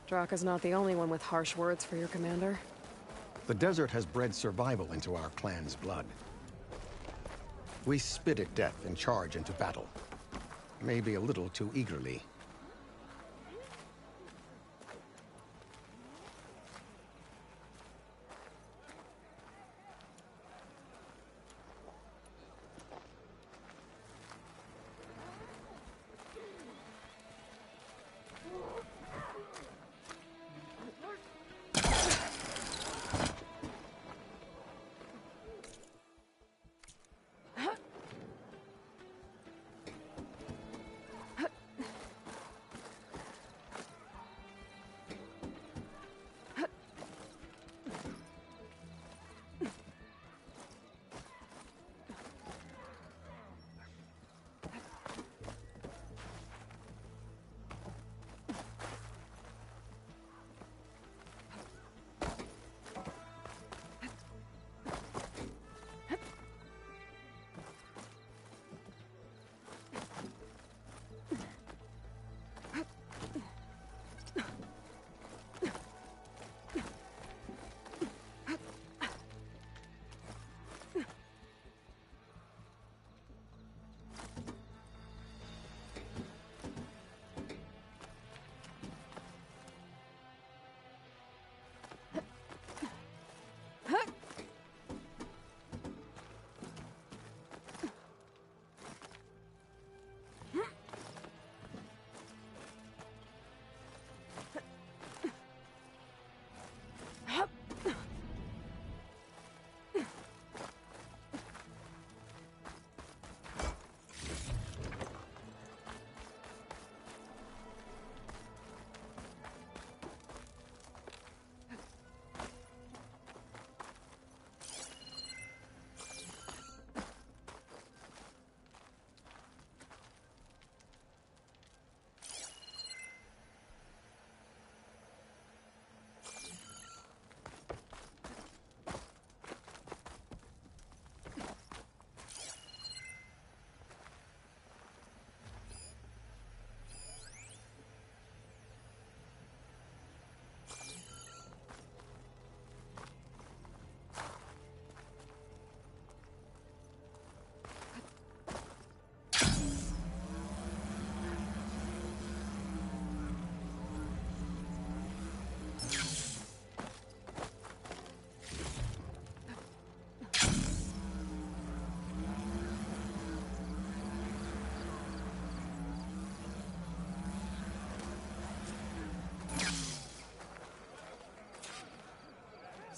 Draka's not the only one with harsh words for your commander. The desert has bred survival into our clan's blood. We spit at death and charge into battle. Maybe a little too eagerly.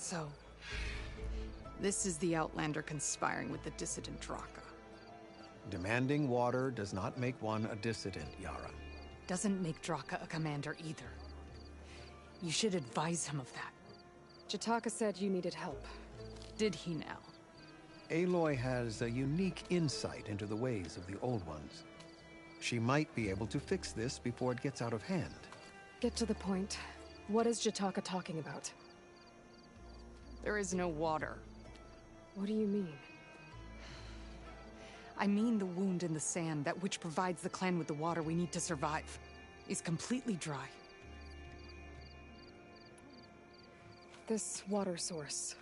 So, this is the Outlander conspiring with the dissident Draka. Demanding water does not make one a dissident, Yara. Doesn't make Draka a commander either. You should advise him of that. Jataka said you needed help. Did he now? Aloy has a unique insight into the ways of the Old Ones. She might be able to fix this before it gets out of hand. Get to the point. What is Jataka talking about? There is no water. What do you mean? I mean the wound in the sand, that which provides the clan with the water we need to survive, is completely dry. This water source.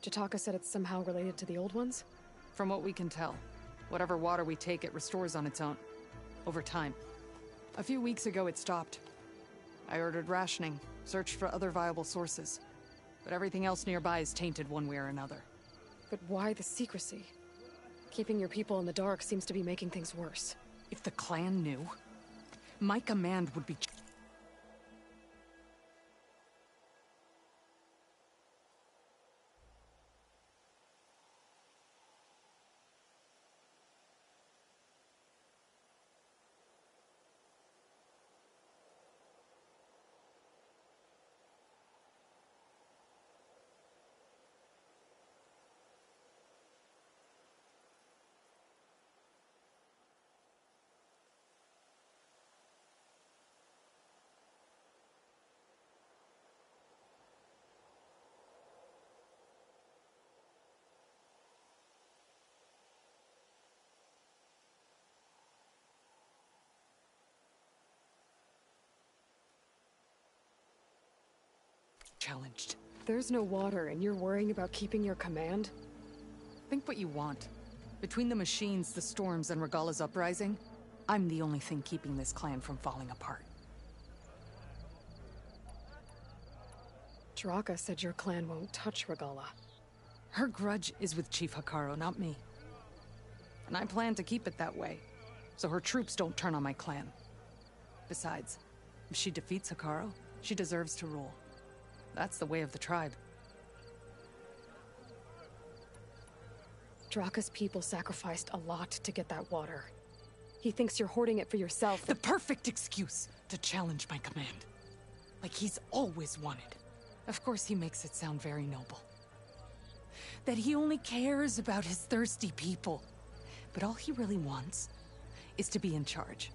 Jataka said it's somehow related to the Old Ones? From what we can tell, whatever water we take, it restores on its own. Over time. A few weeks ago, it stopped. I ordered rationing, searched for other viable sources. But everything else nearby is tainted one way or another. But why the secrecy? Keeping your people in the dark seems to be making things worse. If the clan knew, my command would be... challenged. There's no water, and you're worrying about keeping your command? Think what you want. Between the machines, the storms, and Regalla's uprising, I'm the only thing keeping this clan from falling apart. Draka said your clan won't touch Regalla. Her grudge is with Chief Hikaru, not me. And I plan to keep it that way, so her troops don't turn on my clan. Besides, if she defeats Hikaru, she deserves to rule. That's the way of the tribe. Draka's people sacrificed a lot to get that water. He thinks you're hoarding it for yourself. The perfect excuse to challenge my command. Like he's always wanted. Of course he makes it sound very noble. That he only cares about his thirsty people. But all he really wants is to be in charge.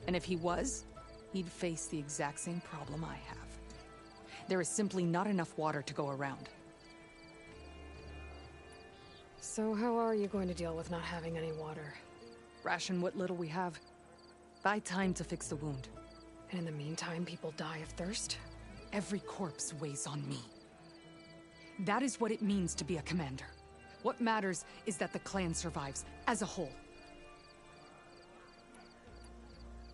And if he was, he'd face the exact same problem I have. There is simply not enough water to go around. So how are you going to deal with not having any water? Ration what little we have. Buy time to fix the wound. And in the meantime, people die of thirst? Every corpse weighs on me. That is what it means to be a commander. What matters is that the clan survives, as a whole.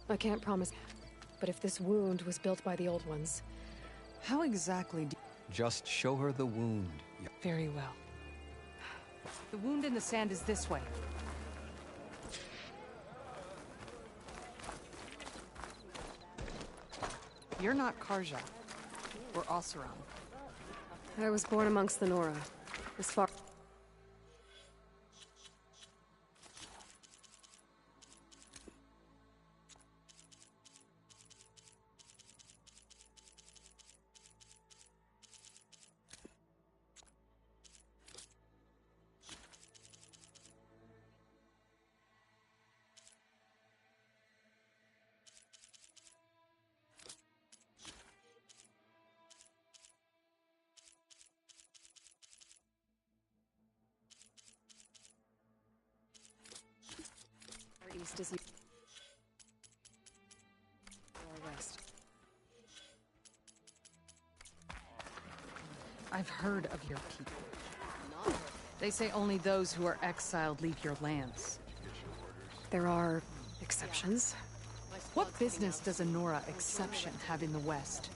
I can't promise, but if this wound was built by the old ones... How exactly do... Just show her the wound. Very well. The wound in the sand is this way. You're not Karja, or Oseram. I was born amongst the Nora. As far... east is... or west. I've heard of your people. They say only those who are exiled leave your lands. There are exceptions. What business does a Nora exception have in the West?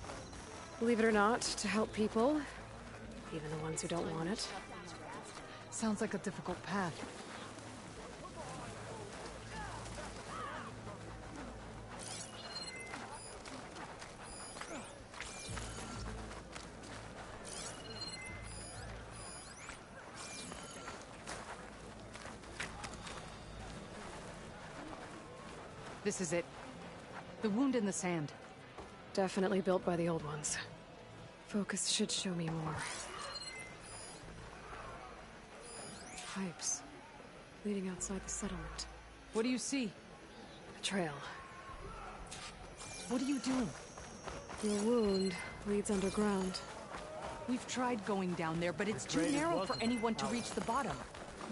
Believe it or not, to help people, even the ones who don't want it. Sounds like a difficult path. This is it. The wound in the sand. Definitely built by the old ones. Focus should show me more. Pipes. Leading outside the settlement. What do you see? A trail. What are you doing? Your wound leads underground. We've tried going down there, but it's too narrow for anyone to reach the bottom.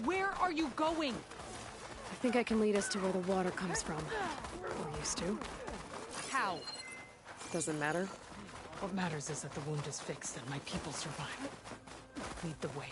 Where are you going? I think I can lead us to where the water comes from. Or used to. How? Doesn't matter. What matters is that the wound is fixed and my people survive. Lead the way.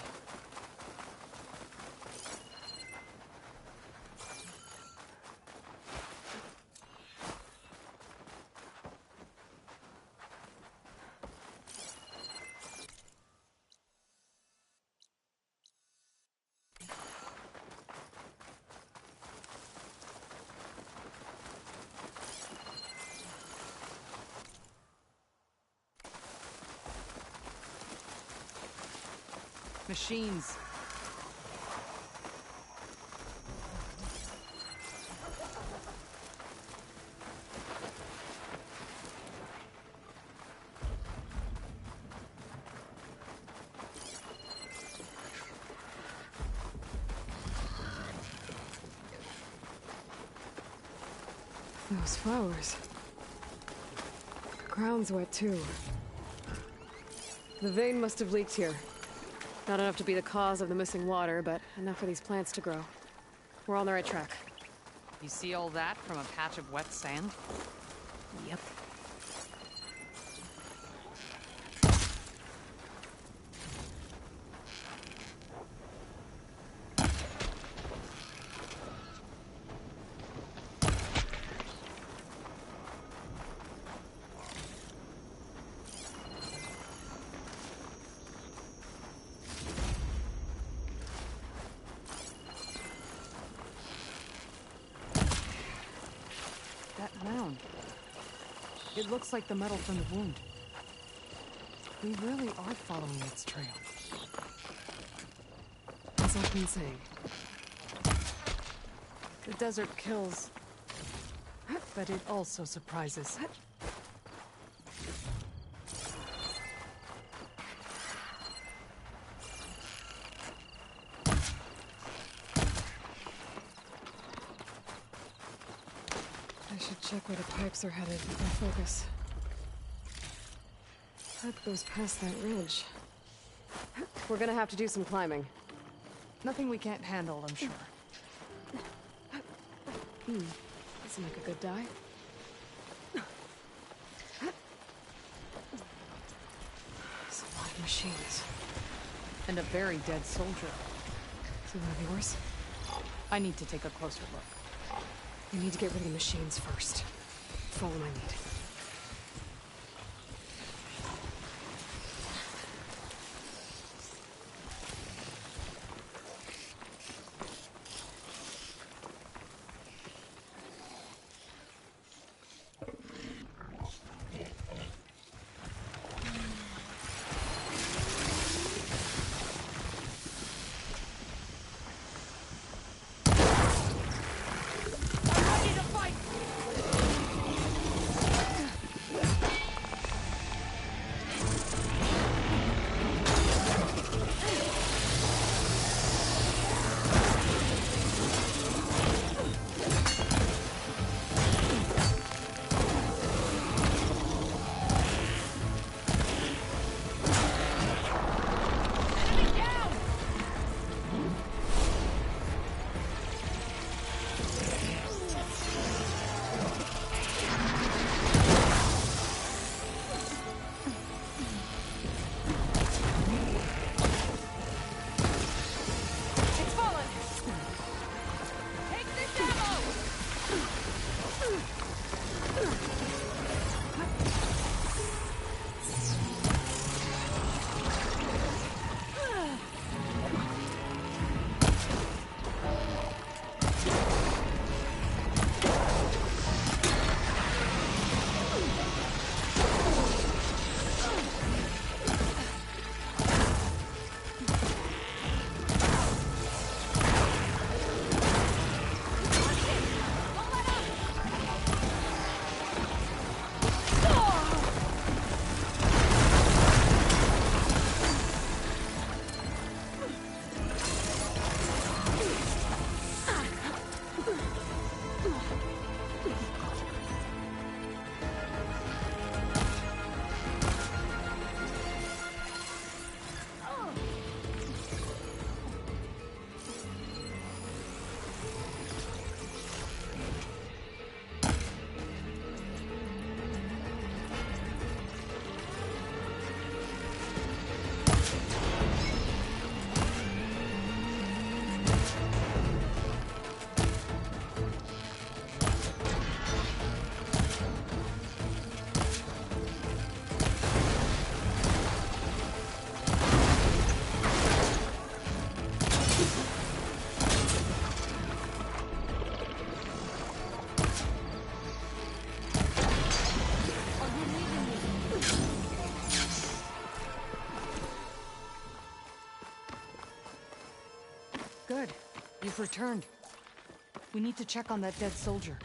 Machines. Those flowers. Ground's wet too. The vein must have leaked here. Not enough to be the cause of the missing water, but enough for these plants to grow. We're on the right track. You see all that from a patch of wet sand? Yep. It looks like the metal from the wound. We really are following its trail. As I've been saying. The desert kills, but it also surprises. I should check where the pipes are headed with my focus. Pipe goes past that ridge. We're gonna have to do some climbing. Nothing we can't handle, I'm sure. Doesn't make a good dive. There's a lot of machines. And a very dead soldier. So one of yours? I need to take a closer look. We need to get rid of the machines first. Follow my lead. Good. You've returned. We need to check on that dead soldier.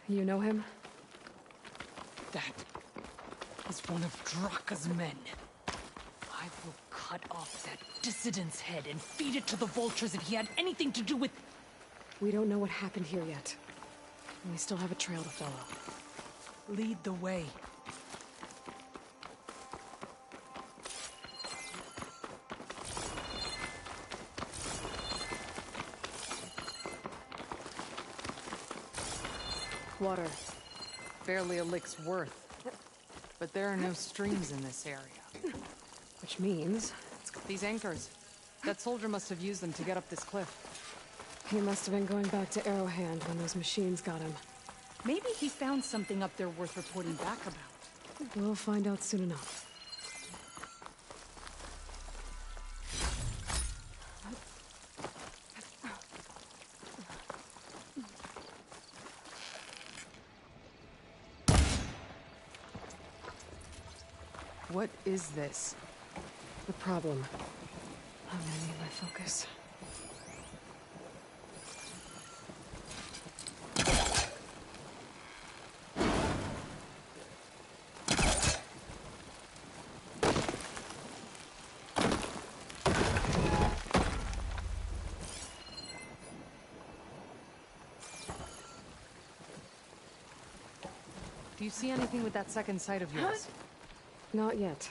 You know him? That is one of Draka's men. I will cut off that dissident's head and feed it to the vultures if he had anything to do with... We don't know what happened here yet. And we still have a trail to follow. Lead the way. Water. Barely a lick's worth. But there are no streams in this area. Which means... These anchors. That soldier must have used them to get up this cliff. he must have been going back to Arrowhand when those machines got him. Maybe he found something up there worth reporting back about. We'll find out soon enough. What is this? The problem. I'm gonna need my focus. Do you see anything with that second sight of yours? Not yet.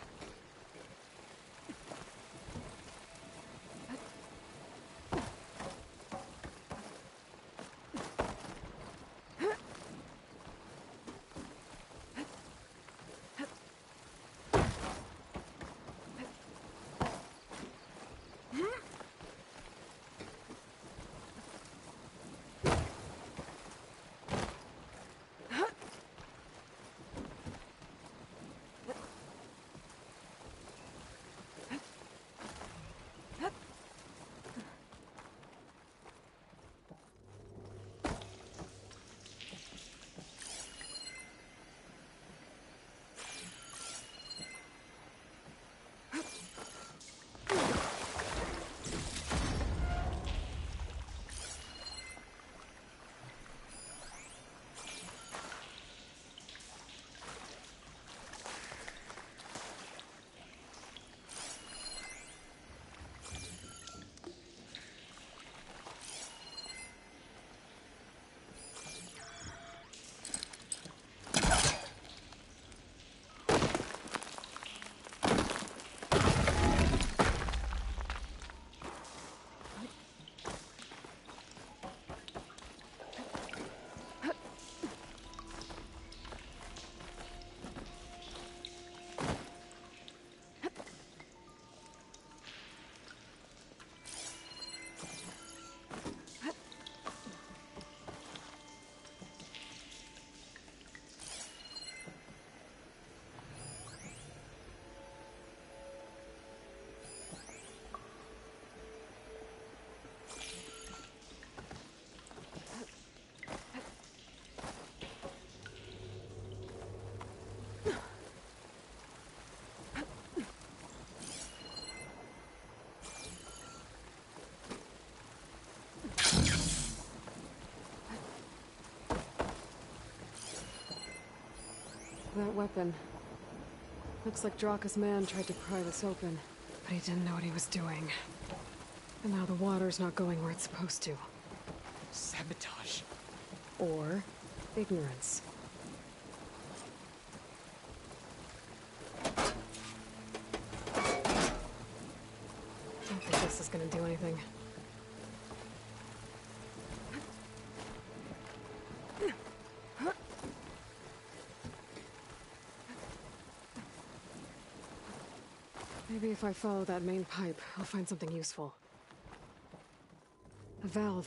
That weapon. Looks like Draka's man tried to pry this open, but he didn't know what he was doing. And now the water's not going where it's supposed to. Sabotage. Or ignorance. Don't think this is gonna do anything. Maybe if I follow that main pipe, I'll find something useful. A valve.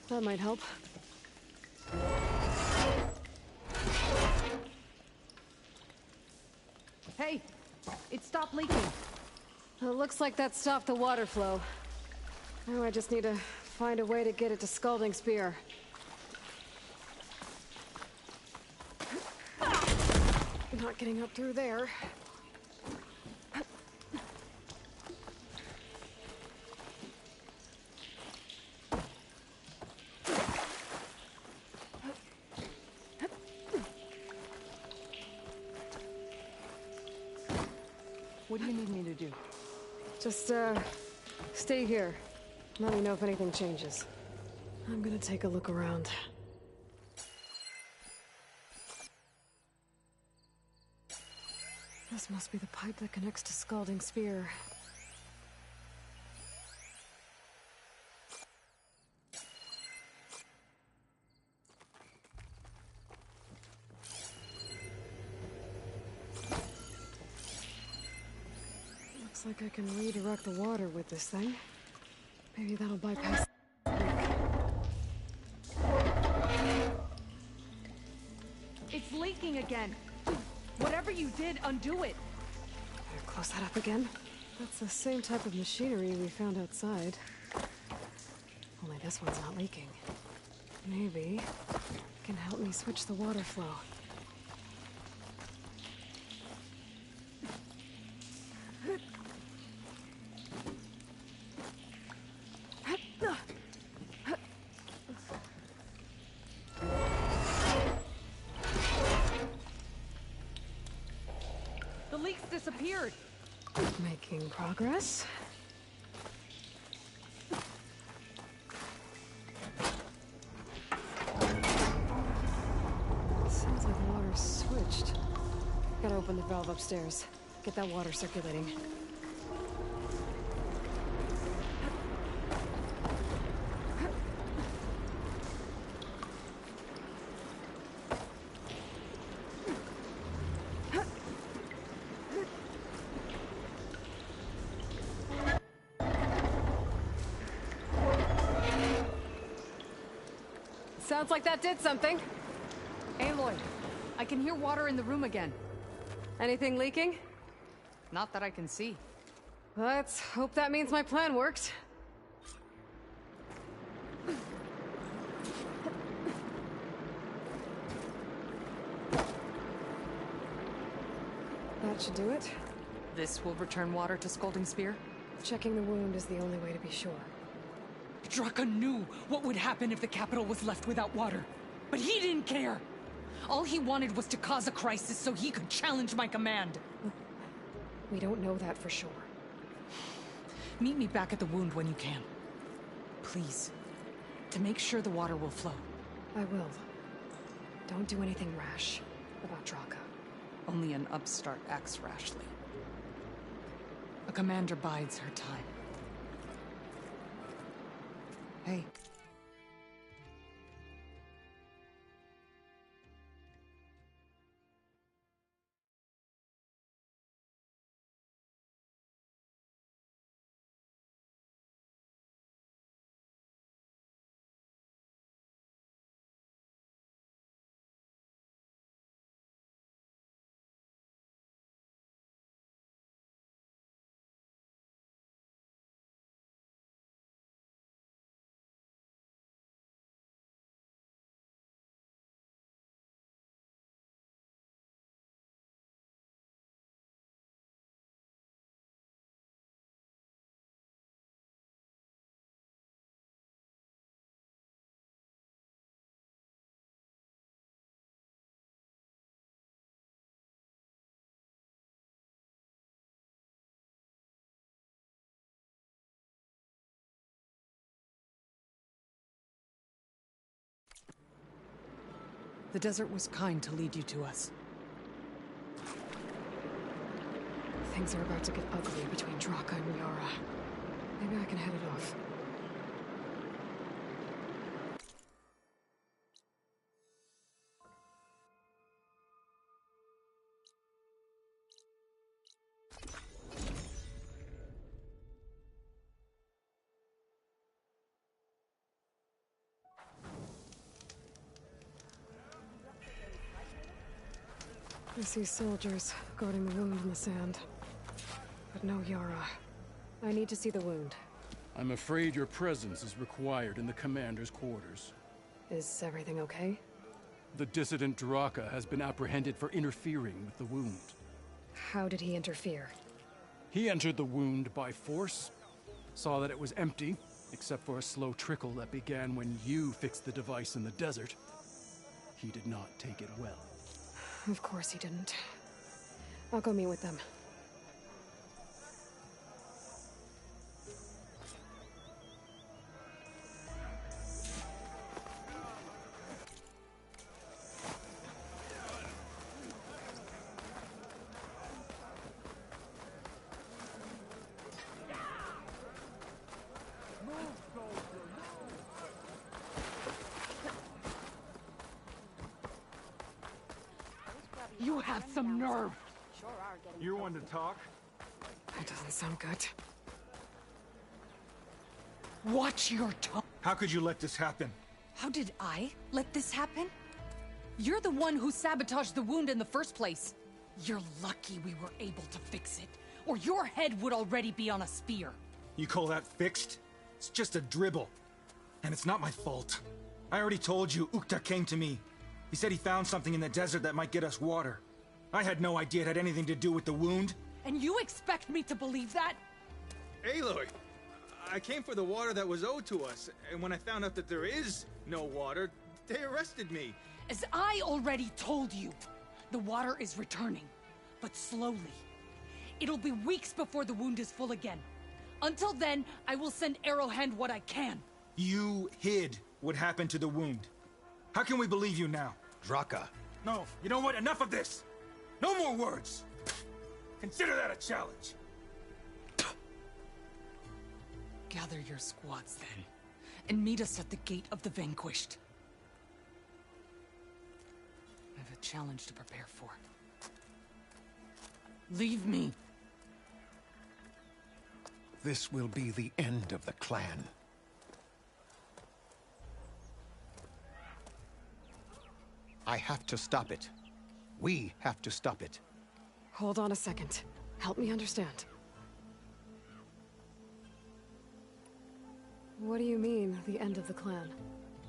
That might help. Hey! It stopped leaking! It looks like that stopped the water flow. Now I just need to find a way to get it to Scalding Spear. Not getting up through there. What do you need me to do? Just, stay here. Let me know if anything changes. I'm gonna take a look around. This must be the pipe that connects to Scalding Spear. Looks like I can redirect the water with this thing. Maybe that'll bypass the leak. It's leaking again. Whatever you did, undo it. Better close that up again. That's the same type of machinery we found outside. Only this one's not leaking. Maybe it can help me switch the water flow. The leak's disappeared. Making progress. Sounds like the water's switched. Gotta open the valve upstairs. Get that water circulating. Sounds like that did something. Aloy, I can hear water in the room again. Anything leaking? Not that I can see. Let's hope that means my plan worked. That should do it. This will return water to Scolding Spear? Checking the wound is the only way to be sure. Draka knew what would happen if the capital was left without water. But he didn't care! All he wanted was to cause a crisis so he could challenge my command. We don't know that for sure. Meet me back at the wound when you can. Please. To make sure the water will flow. I will. Don't do anything rash about Draka. Only an upstart acts rashly. A commander bides her time. Hey. The desert was kind to lead you to us. Things are about to get ugly between Draka and Yara. Maybe I can head it off. I see soldiers guarding the wound in the sand. But no Yara. I need to see the wound. I'm afraid your presence is required in the commander's quarters. Is everything okay? The dissident Draka has been apprehended for interfering with the wound. How did he interfere? He entered the wound by force, saw that it was empty, except for a slow trickle that began when you fixed the device in the desert. He did not take it well. Of course he didn't. I'll go meet with them. You have some nerve! You're one to talk? That doesn't sound good. Watch your tongue. How could you let this happen? How did I let this happen? You're the one who sabotaged the wound in the first place. You're lucky we were able to fix it, or your head would already be on a spear. You call that fixed? It's just a dribble. And it's not my fault. I already told you, Ukta came to me. He said he found something in the desert that might get us water. I had no idea it had anything to do with the wound. And you expect me to believe that? Aloy, I came for the water that was owed to us, and when I found out that there is no water, they arrested me. As I already told you, the water is returning, but slowly. It'll be weeks before the wound is full again. Until then, I will send Arrowhand what I can. You hid what happened to the wound. How can we believe you now? Draka. No, you know what? Enough of this! No more words! Consider that a challenge! Gather your squads then, and meet us at the Gate of the Vanquished. I have a challenge to prepare for. Leave me. This will be the end of the clan. I have to stop it. We have to stop it. Hold on a second. Help me understand. What do you mean, the end of the clan?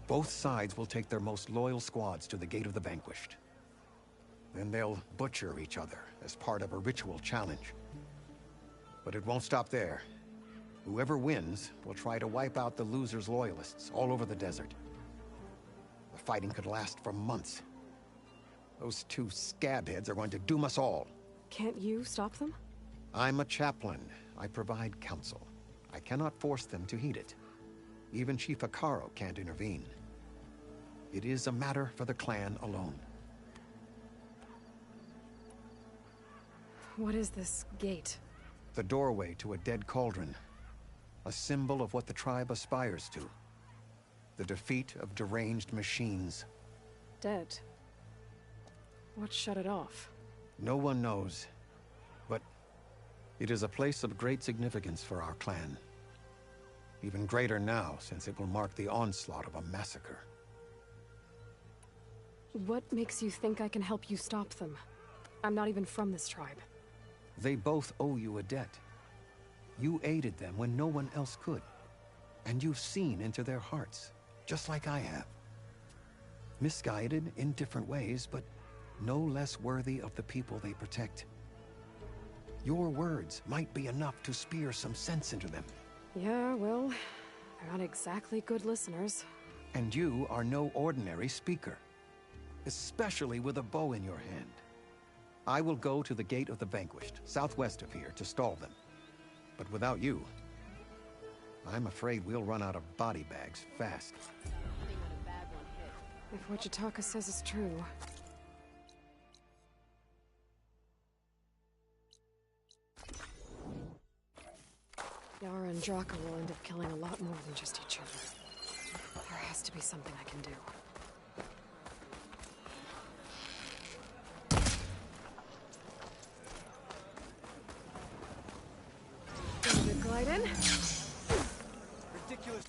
Both sides will take their most loyal squads to the Gate of the Vanquished. Then they'll butcher each other as part of a ritual challenge. But it won't stop there. Whoever wins will try to wipe out the loser's loyalists all over the desert. The fighting could last for months. Those two scabheads are going to doom us all. Can't you stop them? I'm a chaplain. I provide counsel. I cannot force them to heed it. Even Chief Akaro can't intervene. It is a matter for the clan alone. What is this gate? The doorway to a dead cauldron. A symbol of what the tribe aspires to. The defeat of deranged machines. Dead. What shut it off? No one knows. But it is a place of great significance for our clan. Even greater now, since it will mark the onslaught of a massacre. What makes you think I can help you stop them? I'm not even from this tribe. They both owe you a debt. You aided them when no one else could. And you've seen into their hearts, just like I have. Misguided in different ways, but no less worthy of the people they protect. Your words might be enough to spear some sense into them. Yeah, well, they're not exactly good listeners. And you are no ordinary speaker. Especially with a bow in your hand. I will go to the Gate of the Vanquished, southwest of here, to stall them. But without you, I'm afraid we'll run out of body bags fast. If what Jataka says is true... Yara and Draka will end up killing a lot more than just each other. There has to be something I can do. Gonna glide in. Ridiculous.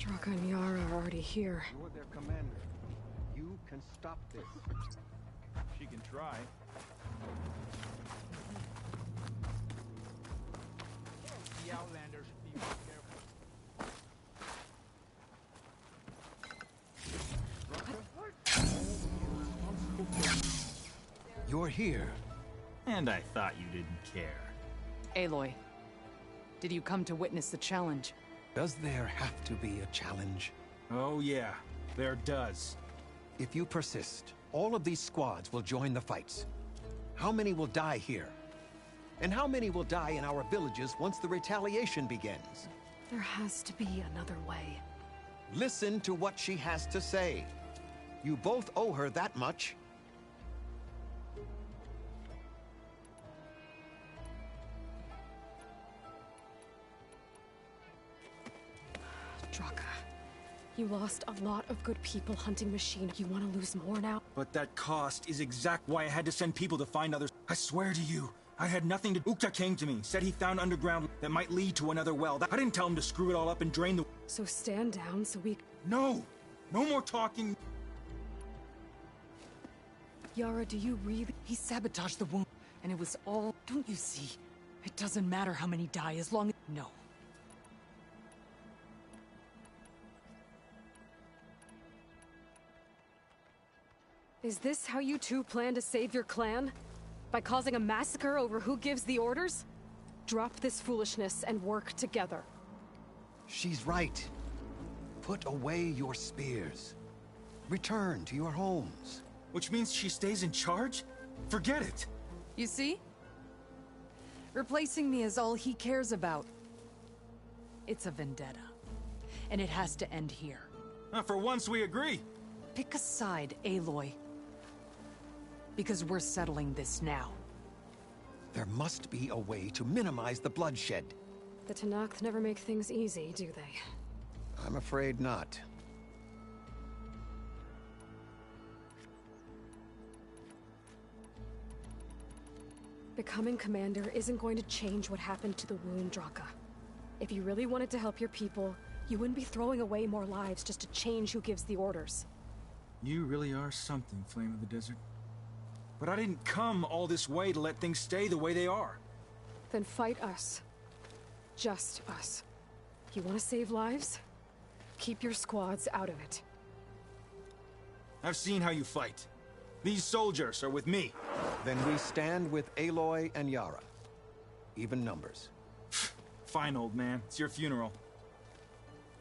Draka and Yara are already here. You're their commander. You can stop this. She can try. The Outlanders should be more careful. You're here. And I thought you didn't care. Aloy, did you come to witness the challenge? Does there have to be a challenge? Oh yeah, there does. If you persist, all of these squads will join the fights. How many will die here? And how many will die in our villages once the retaliation begins? There has to be another way. Listen to what she has to say. You both owe her that much. Draka, you lost a lot of good people hunting machine. You want to lose more now? But that cost is exact why I had to send people to find others. I swear to you, I had nothing to... Ukta came to me, said he found underground that might lead to another well. I didn't tell him to screw it all up and drain the... So stand down so we... No! No more talking. Yara, do you really... He sabotaged the wound, and it was all... Don't you see? It doesn't matter how many die as long as... No. Is this how you two plan to save your clan? By causing a massacre over who gives the orders? Drop this foolishness and work together. She's right. Put away your spears. Return to your homes. Which means she stays in charge? Forget it. You see? Replacing me is all he cares about. It's a vendetta. And it has to end here. For once we agree. Pick a side, Aloy. Because we're settling this now. There must be a way to minimize the bloodshed. The Tanakh never make things easy, do they? I'm afraid not. Becoming commander isn't going to change what happened to the wound, Draka. If you really wanted to help your people, you wouldn't be throwing away more lives just to change who gives the orders. You really are something, Flame of the Desert. But I didn't come all this way to let things stay the way they are. Then fight us. Just us. You want to save lives? Keep your squads out of it. I've seen how you fight. These soldiers are with me. Then we stand with Aloy and Yara. Even numbers. Fine, old man. It's your funeral.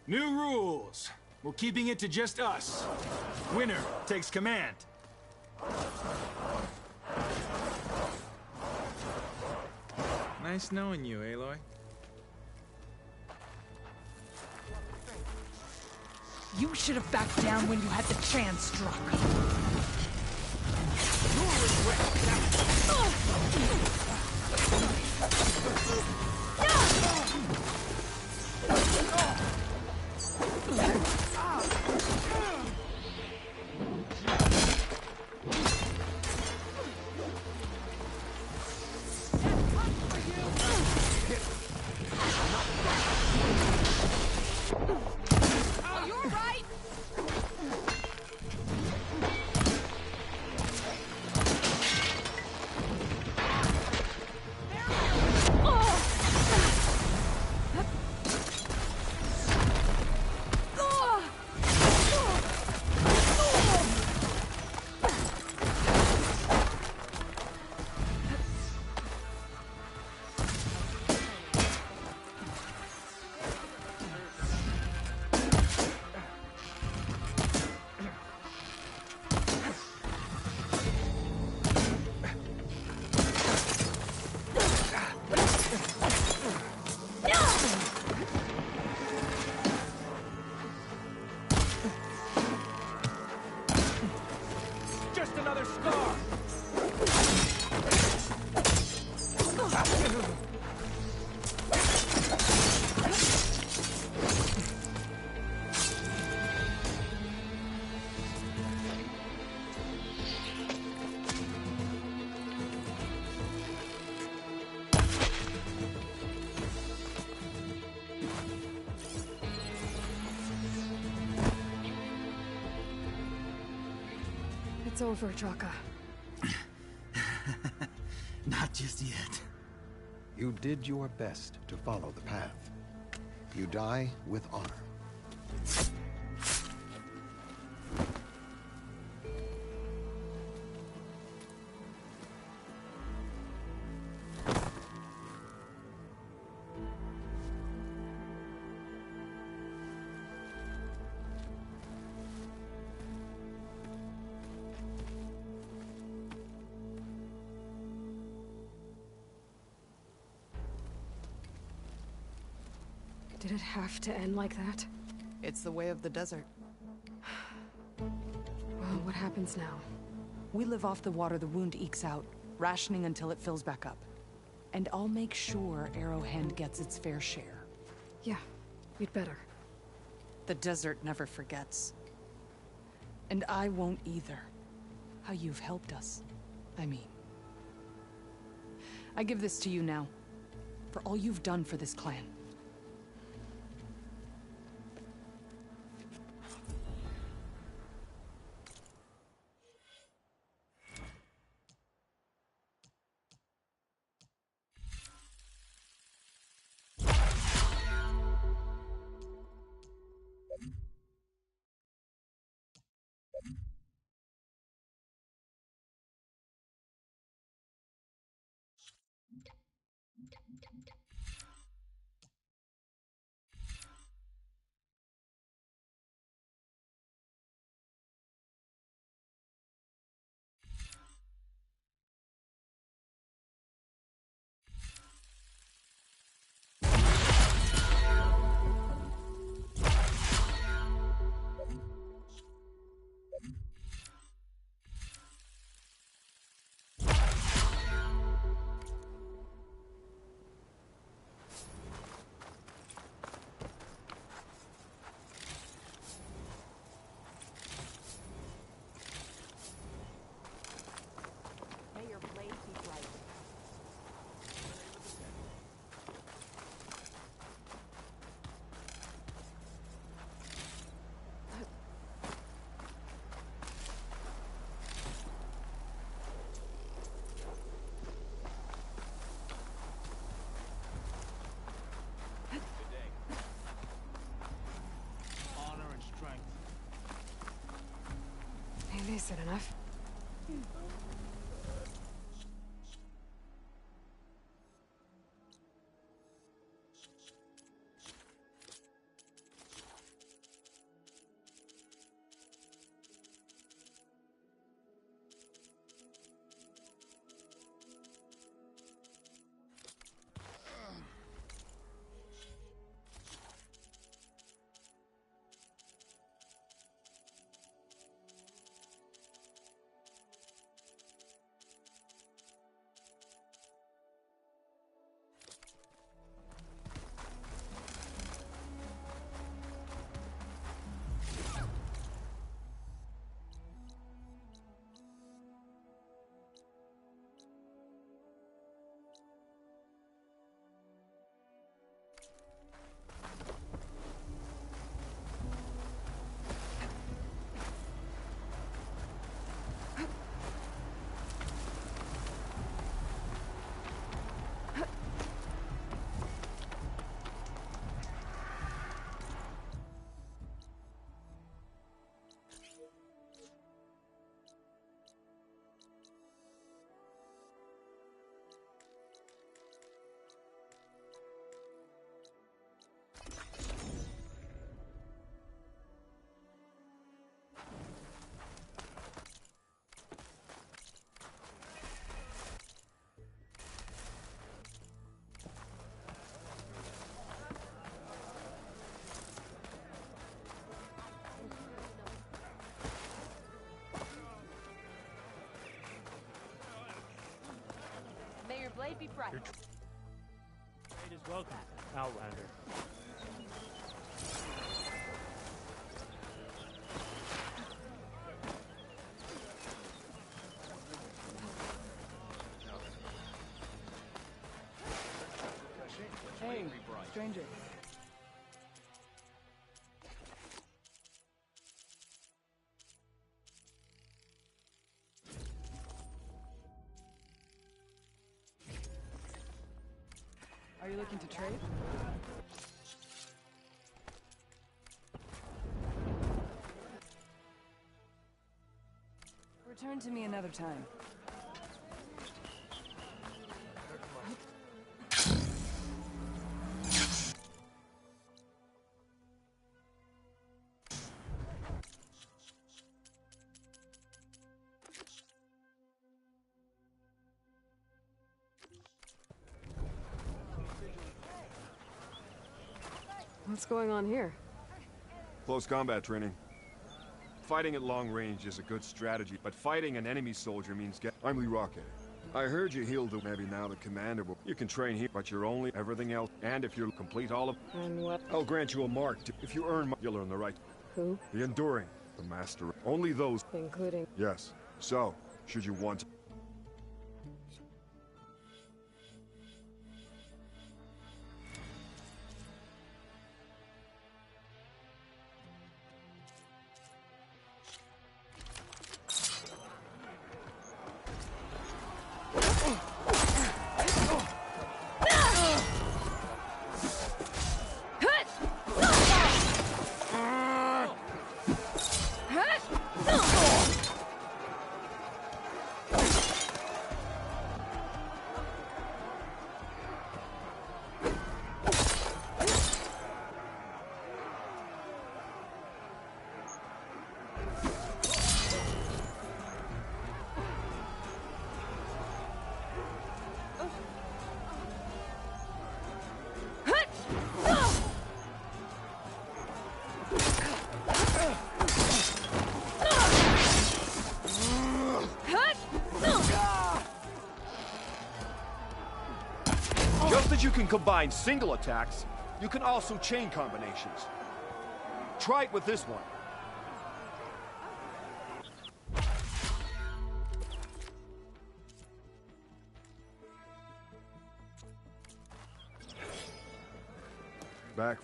New rules. We're keeping it to just us. Winner takes command. Nice knowing you, Aloy. You should have backed down when you had the chance, Draka. It's over, Draka. Not just yet. You did your best to follow the path. You die with honor. Did it have to end like that? It's the way of the desert. Well, what happens now? We live off the water the wound ekes out, rationing until it fills back up. And I'll make sure Arrowhand gets its fair share. Yeah, you'd better. The desert never forgets. And I won't either. How you've helped us, I mean. I give this to you now, for all you've done for this clan. Maybe I said enough. May your blade be bright. Trade is welcome, Outlander. Hey, stranger. You looking to trade? Return to me another time. What's going on here? Close combat training. Fighting at long range is a good strategy, but fighting an enemy soldier means I'm Lee Rocket. I heard you healed the maybe now the commander will. You can train here, but you're only everything else. And if you complete all of... And what? I'll grant you a mark. If you earn you'll earn the right. Who? The Enduring. The Master. Only those... Including... Yes. So, should you want to... Just as you can combine single attacks, you can also chain combinations. Try it with this one. Back.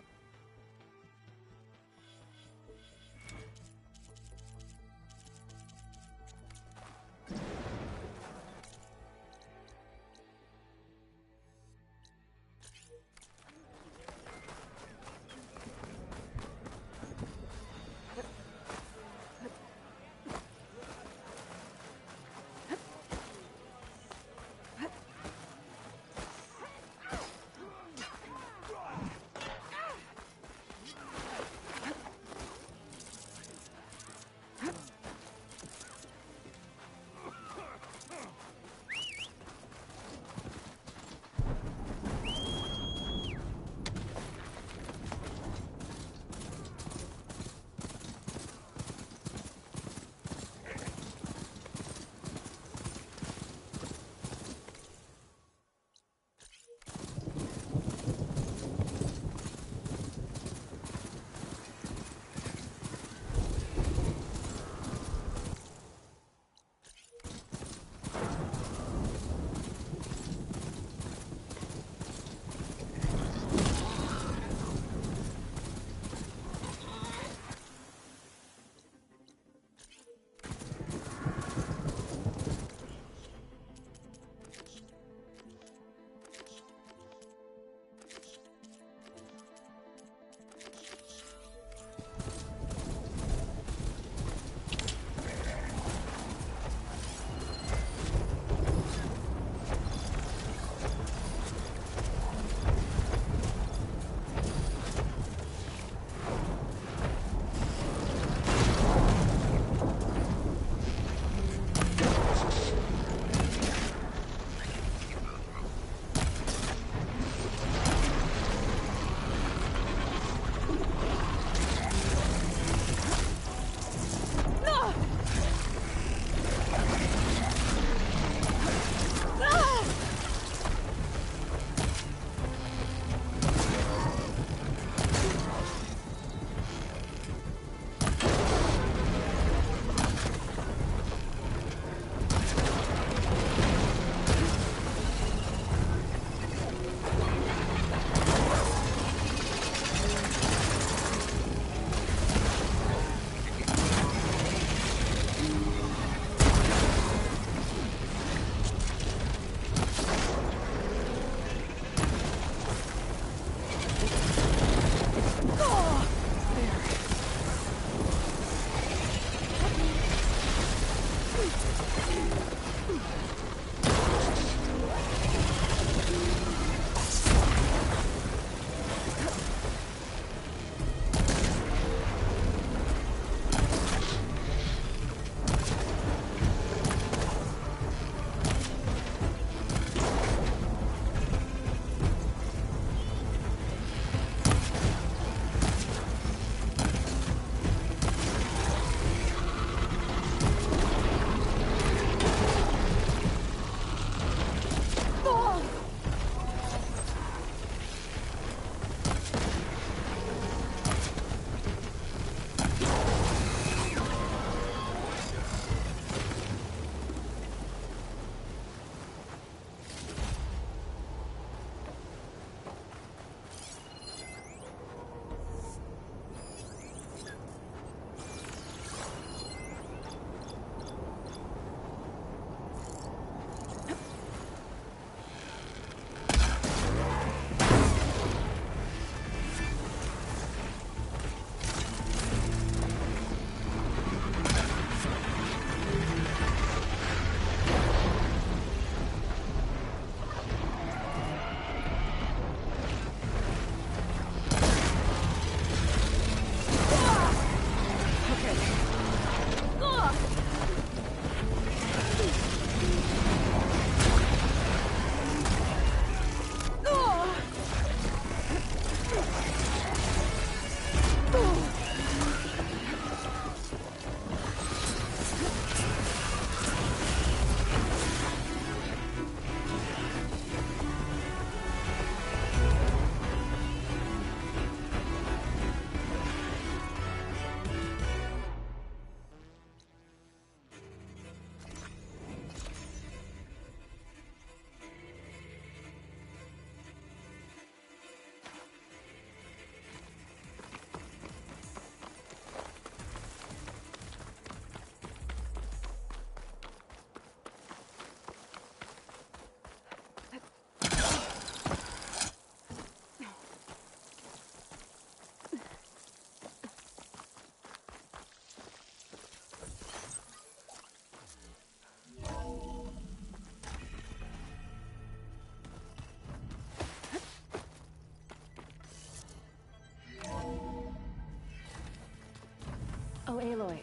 Oh, Aloy.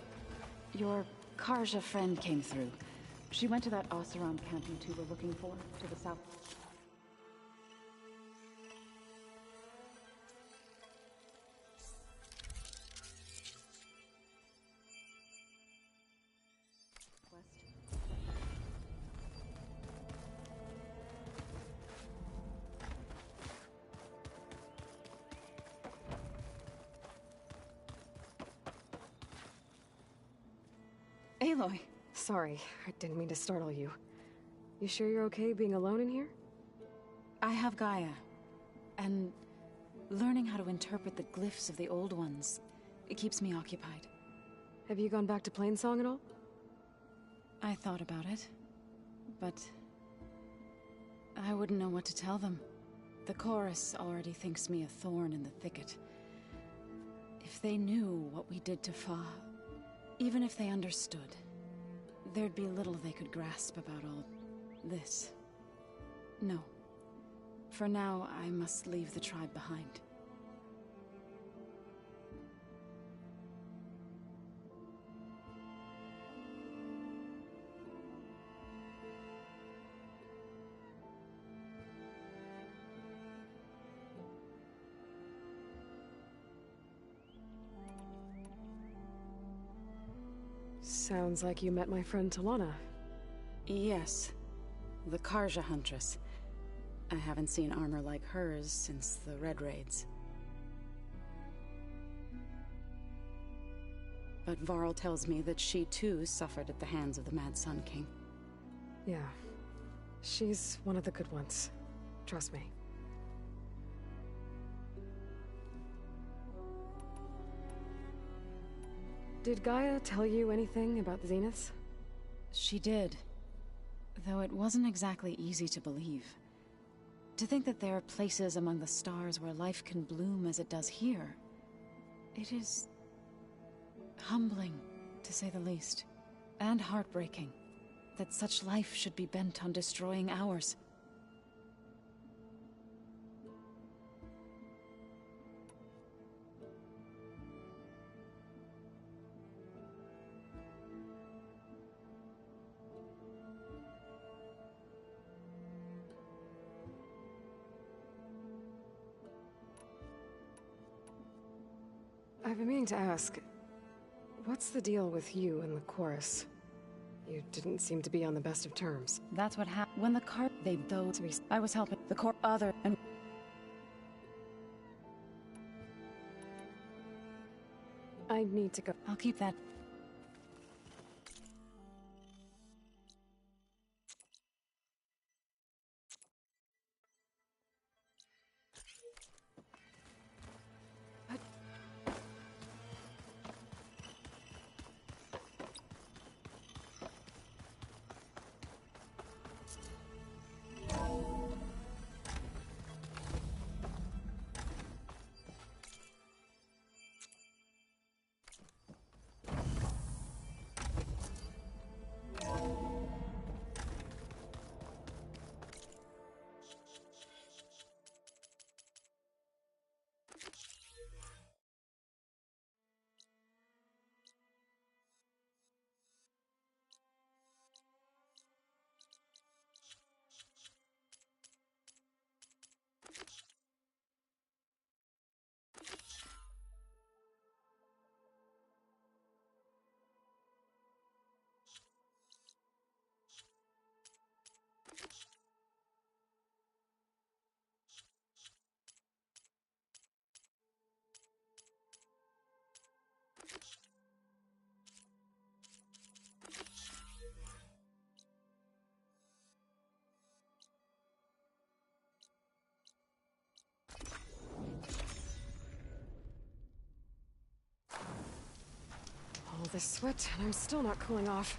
Your Karja friend came through. She went to that Oseram camp you two were looking for, to the south. Aloy! Sorry, I didn't mean to startle you. You sure you're okay being alone in here? I have Gaia, and learning how to interpret the glyphs of the old ones, it keeps me occupied. Have you gone back to Plainsong at all? I thought about it, but I wouldn't know what to tell them. The chorus already thinks me a thorn in the thicket. If they knew what we did to Fa, even if they understood, there'd be little they could grasp about all this. No. For now, I must leave the tribe behind. Sounds like you met my friend Talana. Yes. The Karja Huntress. I haven't seen armor like hers since the Red Raids. But Varl tells me that she too suffered at the hands of the Mad Sun King. Yeah. She's one of the good ones. Trust me. Did Gaia tell you anything about the Zeniths? She did. Though it wasn't exactly easy to believe. To think that there are places among the stars where life can bloom as it does here. It is humbling, to say the least. And heartbreaking. That such life should be bent on destroying ours. I've been meaning to ask, what's the deal with you and the chorus? You didn't seem to be on the best of terms. That's what happened when the I was helping the other and... I need to go. I'll keep that. All this sweat, and I'm still not cooling off.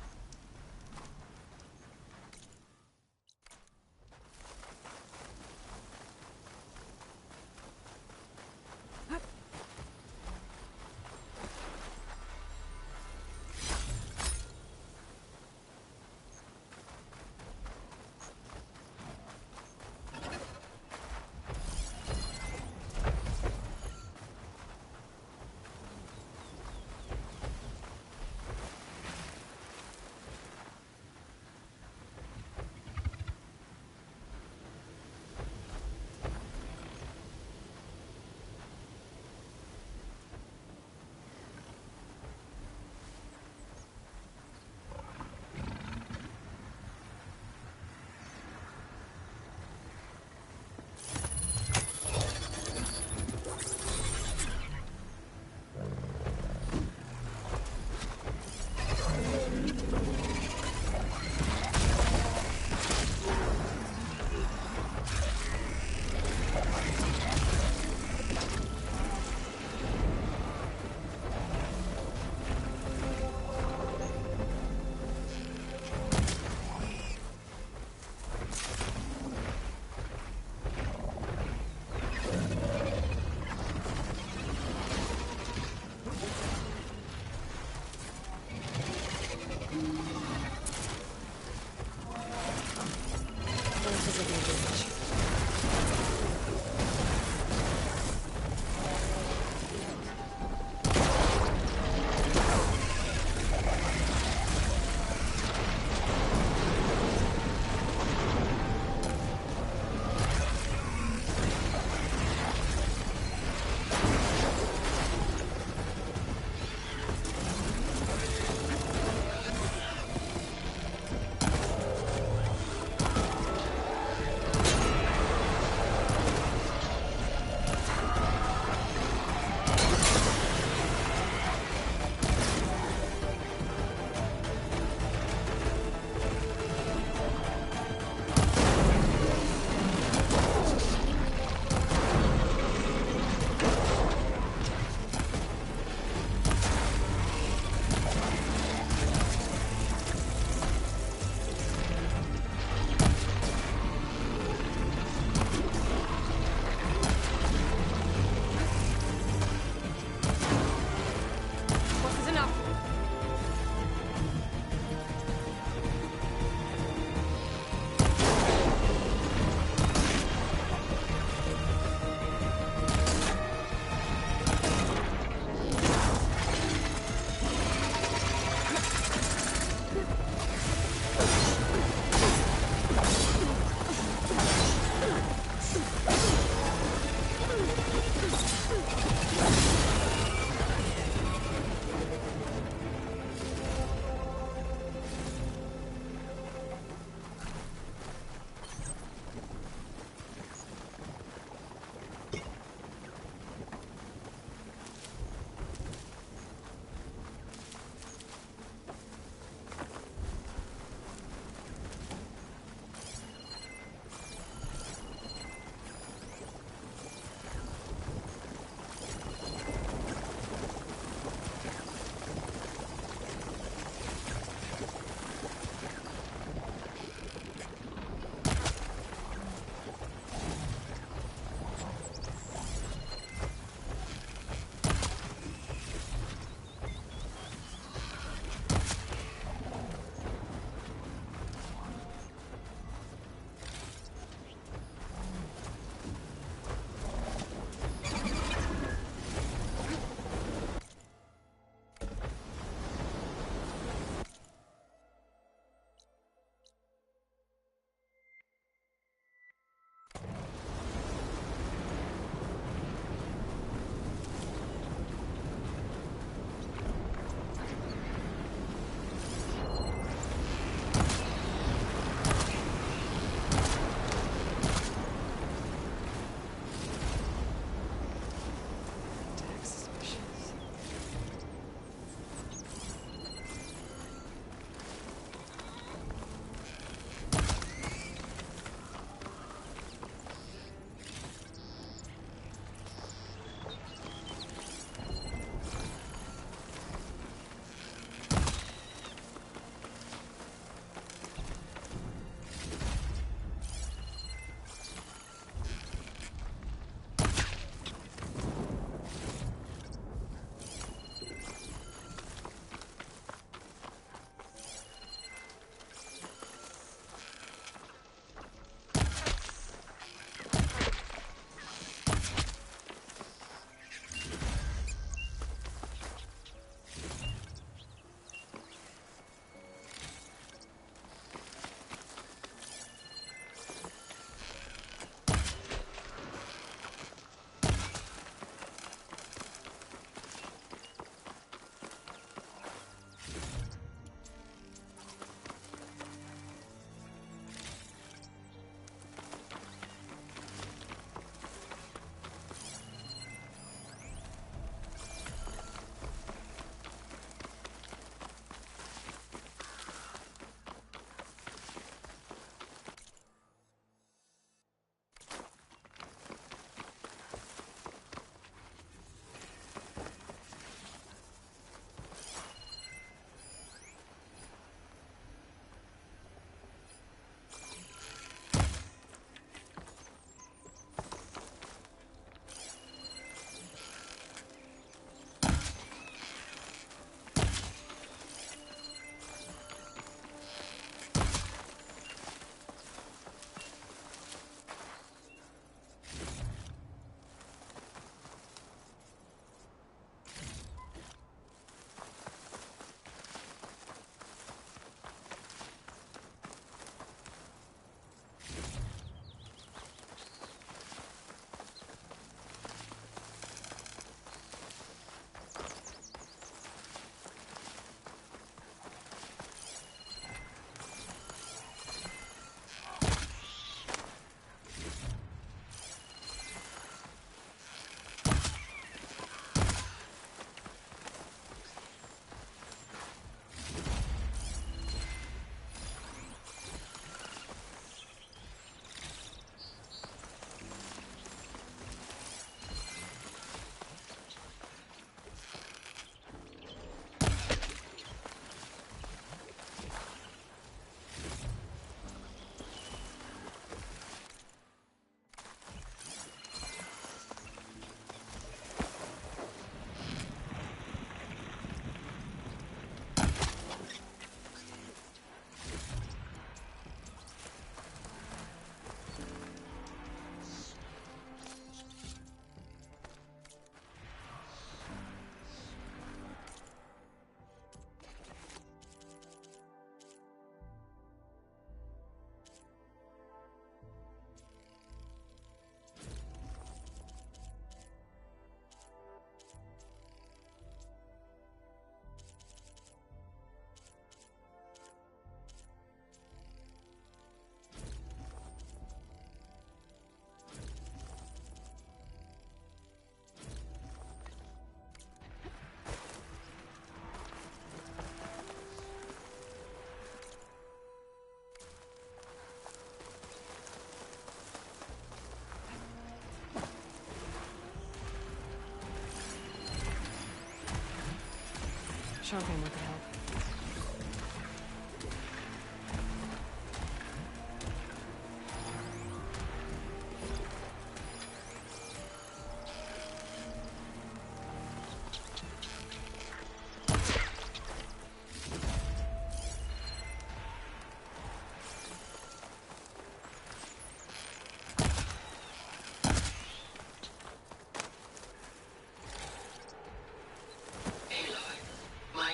sharp ammo could help.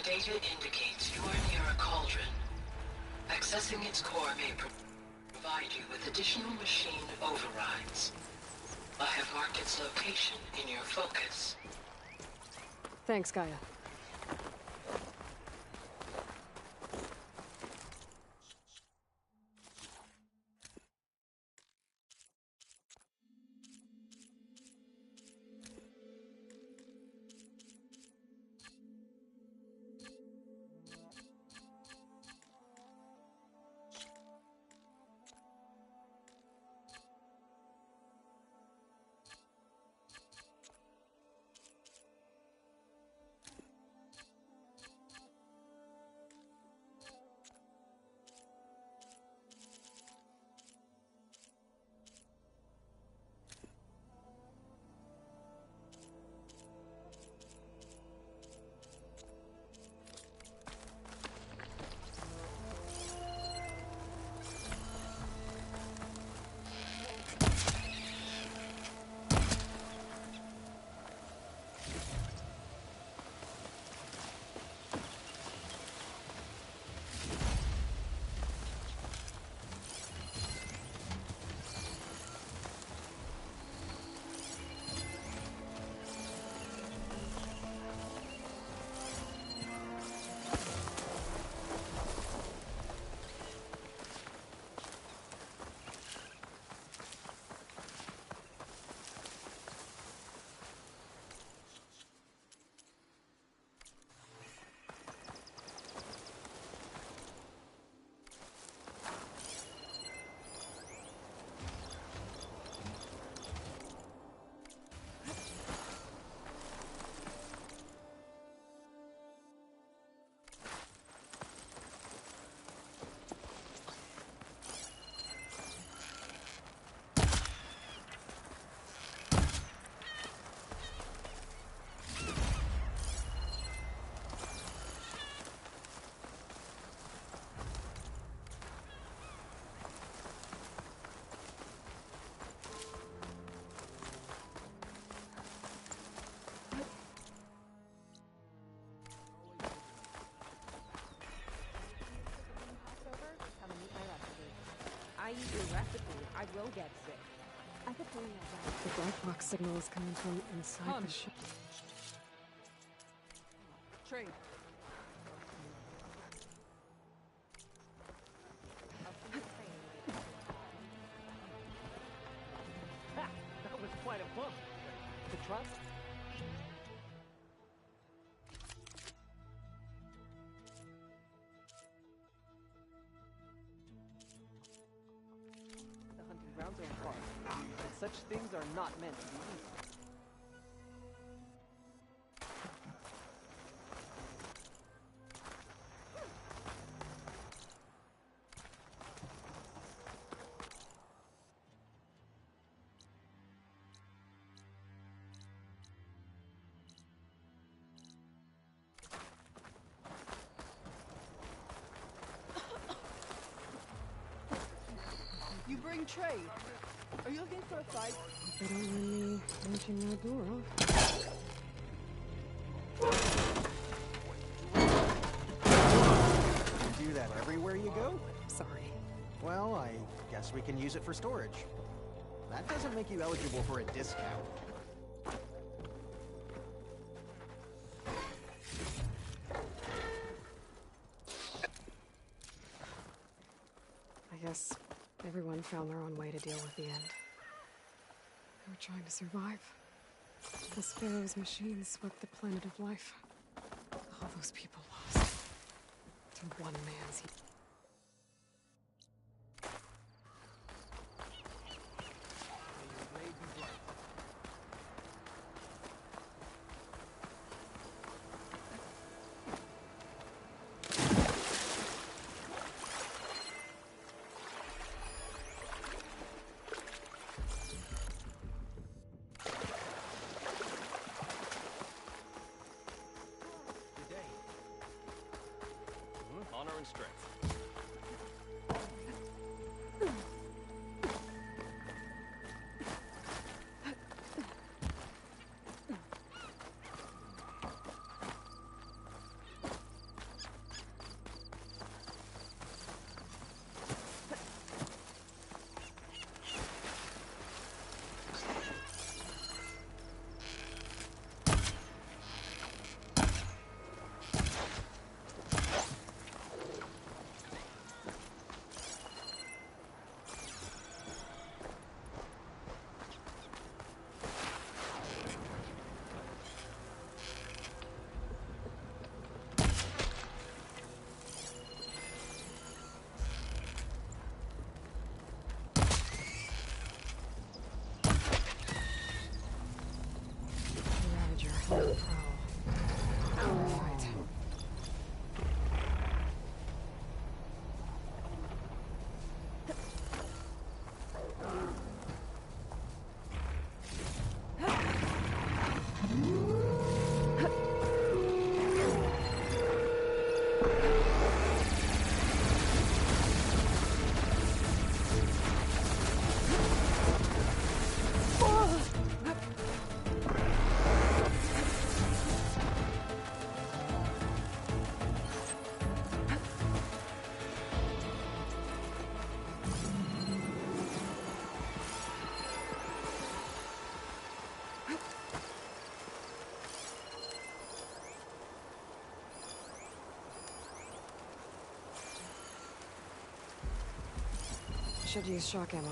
Data indicates you are near a cauldron. Accessing its core may provide you with additional machine overrides. I have marked its location in your focus. Thanks, Gaia. I use your recipe, I will get sick. I could bring that back. The black box signal is coming from inside the ship. Trade. Ha! That was quite a bump. The truck? Grounds are hard, and such things are not meant to be easy. You bring trade. Are you looking for a fight? They don't mind me wrenching that door off. You do that everywhere you go? Sorry. Well, I guess we can use it for storage. That doesn't make you eligible for a discount. I guess everyone found their own way to deal with the end. They were trying to survive. As Pharaoh's machines swept the planet of life. All those people lost. To one man's heat. firepower and strength. Ravager, Hull Pro. Right. Should use shock ammo.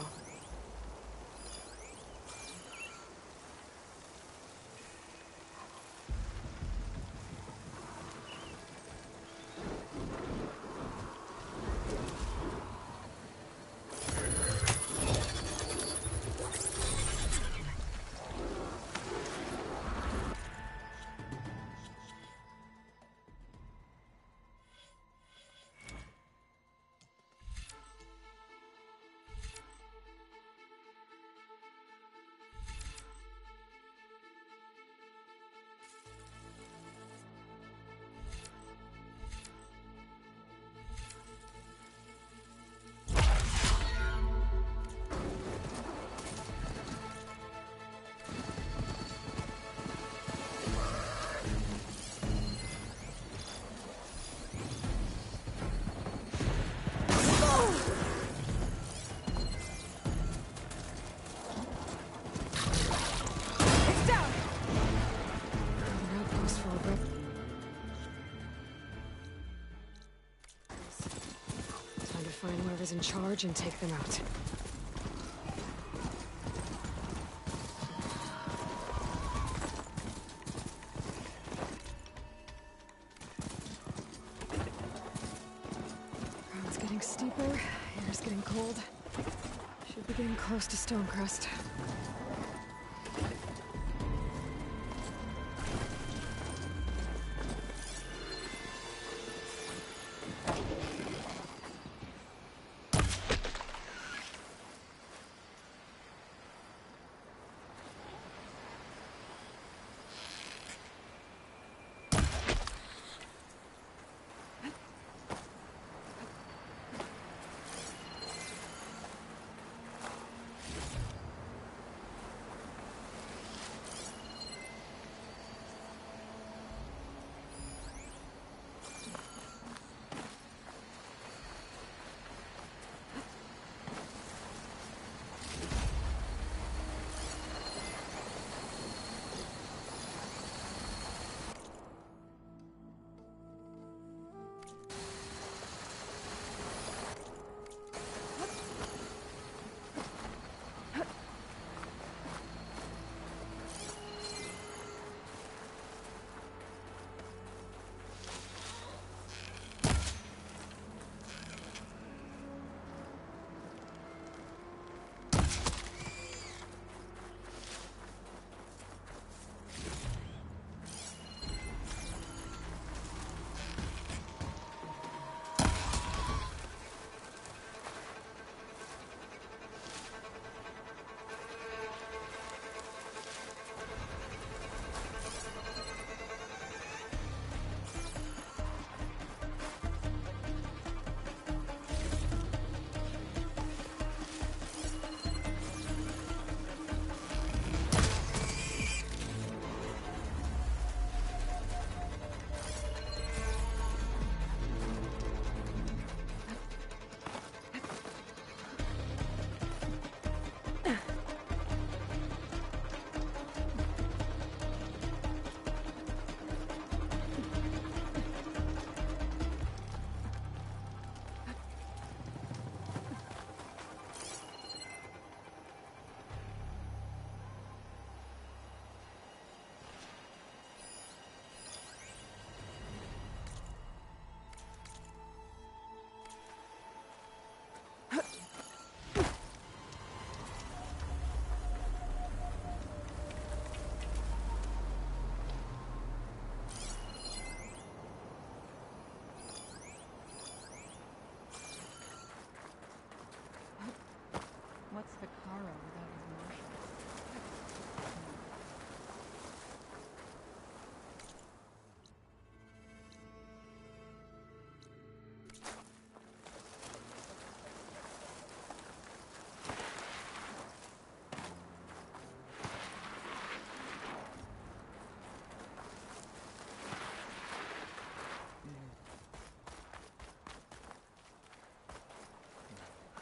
Find whoever's in charge and take them out. Ground's getting steeper, air's getting cold. Should be getting close to Stonecrest.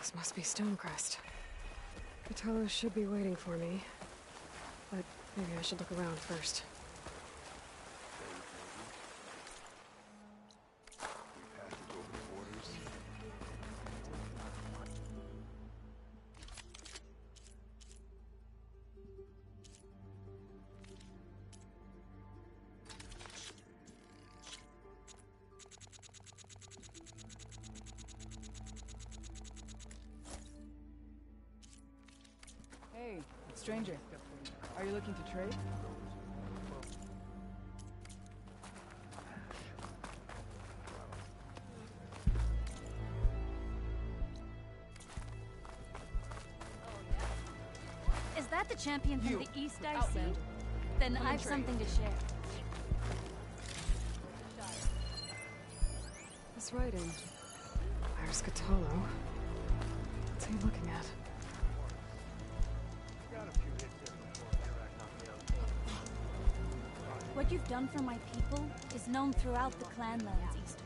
This must be Stonecrest. Cthulhu should be waiting for me. But maybe I should look around first. Hey, stranger. Are you looking to trade? Is that the champion from the East I see? Outlander. Then I've something to share. This writing. Where's Cthulhu? What's he looking at? What you've done for my people is known throughout the clanlands, Easter.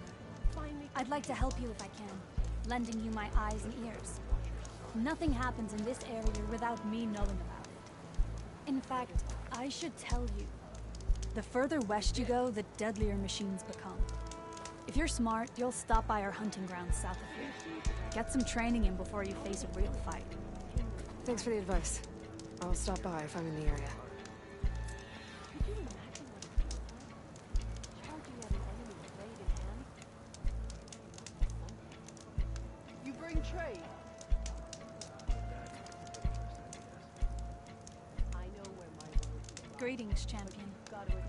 I'd like to help you if I can, lending you my eyes and ears. Nothing happens in this area without me knowing about it. In fact, I should tell you. The further west you go, the deadlier machines become. If you're smart, you'll stop by our hunting grounds south of here. Get some training in before you face a real fight. Thanks for the advice. I'll stop by if I'm in the area. You bring trade? I know where my road is. Greetings, champion. Gotta admit.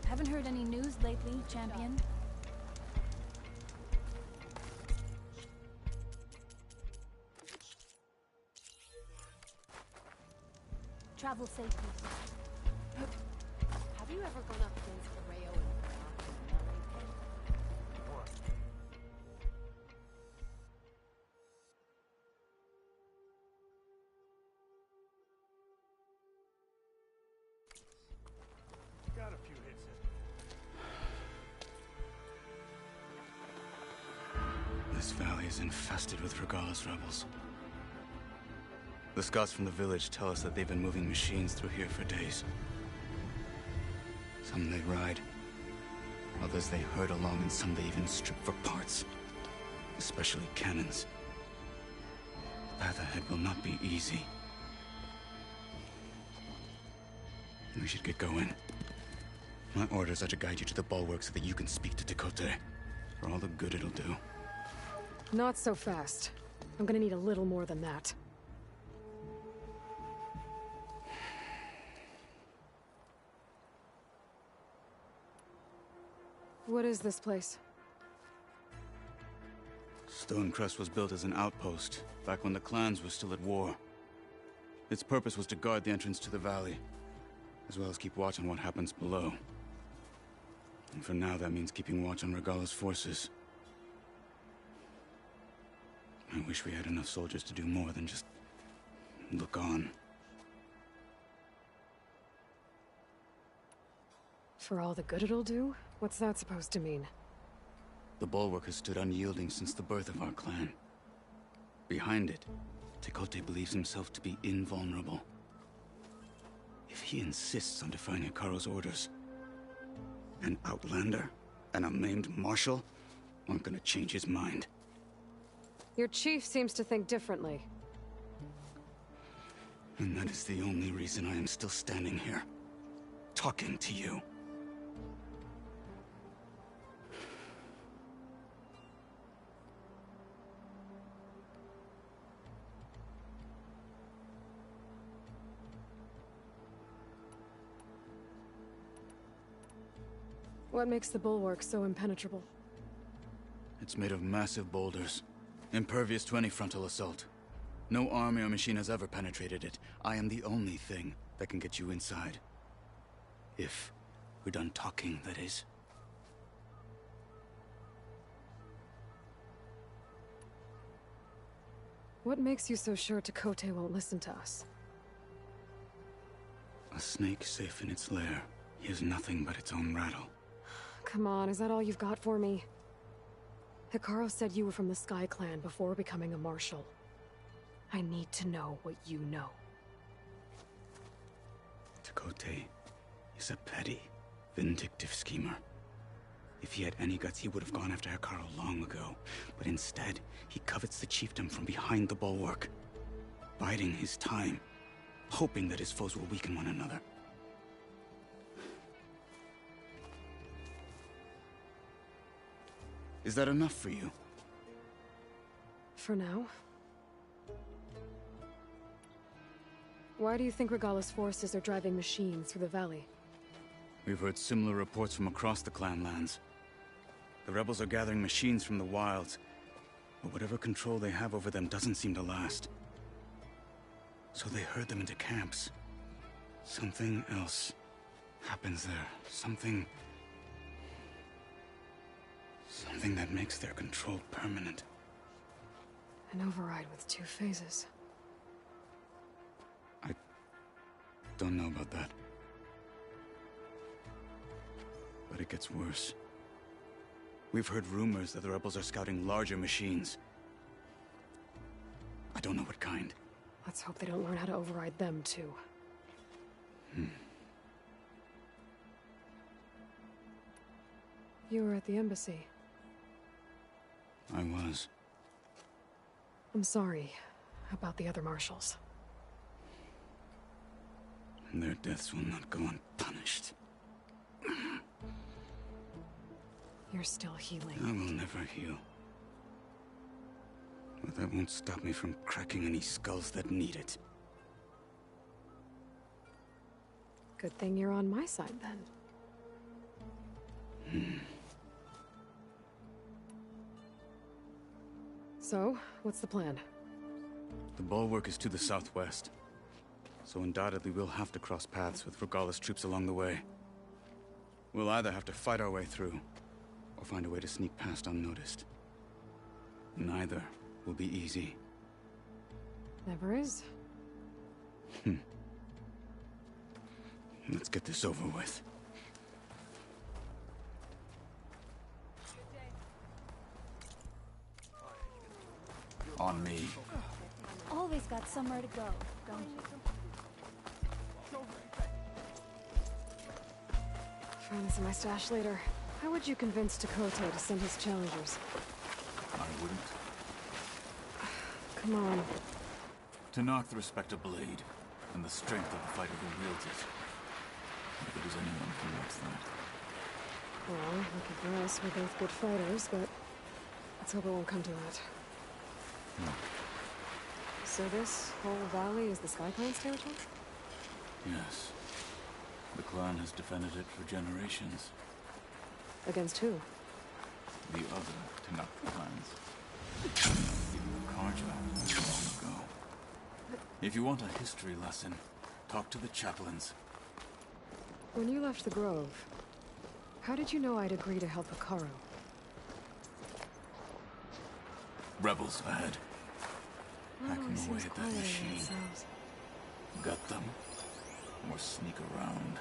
Haven't heard any news lately, champion. Travel safely. Have you ever gone up against the Rayo and Got a few hits in. This valley is infested with Regalis rebels. The scouts from the village tell us that they've been moving machines through here for days. Some they ride, others they herd along, and some they even strip for parts. Especially cannons. The path ahead will not be easy. We should get going. My orders are to guide you to the bulwark so that you can speak to Tekote. For all the good it'll do. Not so fast. I'm gonna need a little more than that. What is this place? Stonecrest was built as an outpost, back when the clans were still at war. Its purpose was to guard the entrance to the valley, as well as keep watch on what happens below. And for now, that means keeping watch on Regalla's forces. I wish we had enough soldiers to do more than just look on. For all the good it'll do? What's that supposed to mean? The bulwark has stood unyielding since the birth of our clan. Behind it, Tekote believes himself to be invulnerable. If he insists on defying Hikaru's orders, an outlander and a maimed marshal aren't gonna change his mind. Your chief seems to think differently. And that is the only reason I am still standing here, talking to you. What makes the bulwark so impenetrable? It's made of massive boulders, impervious to any frontal assault. No army or machine has ever penetrated it. I am the only thing that can get you inside. If we're done talking, that is. What makes you so sure Tekote won't listen to us? A snake safe in its lair hears nothing but its own rattle. Come on, is that all you've got for me? Hikaru said you were from the Sky Clan before becoming a marshal. I need to know what you know. Tekote is a petty, vindictive schemer. If he had any guts, he would have gone after Hikaru long ago. But instead, he covets the chiefdom from behind the bulwark, biding his time, hoping that his foes will weaken one another. Is that enough for you? For now. Why do you think Regala's forces are driving machines through the valley? We've heard similar reports from across the clan lands. The rebels are gathering machines from the wilds, but whatever control they have over them doesn't seem to last. So they herd them into camps. Something else happens there. Something that makes their control permanent. An override with 2 phases. I don't know about that. But it gets worse. We've heard rumors that the rebels are scouting larger machines. I don't know what kind. Let's hope they don't learn how to override them, too. You were at the embassy. I was. I'm sorry about the other marshals. Their deaths will not go unpunished. You're still healing. I will never heal. But that won't stop me from cracking any skulls that need it. Good thing you're on my side, then. So, what's the plan? The bulwark is to the southwest. So undoubtedly we'll have to cross paths with Regala's troops along the way. We'll either have to fight our way through, or find a way to sneak past unnoticed. Neither will be easy. Never is. Let's get this over with. On me. Always got somewhere to go, don't you? Find this in my stash later. How would you convince Tekote to send his challengers? I wouldn't. Come on. To knock the respect of blade, and the strength of the fighter who wields it. If it is anyone who wants that. Well, lucky for us, we're both good fighters, but let's hope it won't come to that. No. So this whole valley is the Sky Clan's territory? Yes. The clan has defended it for generations. Against who? The other Tanakh clans. Even the Karja long ago. If you want a history lesson, talk to the chaplains. When you left the Grove, how did you know I'd agree to help Hikaru? Rebels ahead. Hacking away seems at that quieter than it machine. sounds. Gut them, or sneak around.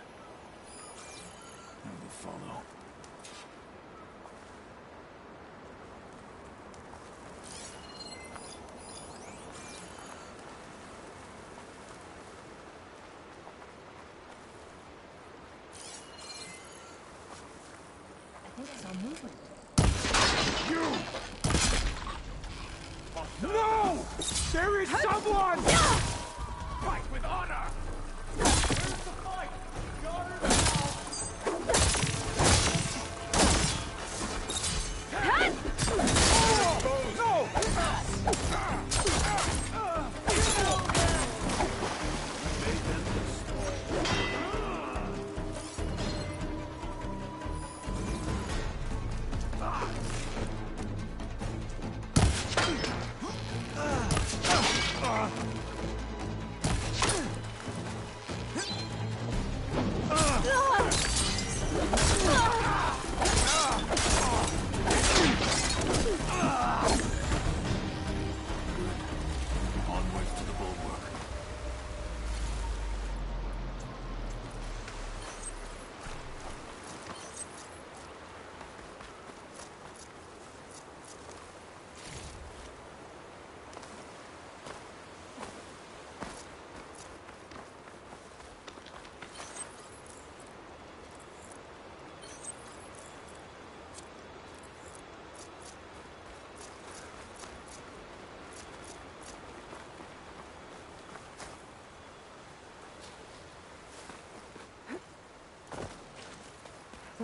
I will follow. I think I saw movement. No! There is someone! Fight with honor! Where's the fight?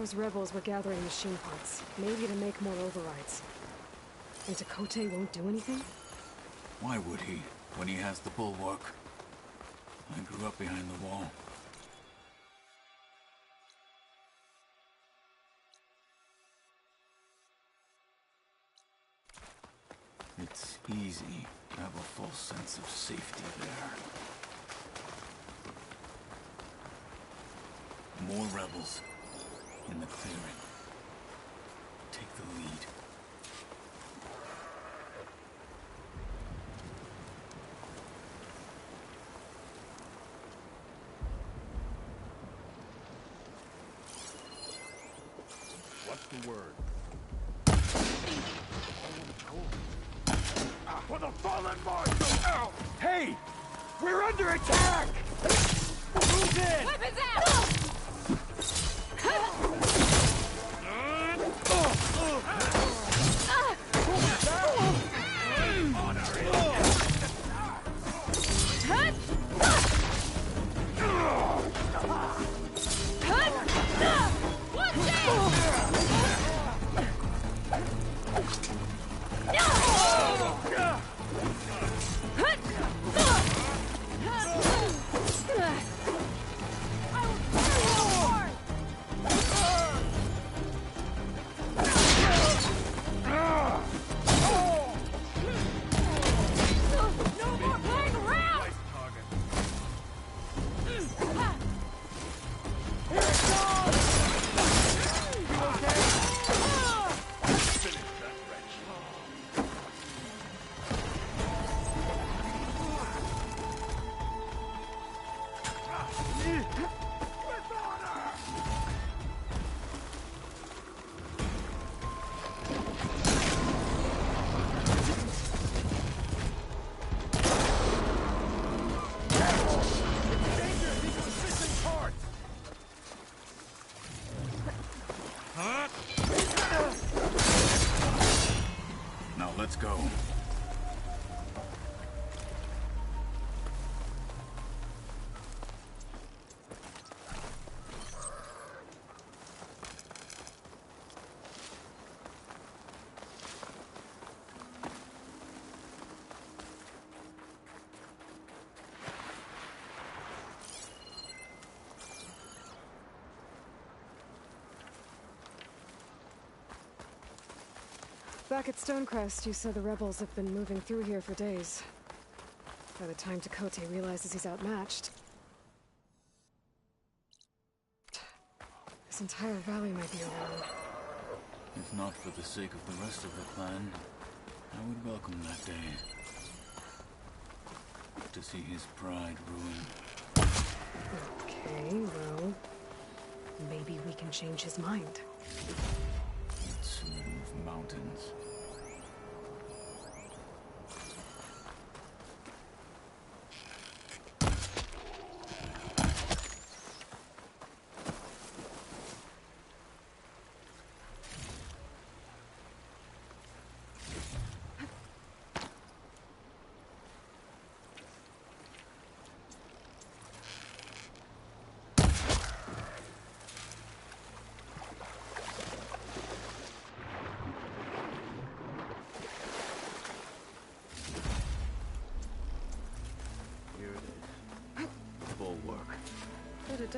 Those rebels were gathering machine parts, maybe to make more overrides. And Tekote won't do anything? Why would he, when he has the bulwark? I grew up behind the wall. It's easy to have a false sense of safety there. More rebels in the clearing. Take the lead. What's the word? For the fallen marshal! Ow! Hey! We're under attack! Move in! Weapons out! Now let's go. Back at Stonecrest, you said the rebels have been moving through here for days. By the time Tekote realizes he's outmatched, this entire valley might be overrun. If not for the sake of the rest of the clan, I would welcome that day. To see his pride ruined. Okay, well, maybe we can change his mind. Let's move mountains.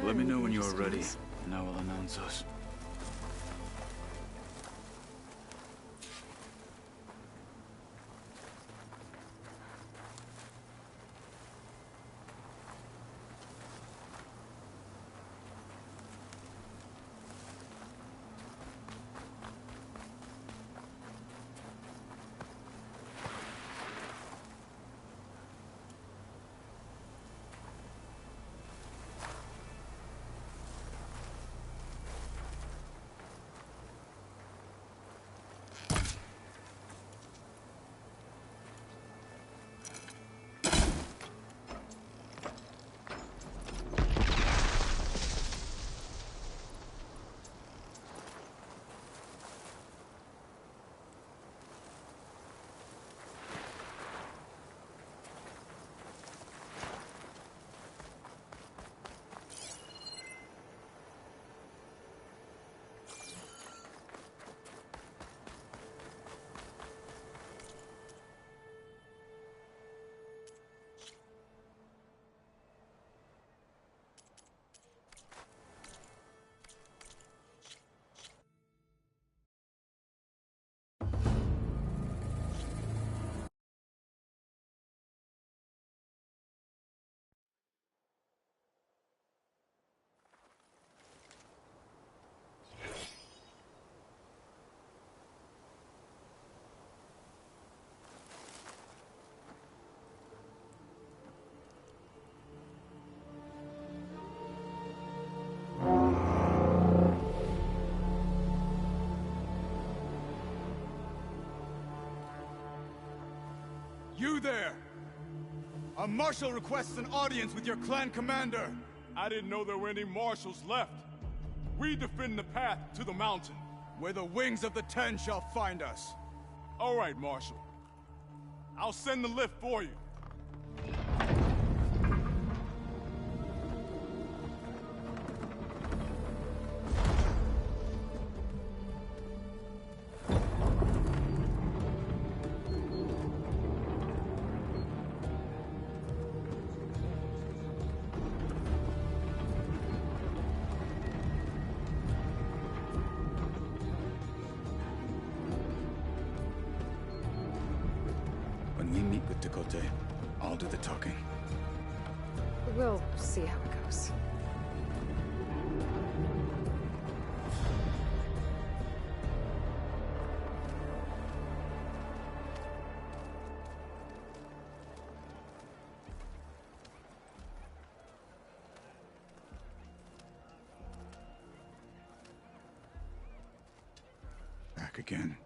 Let me know when you are ready, and I will announce us. You there! A marshal requests an audience with your clan commander. I didn't know there were any marshals left. We defend the path to the mountain, where the wings of the Ten shall find us. All right, Marshal. I'll send the lift for you. When we meet with Tekote, I'll do the talking. We'll see how it goes. Back again.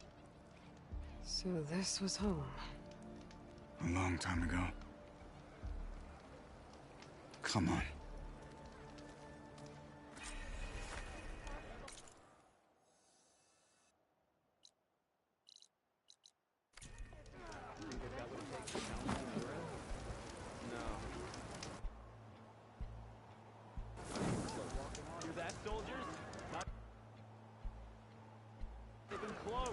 So this was home. A long time ago. Come on. Hear that, soldiers? They've been close.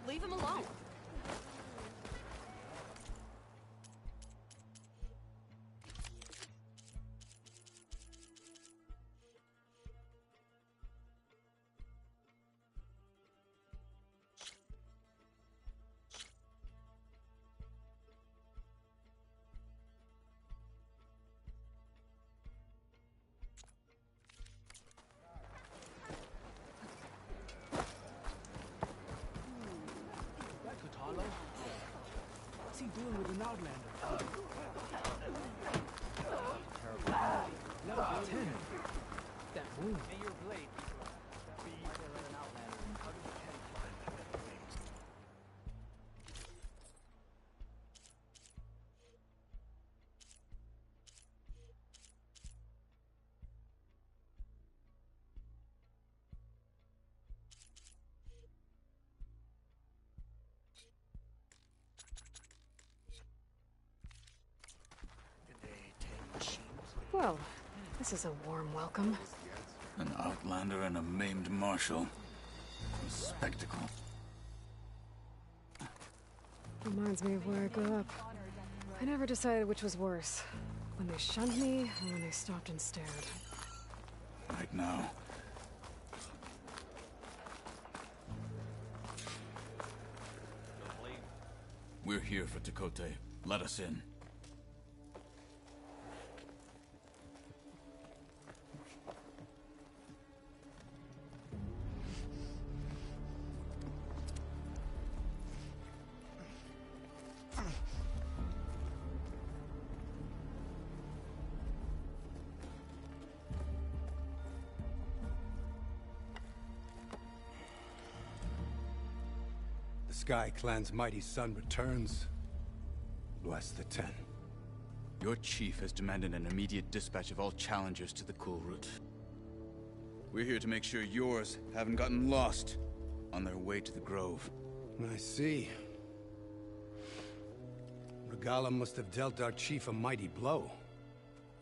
Leave him alone. What's he doing with an Outlander? Terrible. Level 10. That wound. And your blade. Well, this is a warm welcome. An Outlander and a maimed marshal. A spectacle. Reminds me of where I grew up. I never decided which was worse. When they shunned me, or when they stopped and stared. Right now. We're here for Tekote. Let us in. The Sky Clan's mighty son returns. Bless the Ten. Your chief has demanded an immediate dispatch of all challengers to the Cool Route. We're here to make sure yours haven't gotten lost on their way to the Grove. I see. Regala must have dealt our chief a mighty blow,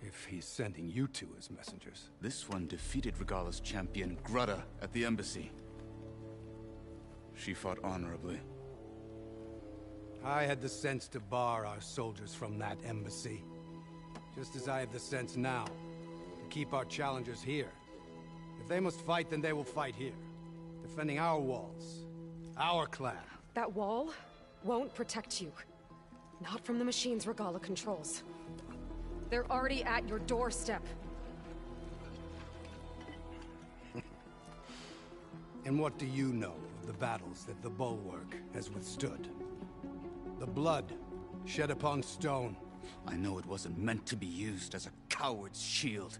if he's sending you two as messengers. This one defeated Regala's champion, Grutta, at the embassy. She fought honorably. I had the sense to bar our soldiers from that embassy. Just as I have the sense now, to keep our challengers here. If they must fight, then they will fight here. Defending our walls. Our clan. That wall won't protect you. Not from the machines Regala controls. They're already at your doorstep. And what do you know of the battles that the Bulwark has withstood? The blood shed upon stone. I know it wasn't meant to be used as a coward's shield.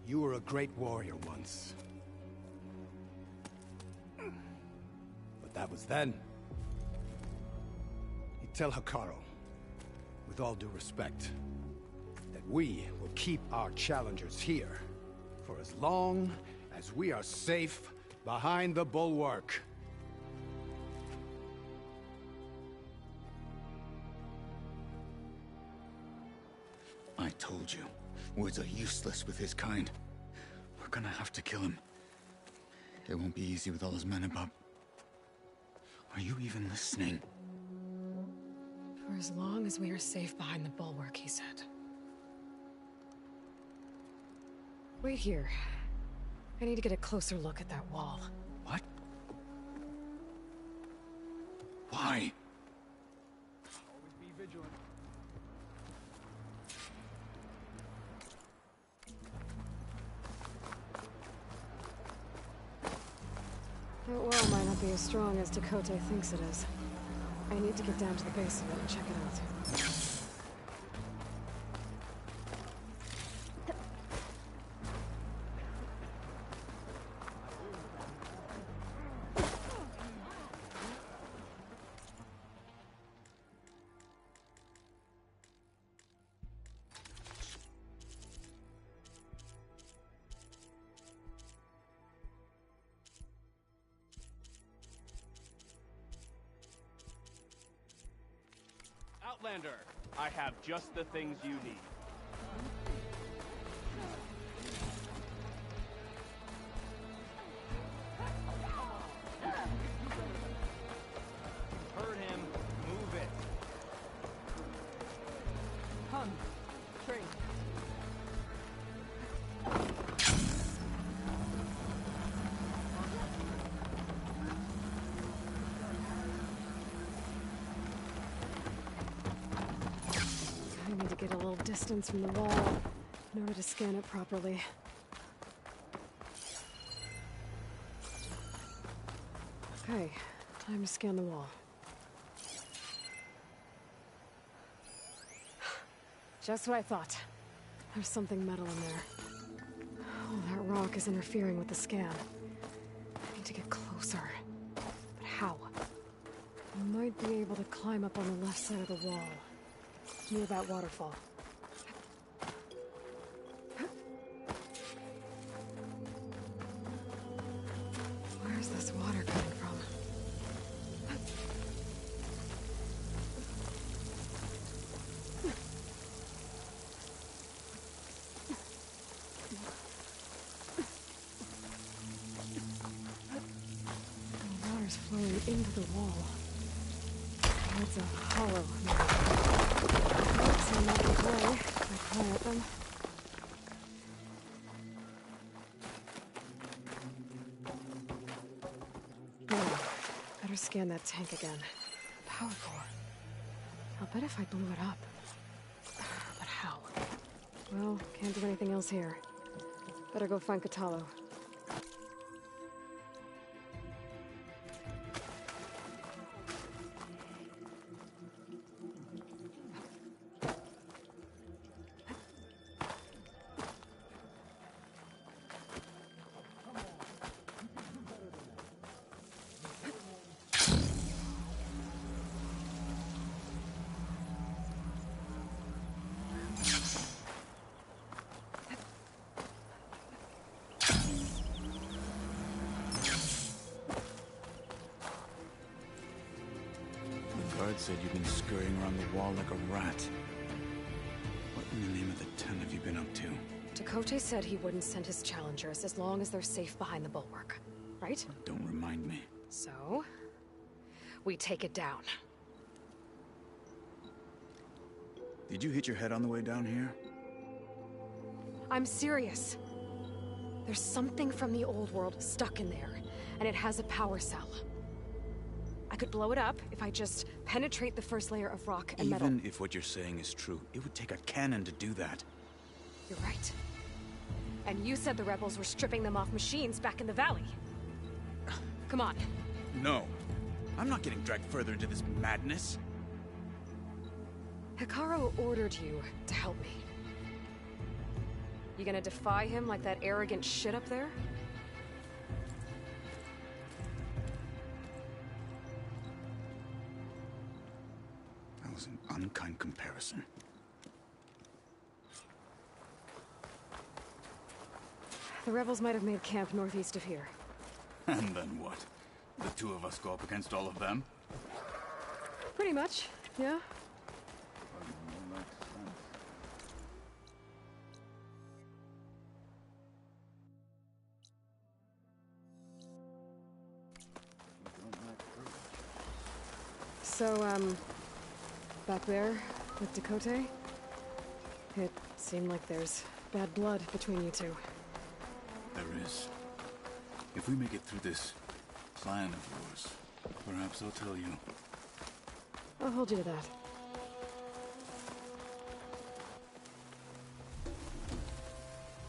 You were a great warrior once. But that was then. You tell Hikaru, with all due respect, that we will keep our challengers here for as long as we are safe behind the bulwark. I told you, words are useless with his kind. We're gonna have to kill him. It won't be easy with all his men about. Are you even listening? For as long as we are safe behind the bulwark, he said. Wait here. I need to get a closer look at that wall. What? Why? Always be vigilant. That wall might not be as strong as Dakota thinks it is. I need to get down to the base of it and check it out. Outlander, I have just the things you need. Heard him. Move it. Come, Trey. I need to get a little distance from the wall in order to scan it properly. Okay, time to scan the wall. Just what I thought. There's something metal in there. Oh, that rock is interfering with the scan. I need to get closer. But how? I might be able to climb up on the left side of the wall, near that waterfall. Where's this water coming from? The water's flowing into the wall. It's a hollow. It's another way I climb at them. Better scan that tank again. Power core. I'll bet if I blew it up. But how? Well, can't do anything else here. Better go find Katalo. Said you've been scurrying around the wall like a rat. What in the name of the ten have you been up to? Dakota said he wouldn't send his challengers as long as they're safe behind the bulwark, right? Don't remind me. So, we take it down. Did you hit your head on the way down here? I'm serious. There's something from the old world stuck in there, and it has a power cell. I could blow it up if I just penetrate the first layer of rock and metal. Even if what you're saying is true, it would take a cannon to do that. You're right. And you said the rebels were stripping them off machines back in the valley. Come on. No. I'm not getting dragged further into this madness. Hikaru ordered you to help me. You gonna defy him like that arrogant shit up there? That was an unkind comparison. The rebels might have made camp northeast of here. And then what? The two of us go up against all of them? Pretty much, yeah. So, back there with Dakota, it seemed like there's bad blood between you two. There is. If we make it through this plan of yours, perhaps I'll tell you. I'll hold you to that.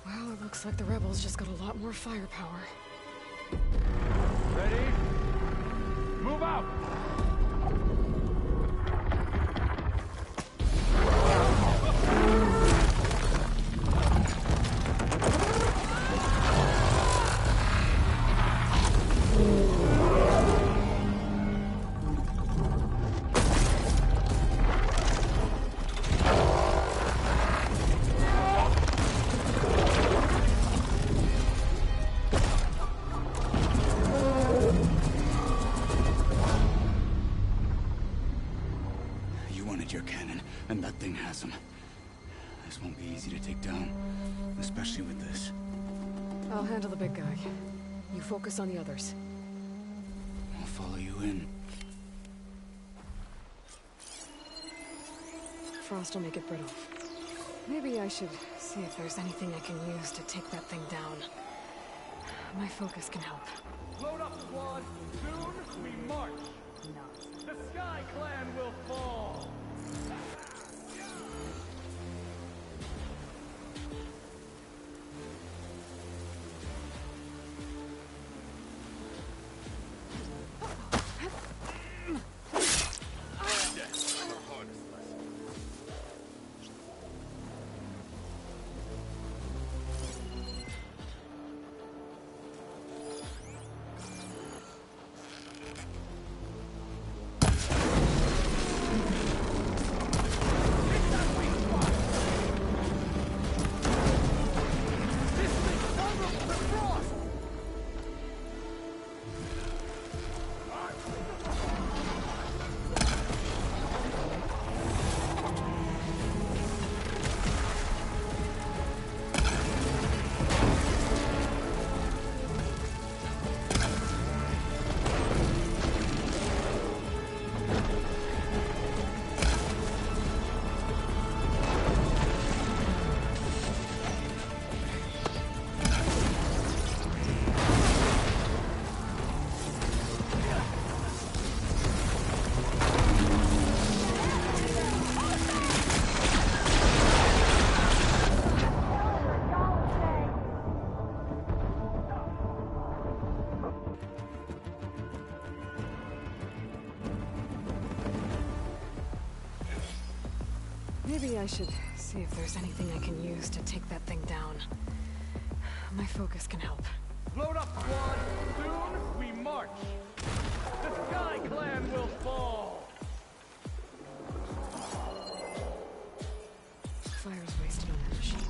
Well, it looks like the rebels just got a lot more firepower. Ready? Move out! Your cannon, and that thing has him. This won't be easy to take down, especially with this. I'll handle the big guy. You focus on the others. I'll follow you in. Frost will make it brittle. Maybe I should see if there's anything I can use to take that thing down. My focus can help. Load up, squad! Soon we march! The Sky Clan will fall! Maybe I should see if there's anything I can use to take that thing down. My focus can help. Load up, squad! Soon we march! The Sky Clan will fall! Fire's wasted on that machine.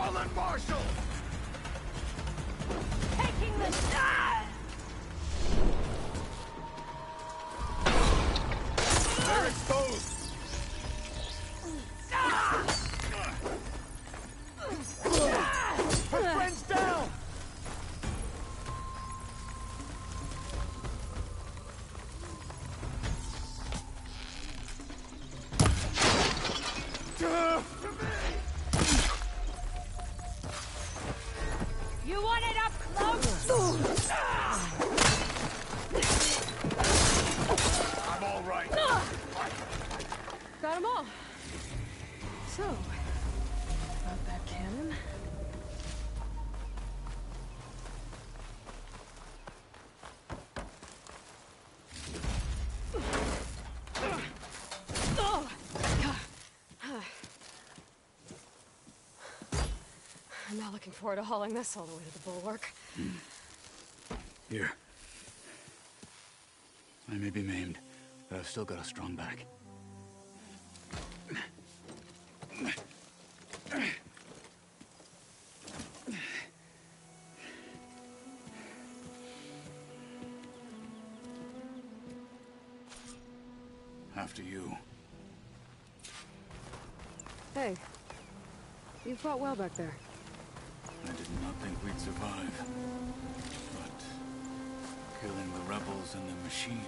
Fallen Marshal! Taking the shot! They're exposed! Her friend's down! You want it up close? I'm all right. Got them all. So, about that cannon. I'm not looking forward to hauling this all the way to the bulwark. Here. I may be maimed, but I've still got a strong back. After you. Hey, you fought well back there. I did not think we'd survive. But killing the rebels and the machine.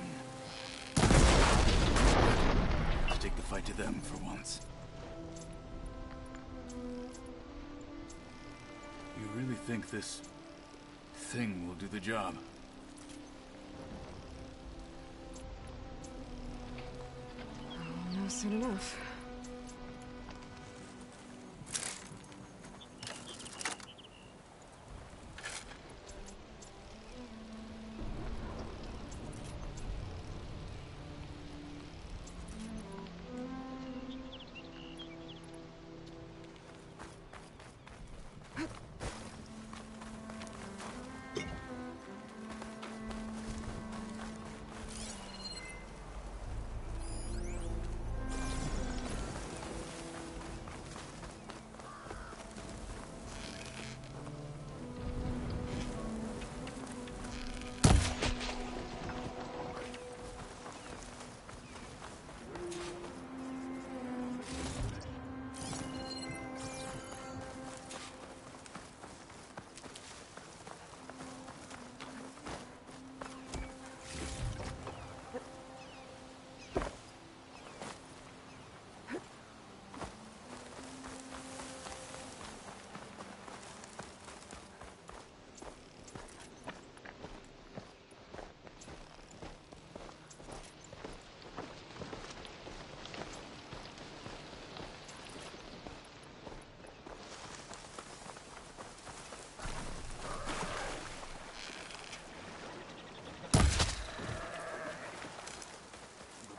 Let's take the fight to them for once. You really think this thing will do the job? I'll know soon enough.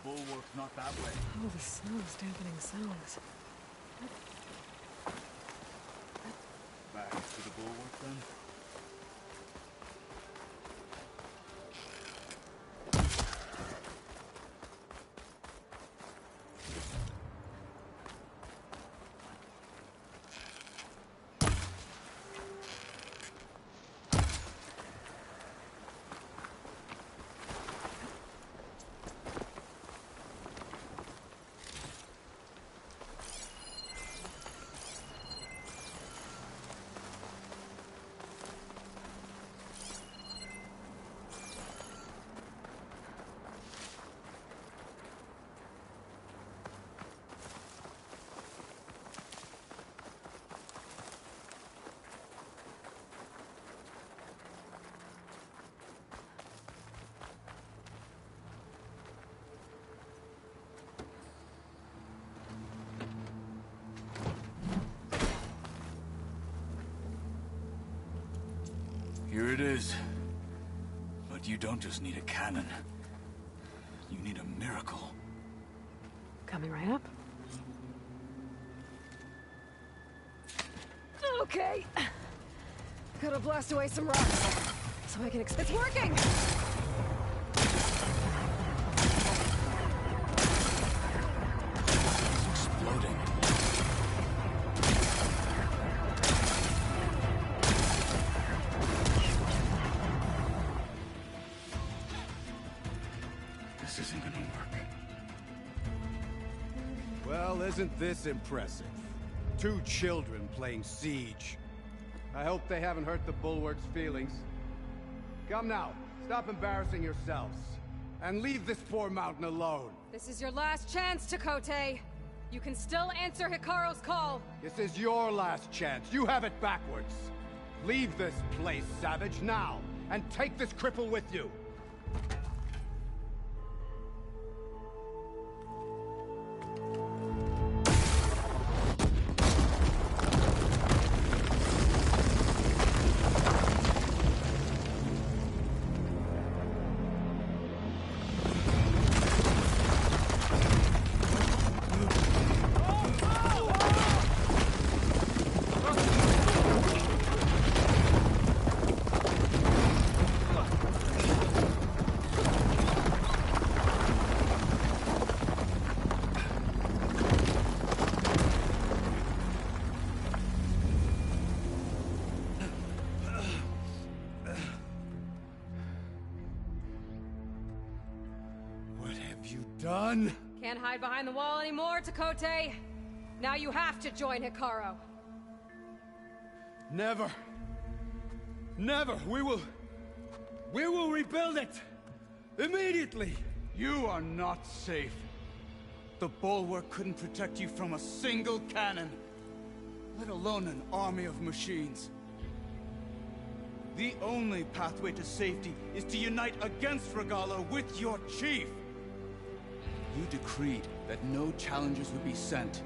Bulwark's not that way. Oh, the snow's dampening sounds. Back to the bulwark, then? Here it is. But you don't just need a cannon. You need a miracle. Coming right up. Okay. Gotta blast away some rocks so I can It's working! It's exploding. isn't this impressive? 2 children playing siege. I hope they haven't hurt the Bulwark's feelings. Come now, stop embarrassing yourselves. And leave this poor mountain alone. This is your last chance, Takote. You can still answer Hikaru's call. This is your last chance. You have it backwards. Leave this place, Savage, now. And take this cripple with you. Done? Can't hide behind the wall anymore, Takote. Now you have to join Hikaru. Never. Never. We will rebuild it. Immediately. You are not safe. The Bulwark couldn't protect you from a single cannon, let alone an army of machines. The only pathway to safety is to unite against Regala with your chief. You decreed that no challengers would be sent,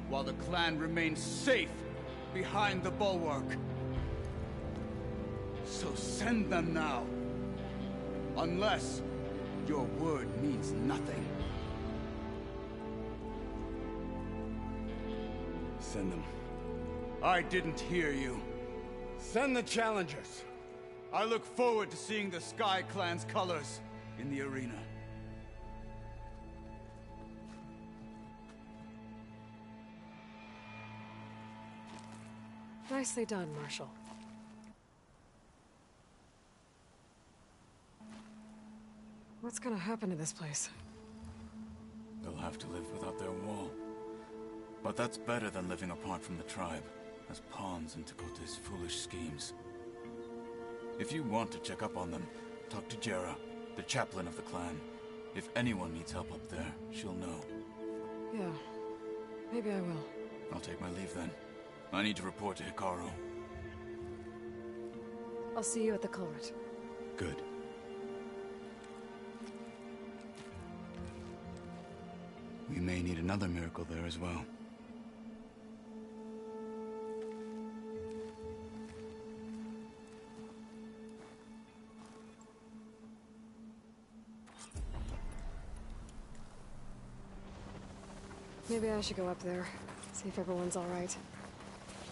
while the clan remained safe behind the Bulwark. So send them now. Unless your word means nothing. Send them. I didn't hear you. Send the challengers. I look forward to seeing the Sky Clan's colors in the arena. Nicely done, Marshal. What's gonna happen to this place? They'll have to live without their wall. But that's better than living apart from the tribe, as pawns in Takote's foolish schemes. If you want to check up on them, talk to Jera, the chaplain of the clan. If anyone needs help up there, she'll know. Yeah, maybe I will. I'll take my leave then. I need to report to Hikaru. I'll see you at the culvert. Good. We may need another miracle there as well. Maybe I should go up there, see if everyone's all right.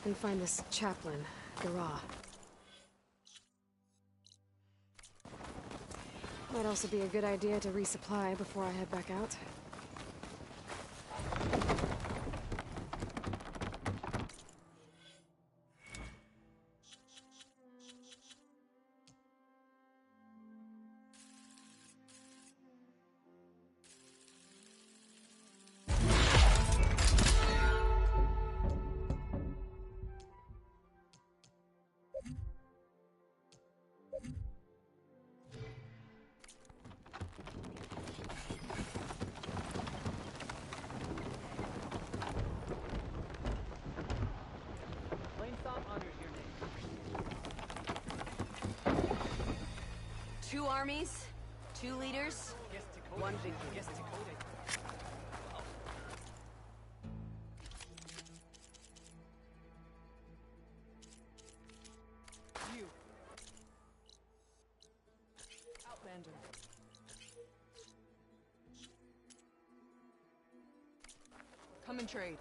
And find this chaplain, Gara. Might also be a good idea to resupply before I head back out. Two armies, 2 leaders, one victory. You. Outlander. Come and trade.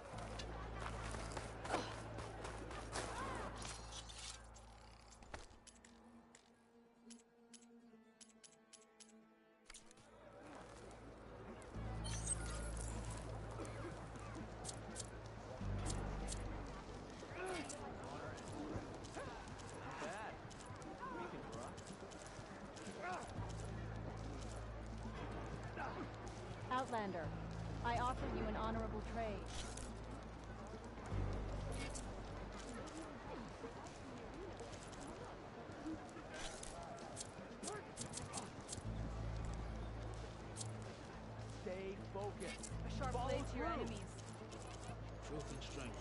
Outlander, I offer you an honorable trade. built-in strength.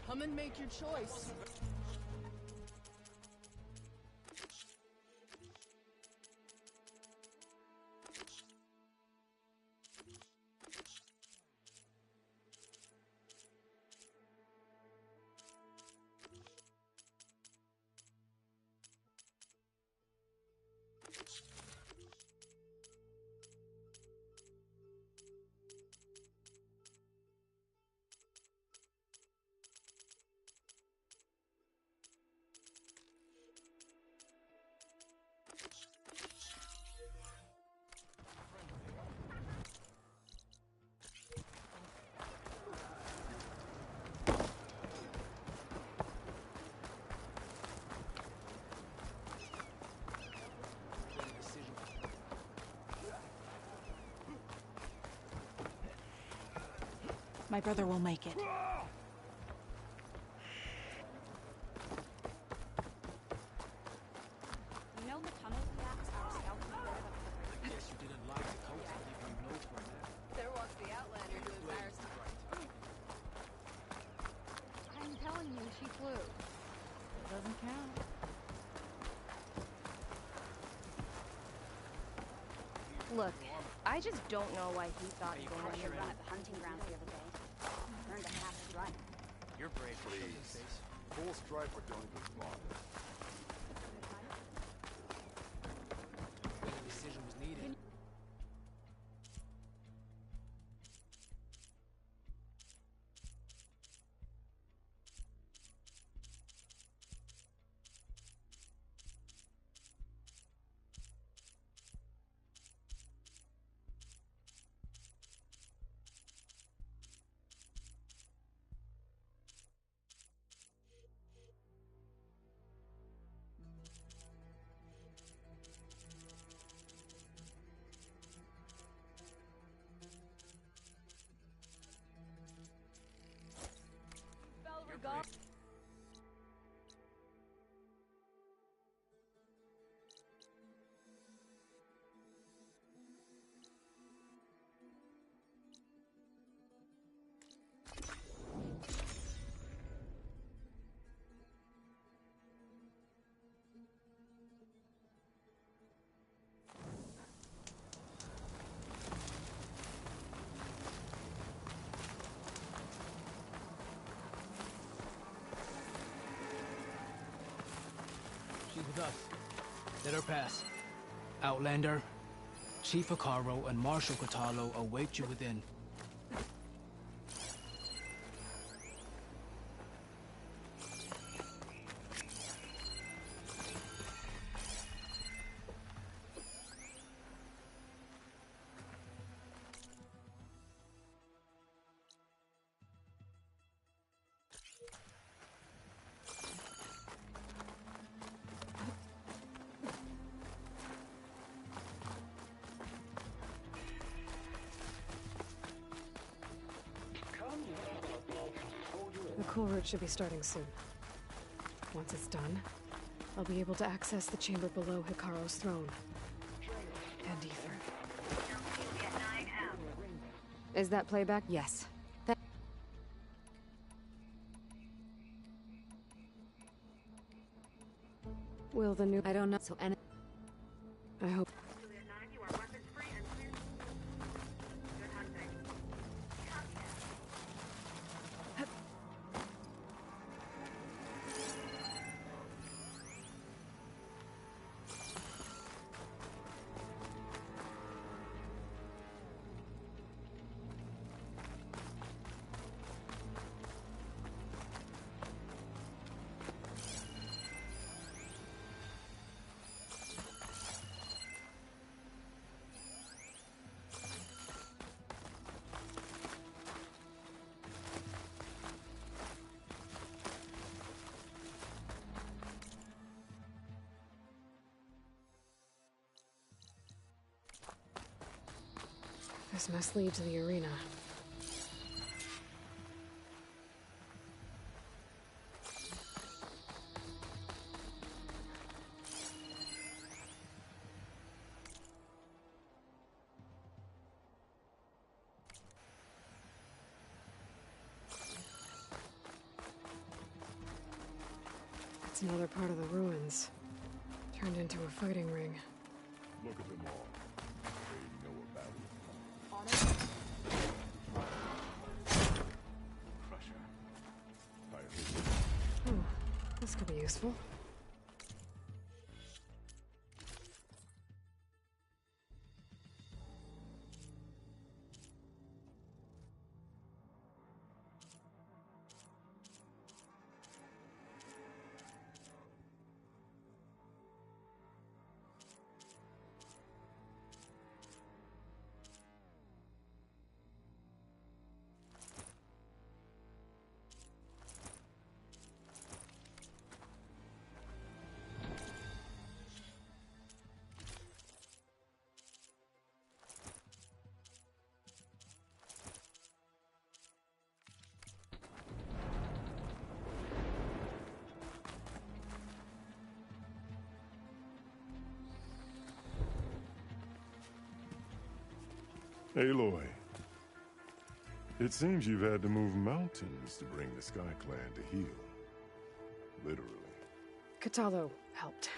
Come and make your choice. My brother will make it. You know the tunnels we asked our scouts to build up. I guess you didn't like the coast to give you notes for that. There walks the Outlander who is ours. I'm telling you, she flew. It doesn't count. Look, I just don't know why he thought Hey, you going on crushed your your run end. at the hunting grounds the other day. Learned a half run. You're brave for something, Face. Full stripe or don't get bought. When a decision was needed. Regard. She's with us. Let her pass. Outlander, Chief Hikaru and Marshal Katalo await you within. The coal route should be starting soon. Once it's done, I'll be able to access the chamber below Hikaru's throne. And Ether. Is that playback? Yes. Will the new... I don't know. So, I hope... This must lead to the arena. It's another part of the ruins. Turned into a fighting ring. Look at them all. They know a battle is coming. Crusher. Oh, this could be useful. Aloy, it seems you've had to move mountains to bring the Sky Clan to heal. Literally. Kotallo helped.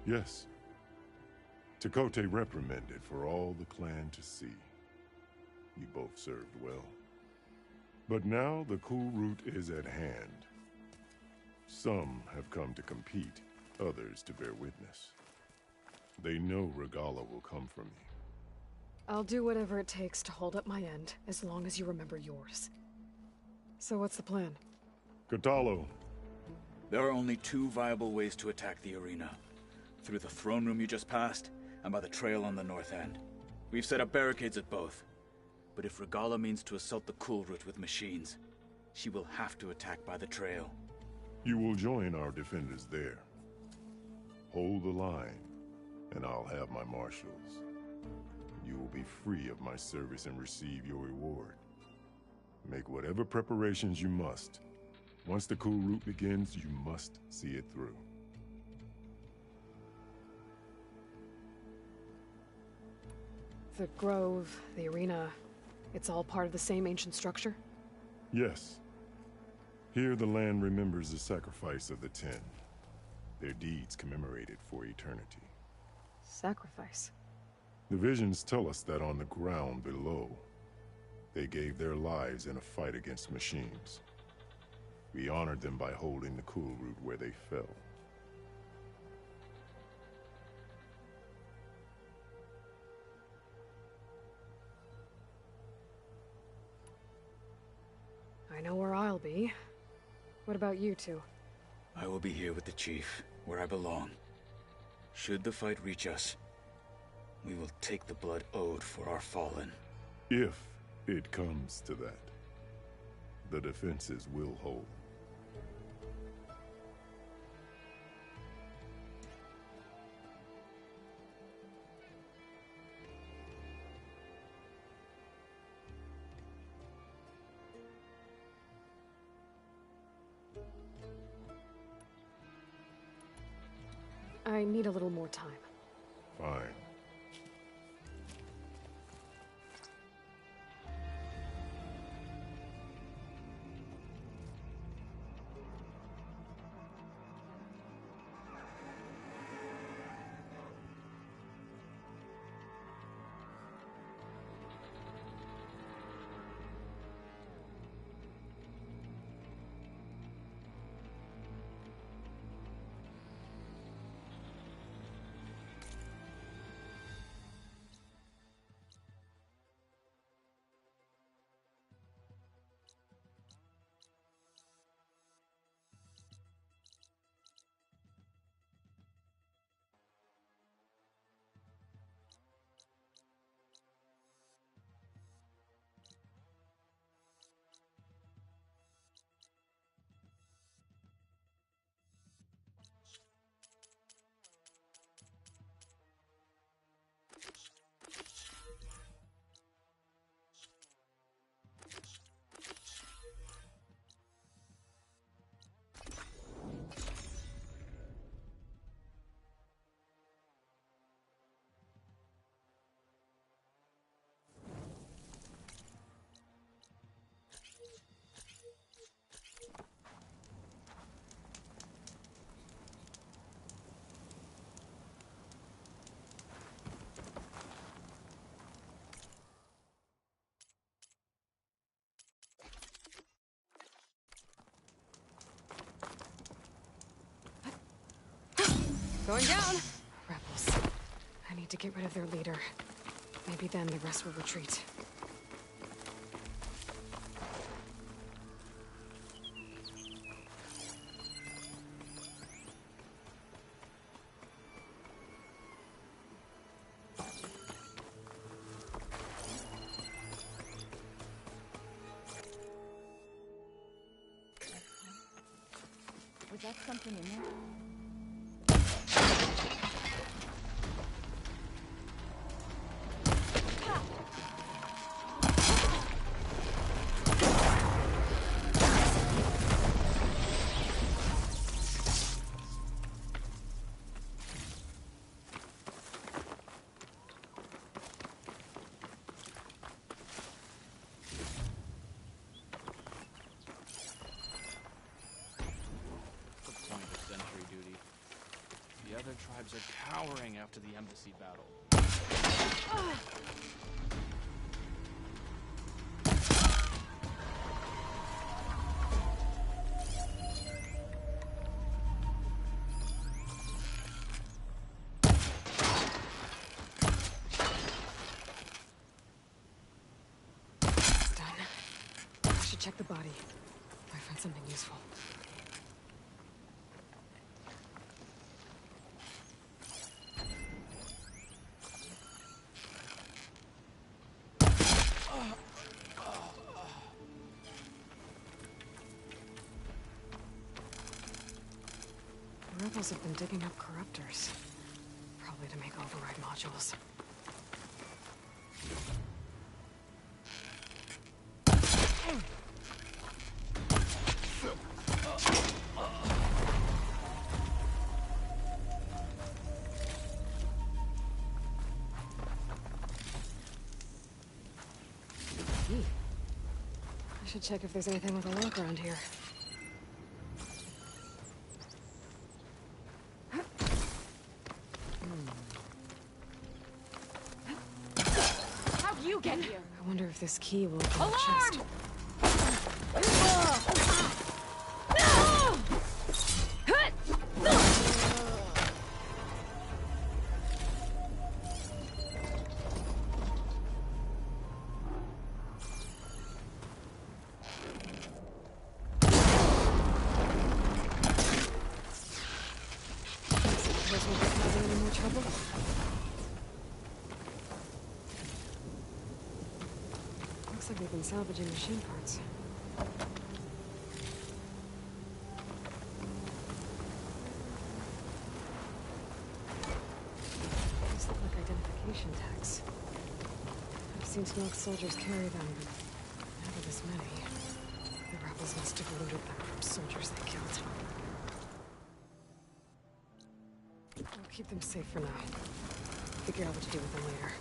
Yes. Tekote reprimanded for all the clan to see. You both served well. But now the cool route is at hand. Some have come to compete, others to bear witness. They know Regala will come for me. I'll do whatever it takes to hold up my end, as long as you remember yours. So what's the plan? Kotallo. There are only two viable ways to attack the arena. Through the throne room you just passed, and by the trail on the north end. We've set up barricades at both. But if Regala means to assault the cool route with machines, she will have to attack by the trail. You will join our defenders there. Hold the line, and I'll have my marshals. You will be free of my service and receive your reward. Make whatever preparations you must. Once the cool route begins, you must see it through. The grove, the arena, it's all part of the same ancient structure? Yes. Here the land remembers the sacrifice of the Ten. Their deeds commemorated for eternity. Sacrifice? The visions tell us that on the ground below, they gave their lives in a fight against machines. We honored them by holding the cool route where they fell. I know where I'll be. What about you two? I will be here with the chief, where I belong. Should the fight reach us, we will take the blood owed for our fallen. If it comes to that, the defenses will hold. I need a little more time. Fine. Going down! Rebels. I need to get rid of their leader. Maybe then the rest will retreat. Was that something in there? The other tribes are cowering after the embassy battle. It's done. I should check the body. Might find something useful. The rebels have been digging up corruptors. Probably to make override modules. I should check if there's anything with a lock around here. How'd you get here? I wonder if this key will open the Alarm! chest. Suppose we'll be causing any more trouble. Looks like they've been salvaging machine parts. These look like identification tags. I've seen Smoke soldiers carry them, but never this many. The rebels must have looted them from soldiers they killed. I'll keep them safe for now. Figure out what to do with them later.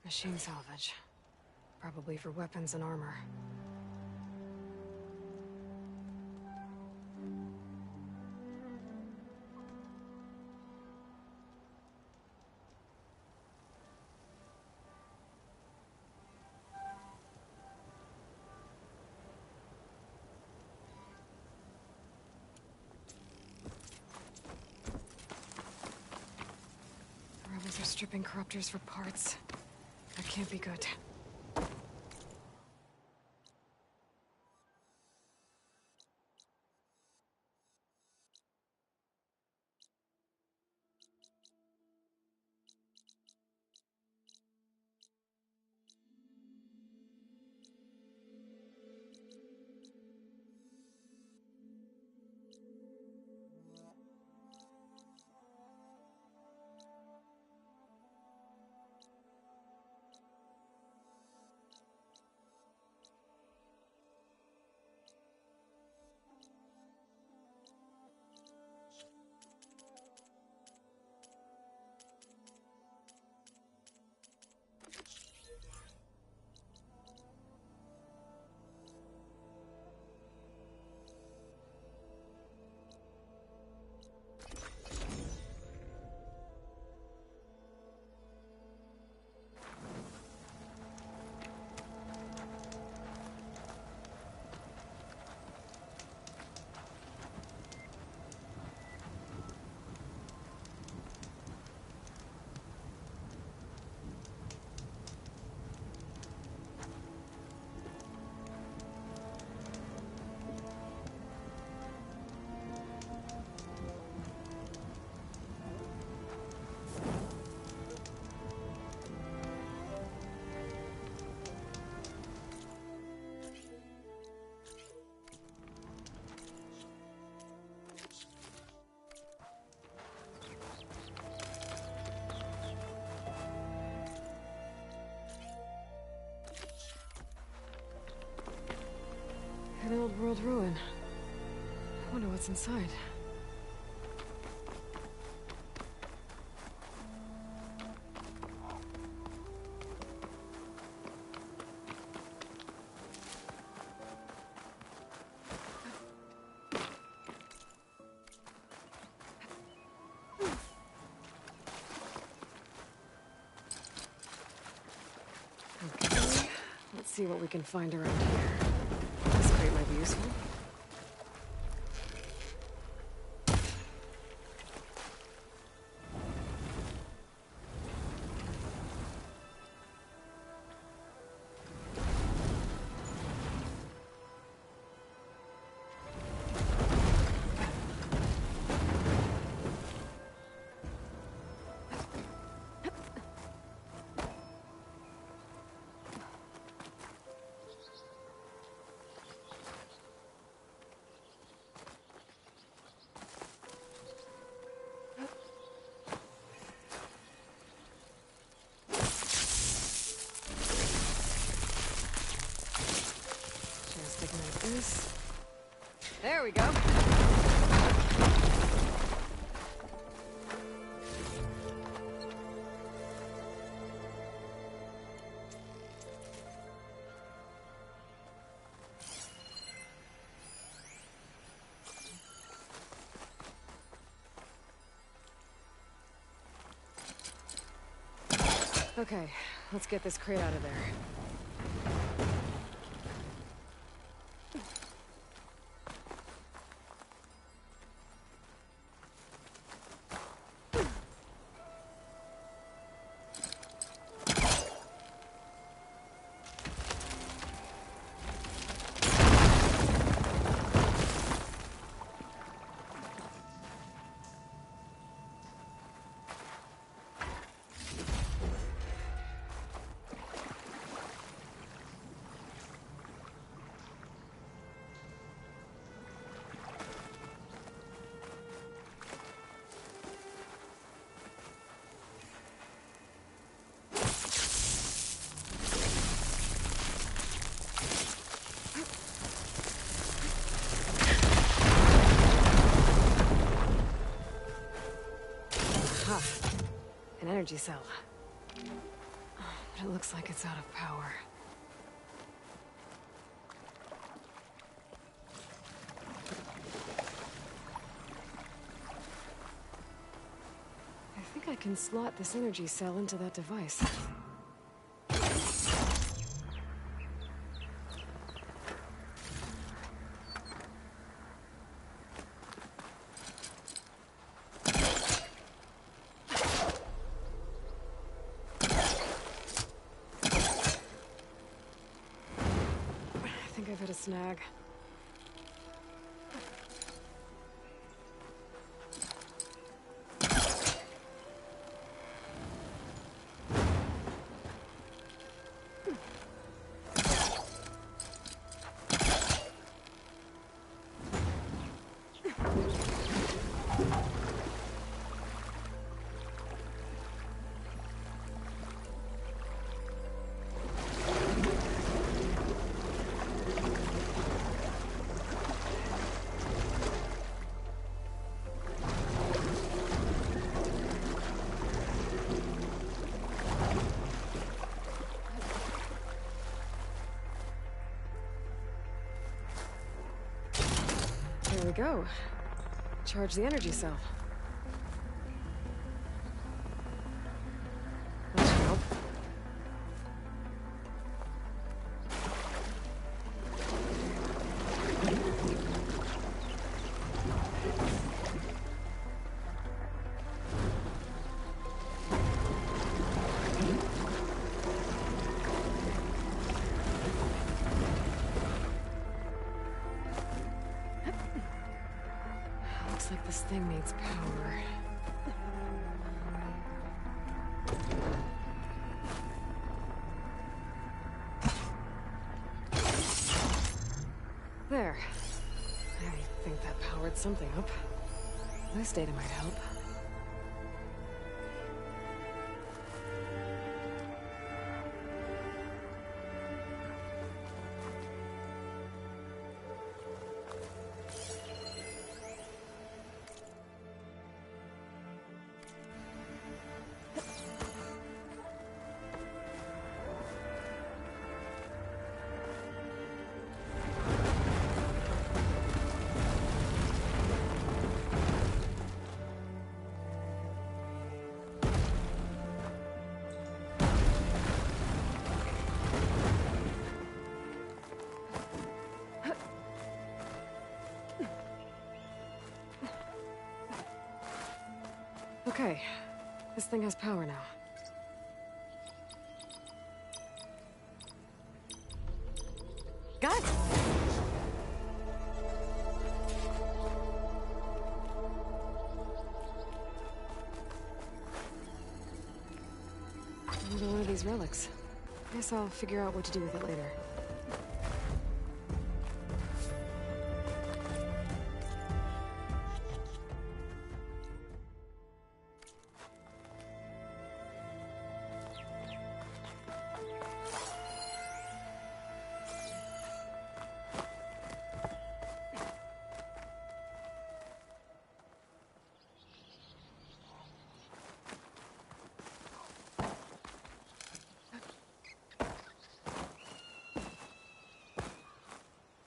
Machine salvage. Probably for weapons and armor. The rebels are stripping corruptors for parts. That can't be good. An old world ruin. I wonder what's inside. Okay, let's see what we can find around here. This crate might be useful. This. There we go. Okay, let's get this crate out of there. An energy cell. but it looks like it's out of power. I think I can slot this energy cell into that device. I think I've hit a snag. There we go. Charge the energy cell. That should help. Looks like this thing needs power. There. I think that powered something up. This data might help. Okay, this thing has power now. Got it! Another one of these relics. Guess I'll figure out what to do with it later.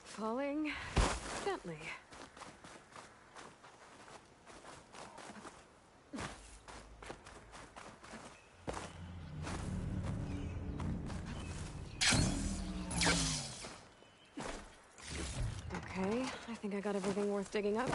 Falling gently. Okay, I think I got everything worth digging up.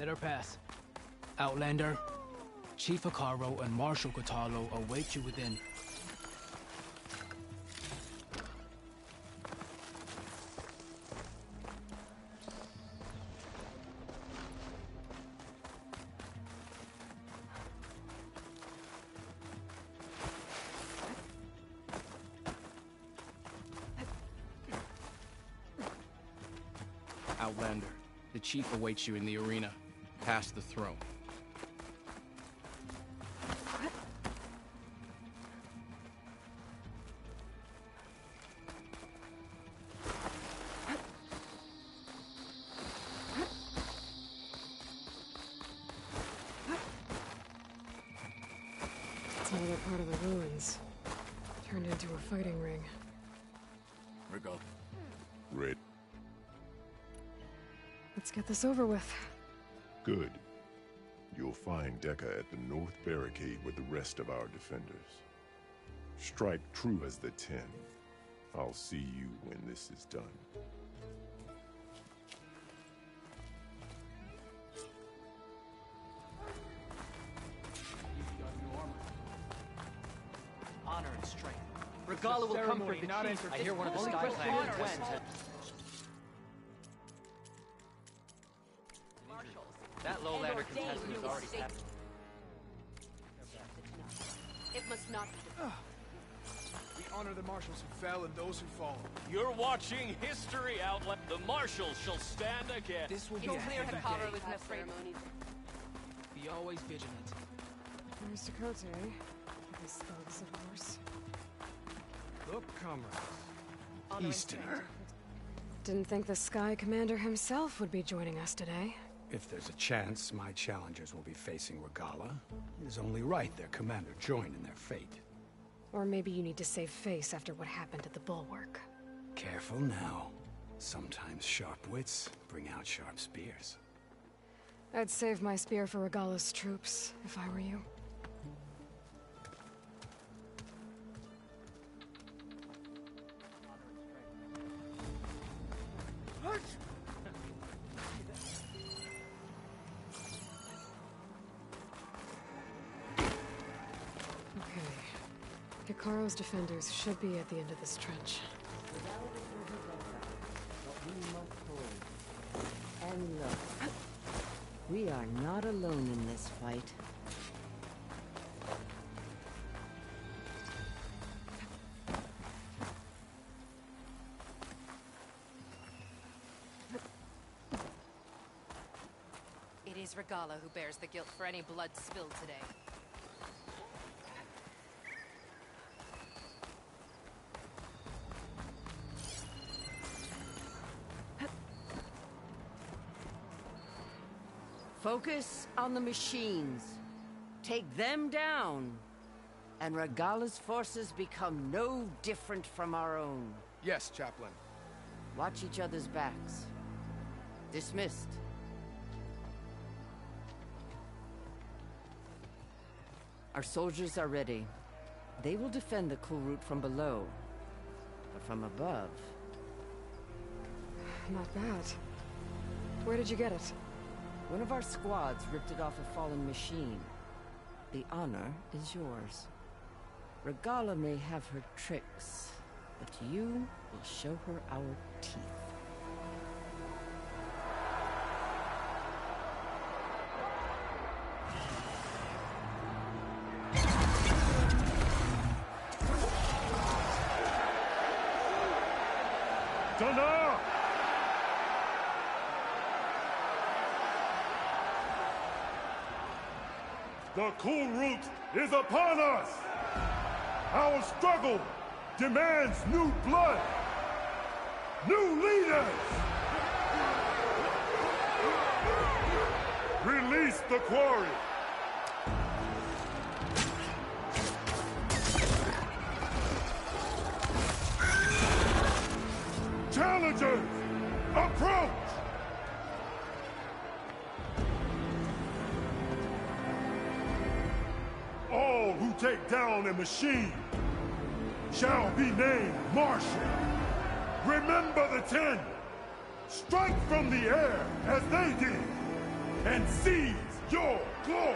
Let her pass. Outlander, Chief Akaro and Marshal Katalo await you within. Outlander, the chief awaits you in the arena, past the throne. It's another part of the ruins. Turned into a fighting ring. Regal. Red. Let's get this over with. Good. You'll find Deca at the north barricade with the rest of our defenders. Strike true as the 10. I'll see you when this is done. Honor and strength. Regala will comfort the chief. I hear one of the Sky Clan went. That lowlander contestant is already happened. It must not be. We honor the marshals who fell and those who fall. You're watching history, Outlet. The marshals shall stand again. This will be a heavy day. Be always vigilant. Where's Dakota? These thugs, of course. Look, comrades. Easterner. Didn't think the Sky Commander himself would be joining us today. If there's a chance my challengers will be facing Regala, it is only right their commander join in their fate. Or maybe you need to save face after what happened at the Bulwark. Careful now. Sometimes sharp wits bring out sharp spears. I'd save my spear for Regala's troops, if I were you. Hikaro's defenders should be at the end of this trench. And look, we are not alone in this fight. It is Regala who bears the guilt for any blood spilled today. Focus on the machines. Take them down. And Regala's forces become no different from our own. Yes, Chaplain. Watch each other's backs. Dismissed. Our soldiers are ready. They will defend the cool route from below. But from above... Not bad. Where did you get it? One of our squads ripped it off a fallen machine. The honor is yours. Regala may have her tricks, but you will show her our teeth. Dana! The cool route is upon us! Our struggle demands new blood! New leaders! Release the quarry! Challengers, approach! All who take down a machine shall be named Marshal. Remember the 10! Strike from the air as they did! and seize your glory!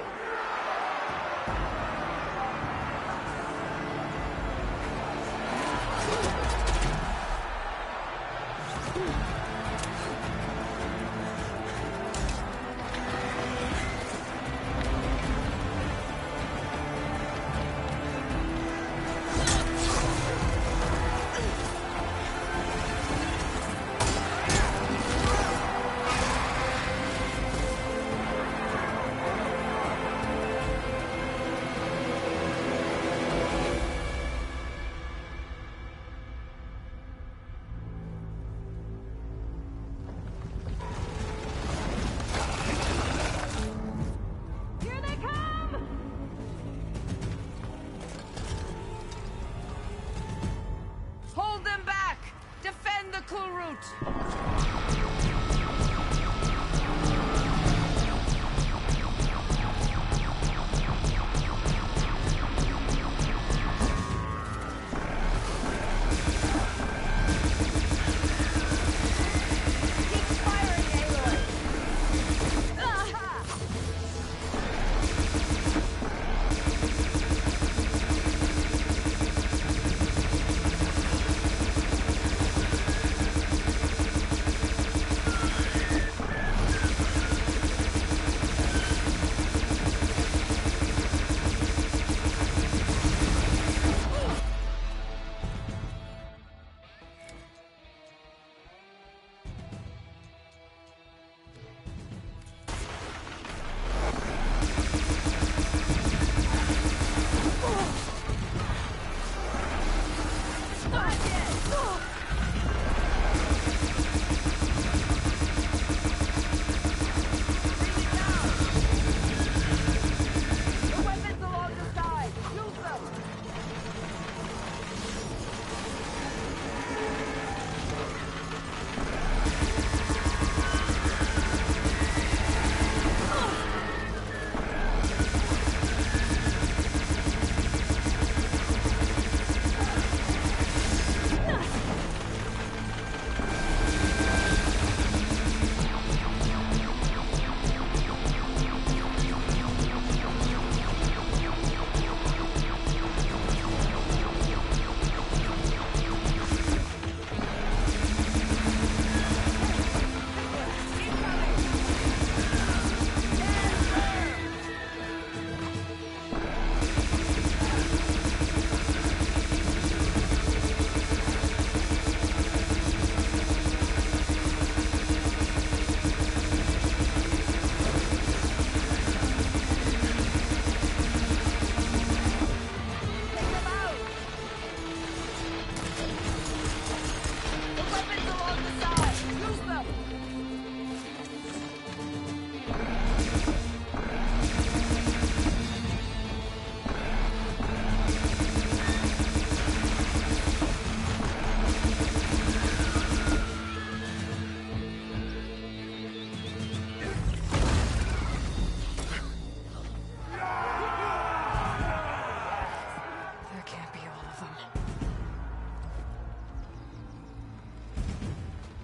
Hold them back! Defend the cool route!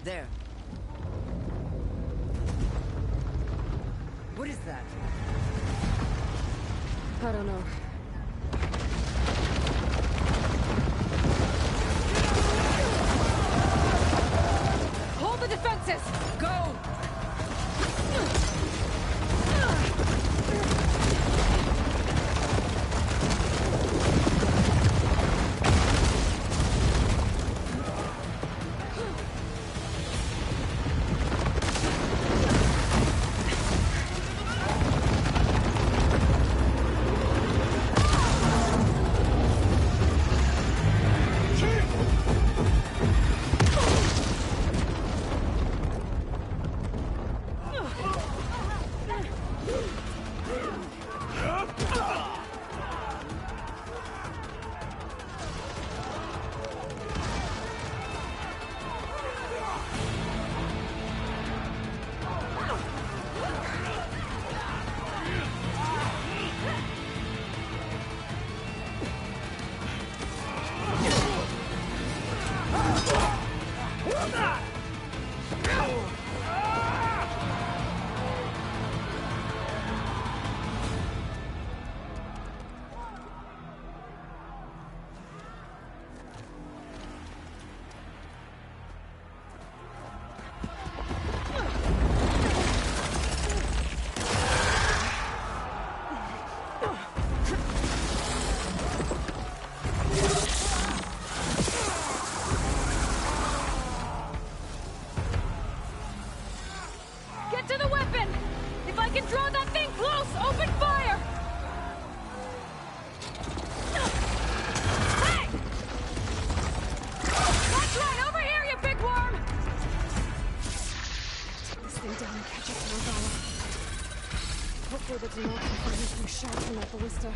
There. What is that? I don't know. Hold the defenses! Go! I can draw that thing close! Open fire! Hey! That's right! Over here, you big worm! Take this thing down and catch up to Regala. Hopefully the Denal can find me through shots from that ballista.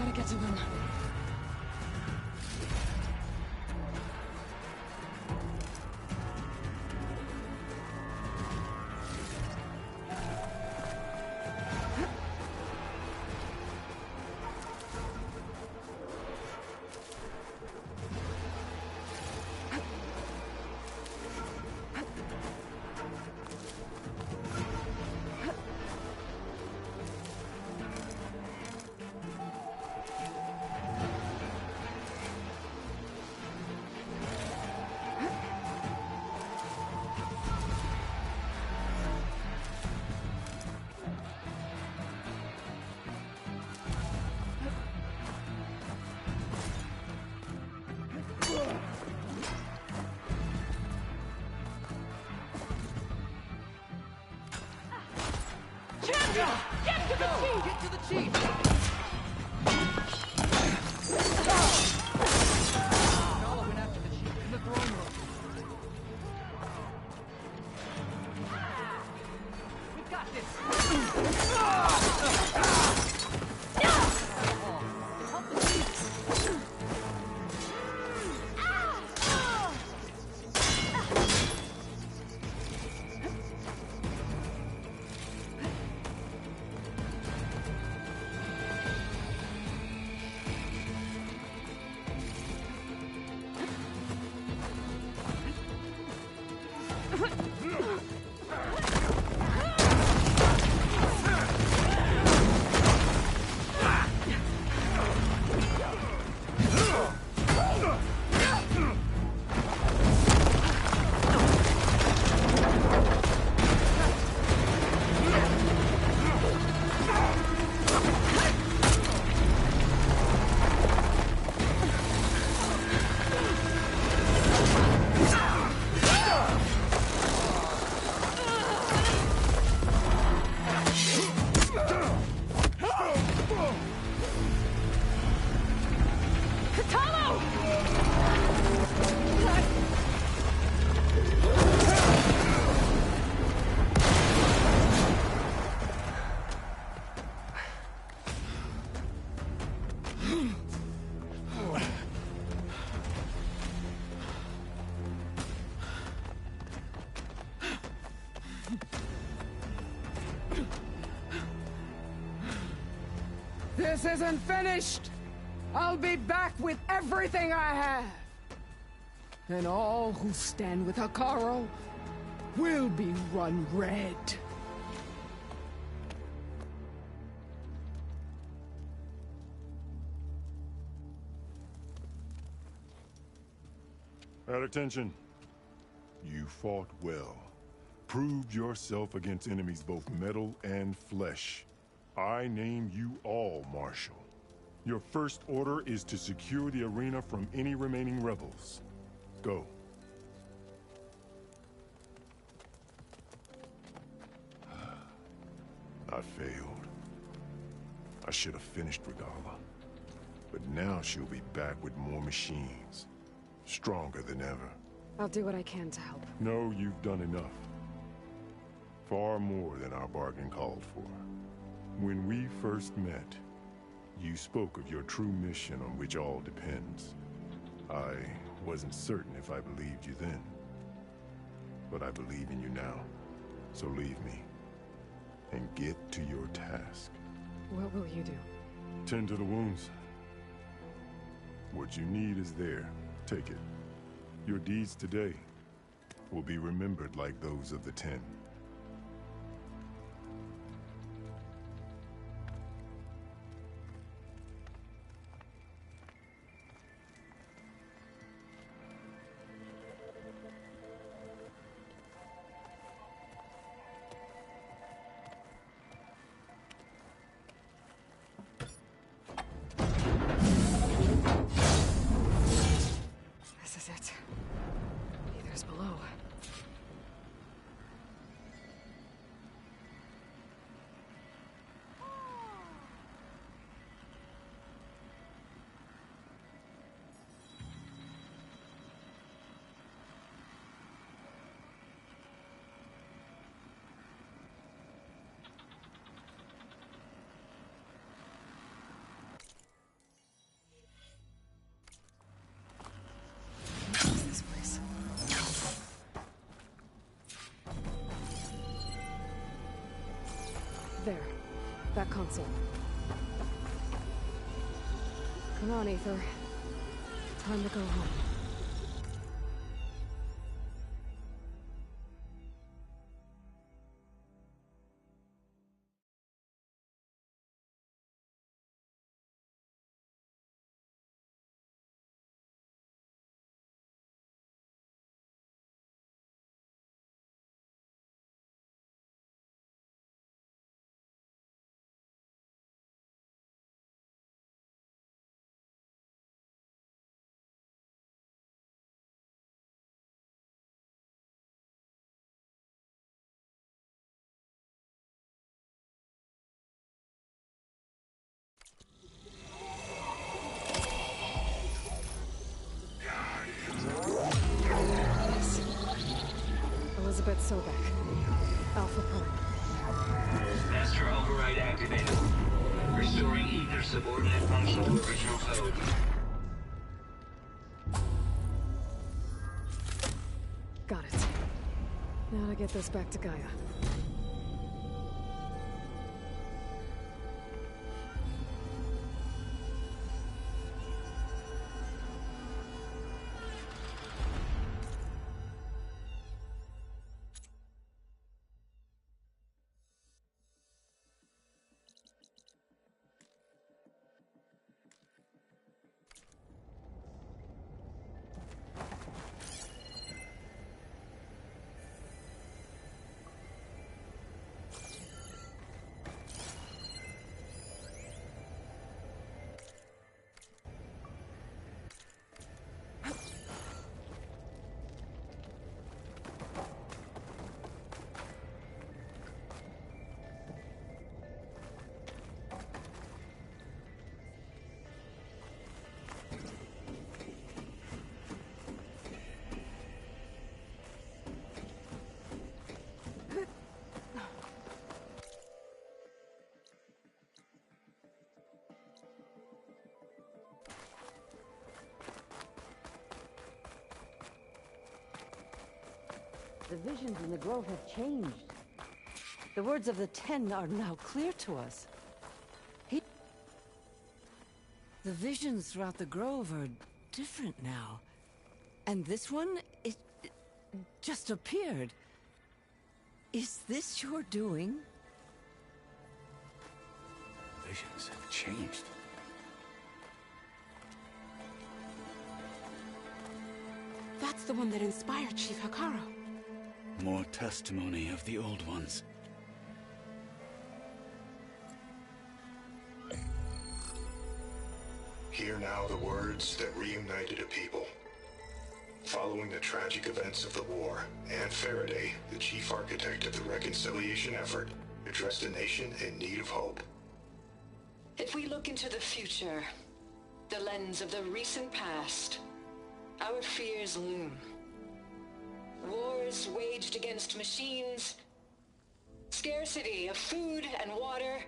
gotta get to them. Champion! Get to the chief! Get to the chief! Nala went after the chief in the throne room. We got this! Help the chief! This isn't finished! I'll be back with everything I have! And all who stand with Hekarro will be run red. At attention. You fought well. Proved yourself against enemies both metal and flesh. I name you all Marshal. Your first order is to secure the arena from any remaining rebels. Go. I failed. I should have finished Regala. But now she'll be back with more machines. Stronger than ever. I'll do what I can to help. No, you've done enough. Far more than our bargain called for. When we first met, you spoke of your true mission on which all depends. I wasn't certain if I believed you then. But I believe in you now. So leave me. And get to your task. What will you do? Tend to the wounds. What you need is there. Take it. Your deeds today will be remembered like those of the 10. This is it. Either's below. that console. Come on, Aether. Time to go home. Elizabeth Sobek. Alpha Prime. Master override activated. Restoring ether subordinate function to original code. Got it. Now to get this back to Gaia. The visions in the grove have changed. The words of the Ten are now clear to us. The visions throughout the grove are different now. And this one, it just appeared. Is this your doing? Visions have changed. That's the one that inspired Chief Hikaru. More testimony of the old ones. Hear now the words that reunited a people. Following the tragic events of the war, Anne Faraday, the chief architect of the reconciliation effort, addressed a nation in need of hope. If we look into the future, the lens of the recent past, our fears loom. Wars waged against machines, scarcity of food and water,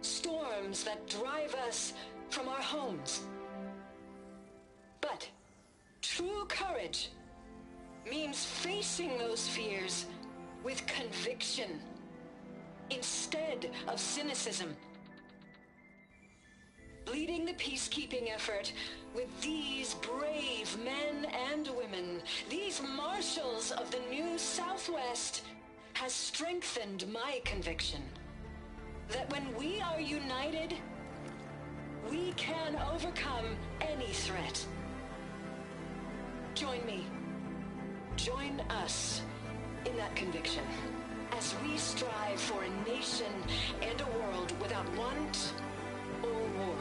storms that drive us from our homes. But true courage means facing those fears with conviction instead of cynicism. Leading the peacekeeping effort with these brave men and women, these marshals of the new Southwest, has strengthened my conviction that when we are united, we can overcome any threat. Join me. Join us in that conviction as we strive for a nation and a world without want or war.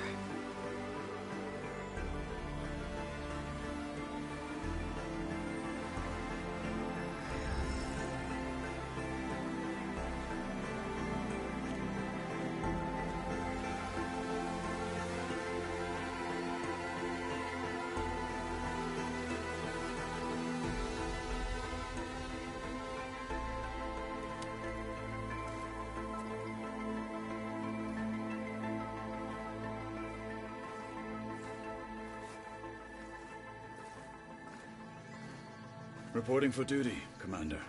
Reporting for duty, Commander.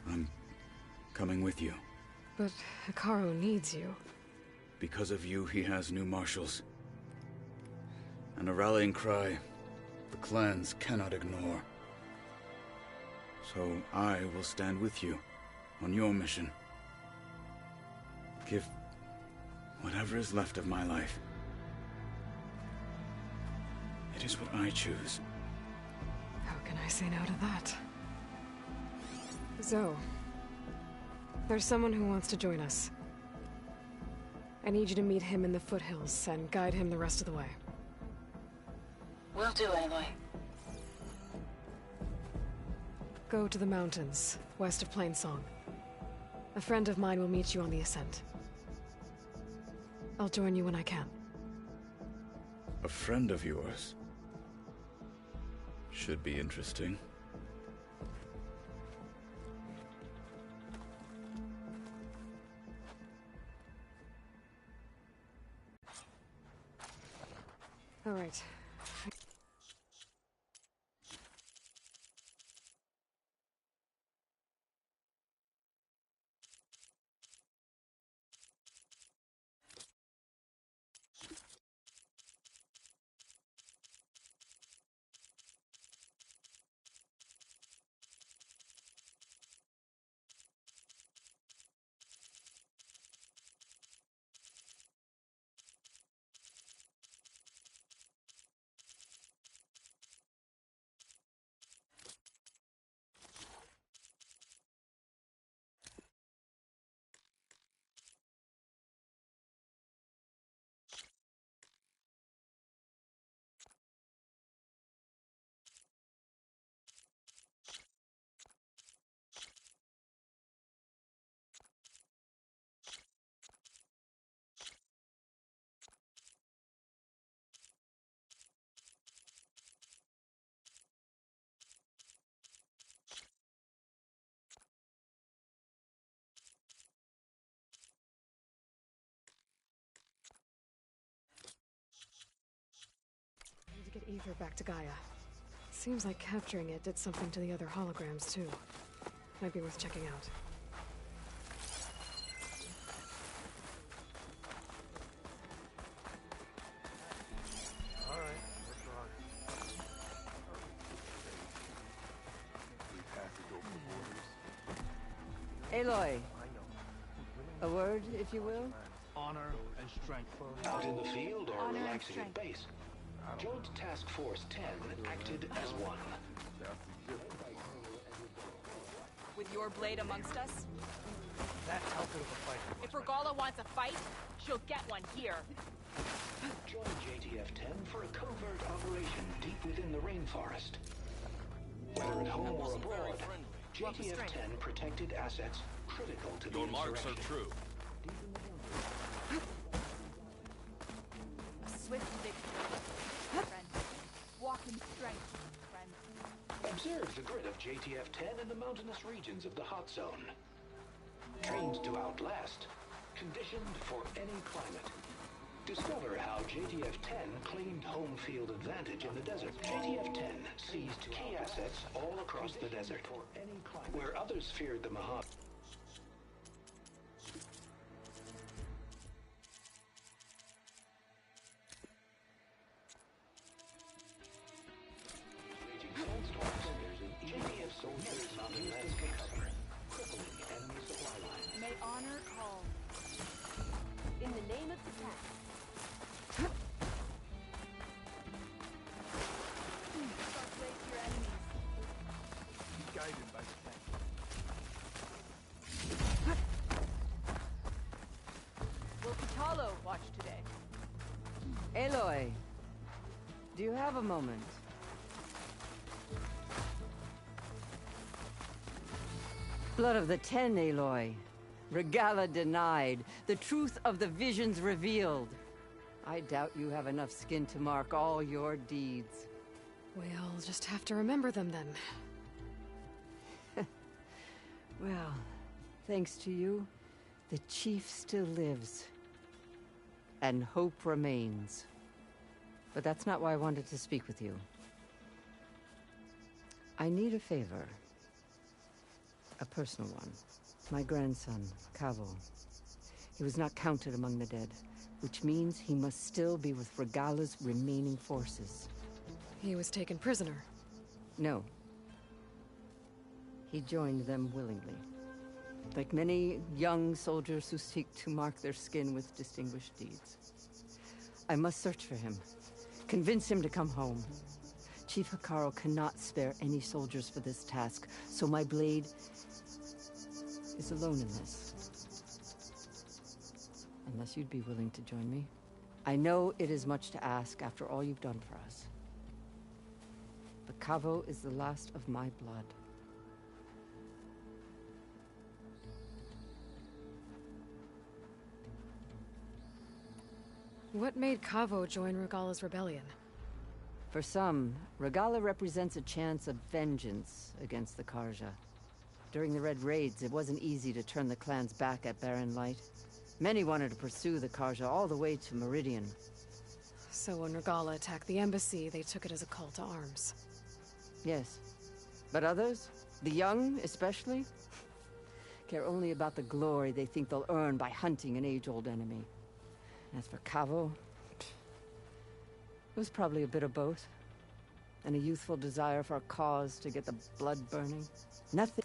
I'm coming with you. But Hikaru needs you. Because of you, he has new marshals. And a rallying cry the clans cannot ignore. So I will stand with you on your mission. Give whatever is left of my life. It is what I choose. How can I say no to that? Zoe, there's someone who wants to join us. I need you to meet him in the foothills and guide him the rest of the way. Will do, Aloy. Go to the mountains, west of Plainsong. A friend of mine will meet you on the ascent. I'll join you when I can. A friend of yours? Should be interesting. All right. Need to get Ether back to Gaia. Seems like capturing it did something to the other holograms, too. Might be worth checking out. Alright, we're gone. We pass the open borders. Aloy. A word, if you will? Honor and strength. Out in the field or relaxing at base? Joint Task Force 10 acted as one. With your blade amongst us? That's how good of a fight. If Regala wants a fight, she'll get one here. Join JTF-10 for a covert operation deep within the rainforest. Whether at home or abroad, JTF-10 protected assets critical to the Your marks insurrection. are true. A swift victory, friend. Walk in strength, friend. Observe the grid of JTF-10 in the mountainous regions of the hot zone. Trained to outlast, conditioned for any climate. Discover how JTF-10 claimed home field advantage in the desert. JTF-10 seized key assets all across the desert, where others feared the Mahab. Raging sandstorms, JTF soldiers mounted landscape cover, crippling enemy supply lines. May honor call. In the name of the cat. Guided by the tank. Will Patalo watch today? Aloy, do you have a moment? Blood of the Ten, Aloy. Regala denied. The truth of the visions revealed. I doubt you have enough skin to mark all your deeds. We'll just have to remember them then. Well, thanks to you, the Chief still lives. And hope remains. But that's not why I wanted to speak with you. I need a favor. A personal one. My grandson, Cavo. He was not counted among the dead, which means he must still be with Regala's remaining forces. He was taken prisoner? No. He joined them willingly. Like many young soldiers who seek to mark their skin with distinguished deeds. I must search for him. Convince him to come home. Chief Hekarro cannot spare any soldiers for this task, so my blade is alone in this. Unless you'd be willing to join me. I know it is much to ask after all you've done for us. But Cavo is the last of my blood. What made Cavo join Regala's rebellion? For some, Regala represents a chance of vengeance against the Karja. During the Red Raids, it wasn't easy to turn the clans back at Barren Light. Many wanted to pursue the Karja all the way to Meridian. So when Regala attacked the embassy, they took it as a call to arms. Yes. But others, the young especially, care only about the glory they think they'll earn by hunting an age-old enemy. As for Cavo, it was probably a bit of both. And a youthful desire for a cause to get the blood burning. Nothing.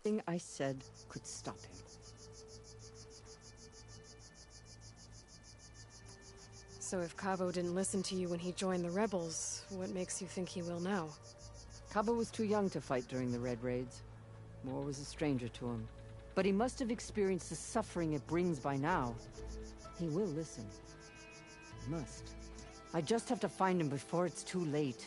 Nothing I said could stop him. So if Cavo didn't listen to you when he joined the rebels, what makes you think he will now? Cavo was too young to fight during the Red Raids. War was a stranger to him. But he must have experienced the suffering it brings by now. He will listen. He must. I just have to find him before it's too late.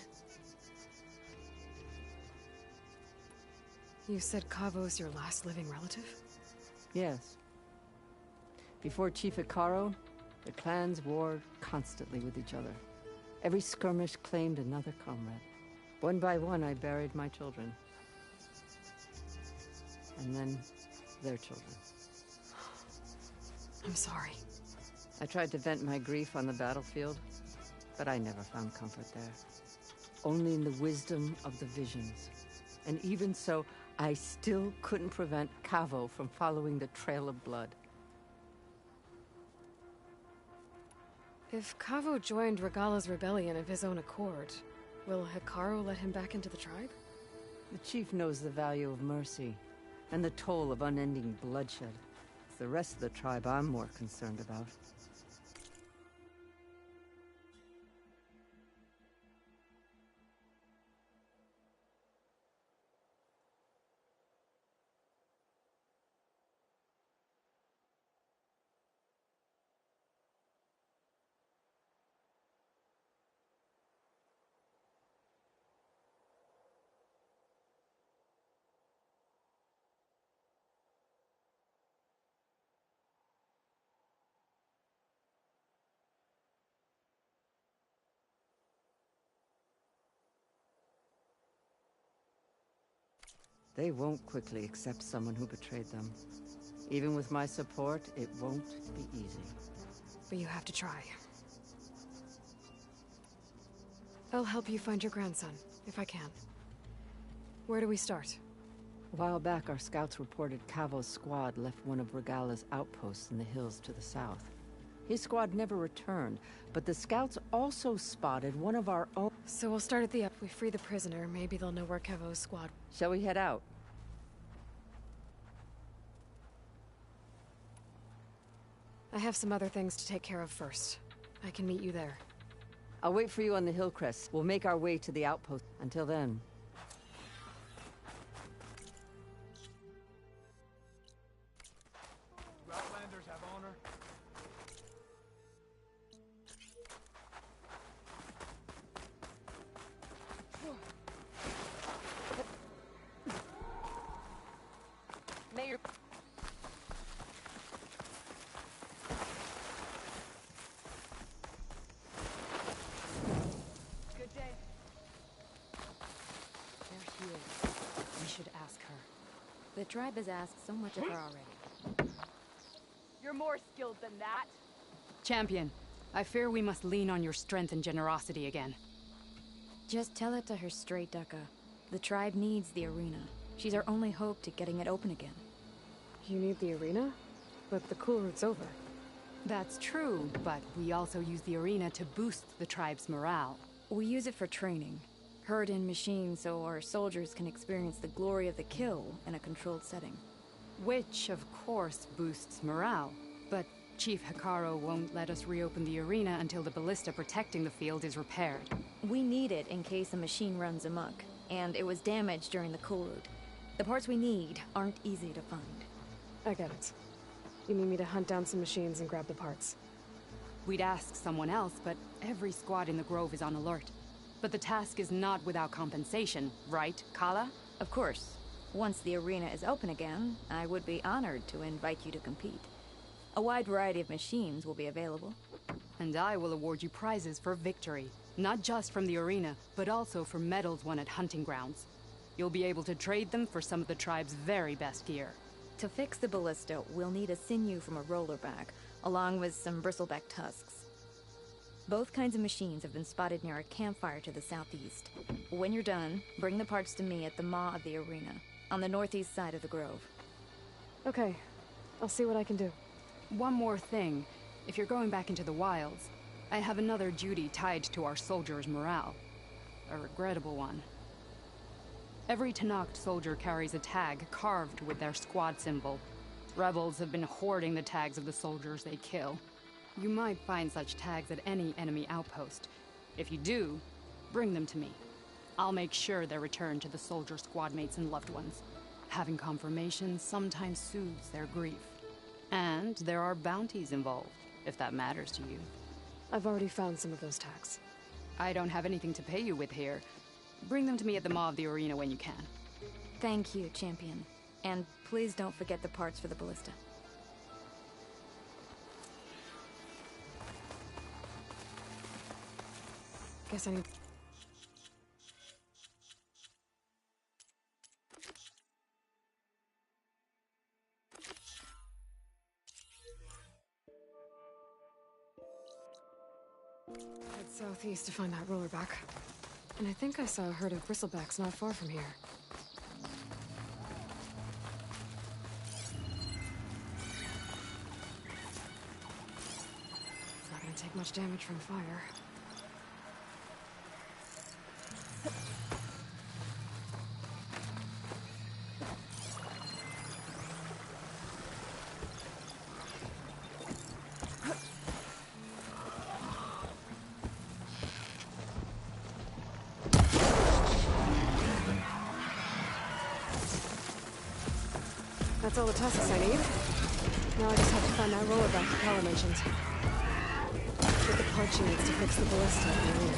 You said Cavo's your last living relative? Yes. Before Chief Hekarro, the clans warred constantly with each other. Every skirmish claimed another comrade. One by one, I buried my children. And then their children. I'm sorry. I tried to vent my grief on the battlefield, but I never found comfort there. Only in the wisdom of the visions. And even so, I still couldn't prevent Cavo from following the trail of blood. If Cavo joined Regala's rebellion of his own accord, will Hikaru let him back into the tribe? The chief knows the value of mercy, and the toll of unending bloodshed. It's the rest of the tribe I'm more concerned about. They won't quickly accept someone who betrayed them. Even with my support, it won't be easy. But you have to try. I'll help you find your grandson, if I can. Where do we start? A while back, our scouts reported Cavo's squad left one of Regala's outposts in the hills to the south. His squad never returned, but the scouts also spotted one of our own. So we'll start at the up. We free the prisoner, maybe they'll know where Cavo's squad... Shall we head out? I have some other things to take care of first. I can meet you there. I'll wait for you on the hill crest. We'll make our way to the outpost. Until then... Do Outlanders have honor? Mayor... Good day. There she is. We should ask her. The tribe has asked so much of her already. You're more skilled than that. Champion, I fear we must lean on your strength and generosity again. Just tell it to her straight, Ducka. The tribe needs the arena. She's our only hope to getting it open again. You need the arena? But the cool route's over. That's true, but we also use the arena to boost the tribe's morale. We use it for training. Herd in machines so our soldiers can experience the glory of the kill in a controlled setting. Which, of course, boosts morale. But Chief Hikaru won't let us reopen the arena until the ballista protecting the field is repaired. We need it in case a machine runs amok, and it was damaged during the cool route. The parts we need aren't easy to find. I get it. You need me to hunt down some machines and grab the parts. We'd ask someone else, but every squad in the Grove is on alert. But the task is not without compensation, right, Kala? Of course. Once the arena is open again, I would be honored to invite you to compete. A wide variety of machines will be available. And I will award you prizes for victory. Not just from the arena, but also for medals won at hunting grounds. You'll be able to trade them for some of the tribe's very best gear. To fix the ballista, we'll need a sinew from a rollerback, along with some bristleback tusks. Both kinds of machines have been spotted near a campfire to the southeast. When you're done, bring the parts to me at the maw of the arena, on the northeast side of the grove. Okay. I'll see what I can do. One more thing. If you're going back into the wilds, I have another duty tied to our soldiers' morale. A regrettable one. Every Tenakth soldier carries a tag carved with their squad symbol. Rebels have been hoarding the tags of the soldiers they kill. You might find such tags at any enemy outpost. If you do, bring them to me. I'll make sure they're returned to the soldier squad mates and loved ones. Having confirmation sometimes soothes their grief. And there are bounties involved, if that matters to you. I've already found some of those tags. I don't have anything to pay you with here. Bring them to me at the maw of the arena when you can. Thank you, Champion. And please don't forget the parts for the ballista. Guess I need... Head southeast to find that rollerback. And I think I saw a herd of bristlebacks not far from here. It's not gonna take much damage from fire. That's all the tusks I need. Now I just have to find that rollerback Capella mentioned. Get the part she needs to fix the ballista at the end.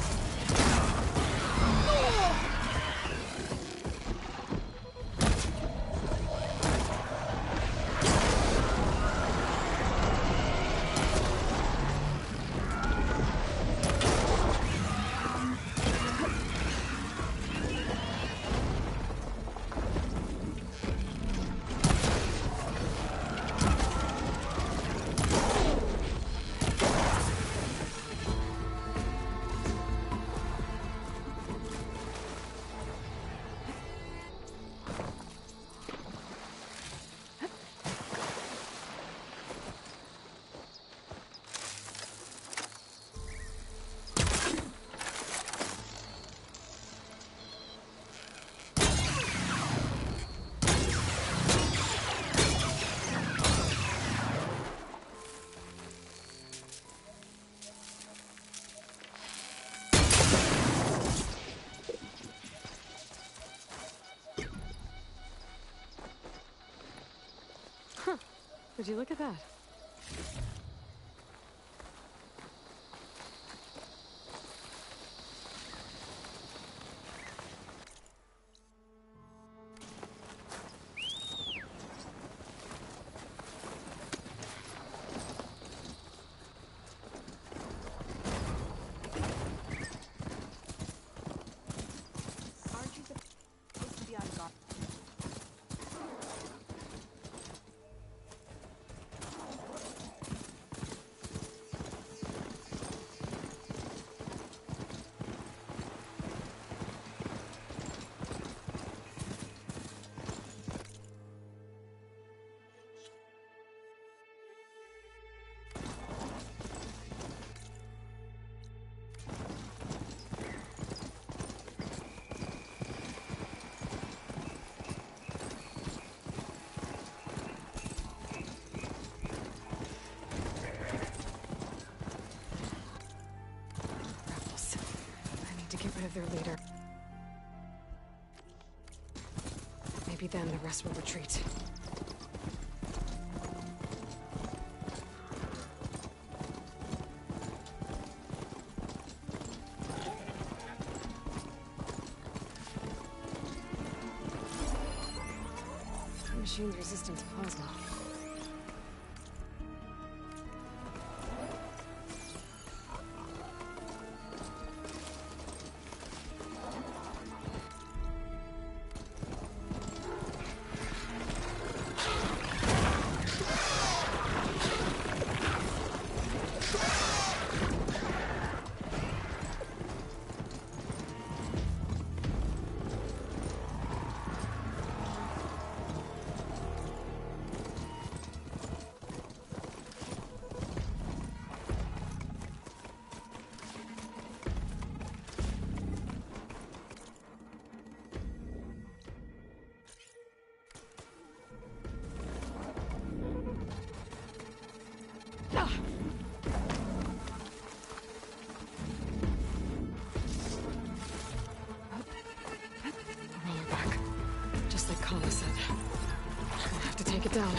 Would you look at that? Aren't you supposed to be on guard? Get rid of their leader. Maybe then the rest will retreat. The machine's resistant to plasma. Take it down.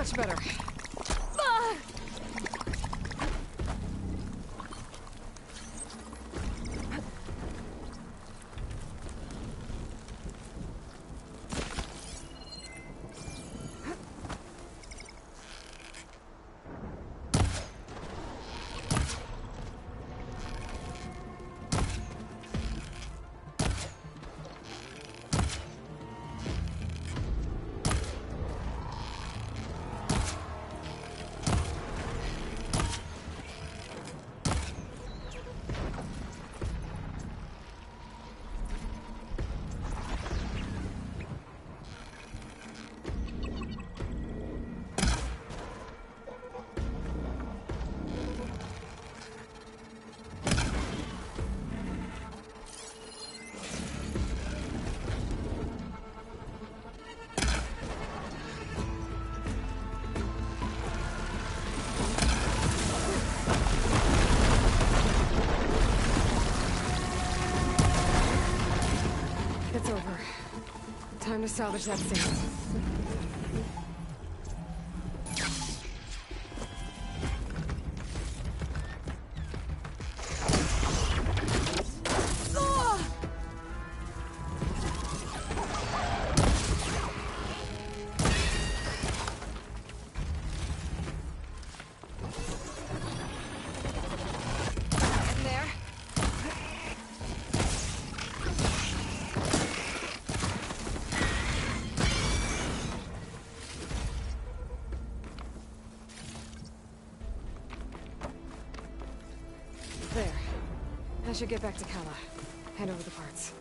Much better. It's over. Time to salvage that scene. There. I should get back to Kala. Hand over the parts.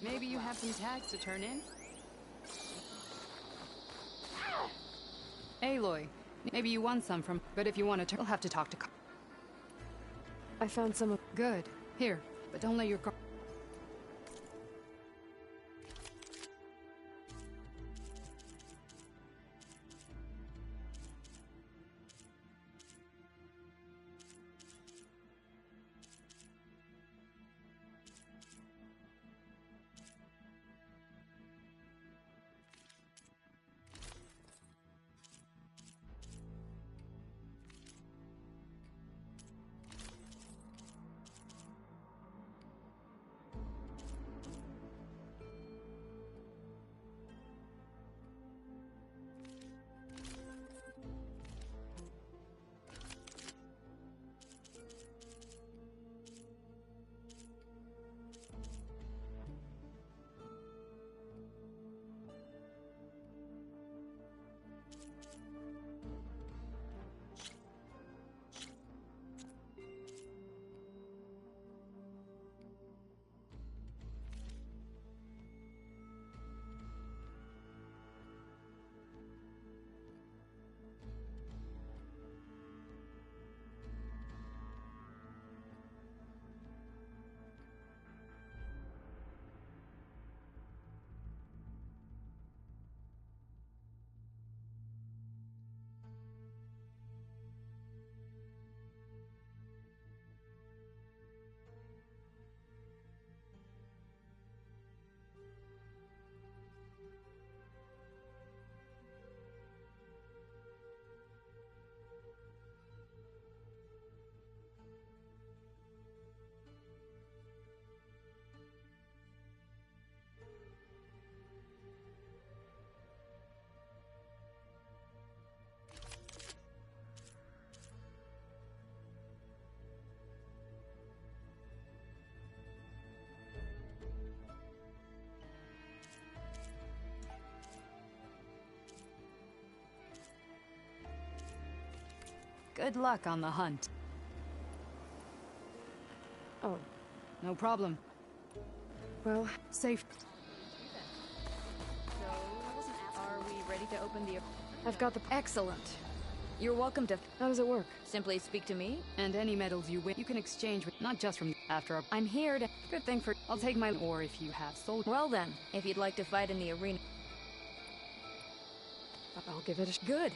Maybe you have some tags to turn in? Aloy, maybe you won some from... But if you want to, you'll have to talk to... I found some of... Good. Here, but don't let your... Good luck on the hunt. Oh. No problem. Well, safe. Are we ready to open the... I've got the... Excellent. You're welcome to... How does it work? Simply speak to me. And any medals you win, you can exchange with... Not just from... After... I'm here to... Good thing for... I'll take my... Or if you have sold... Well then, if you'd like to fight in the arena... I'll give it a... Good.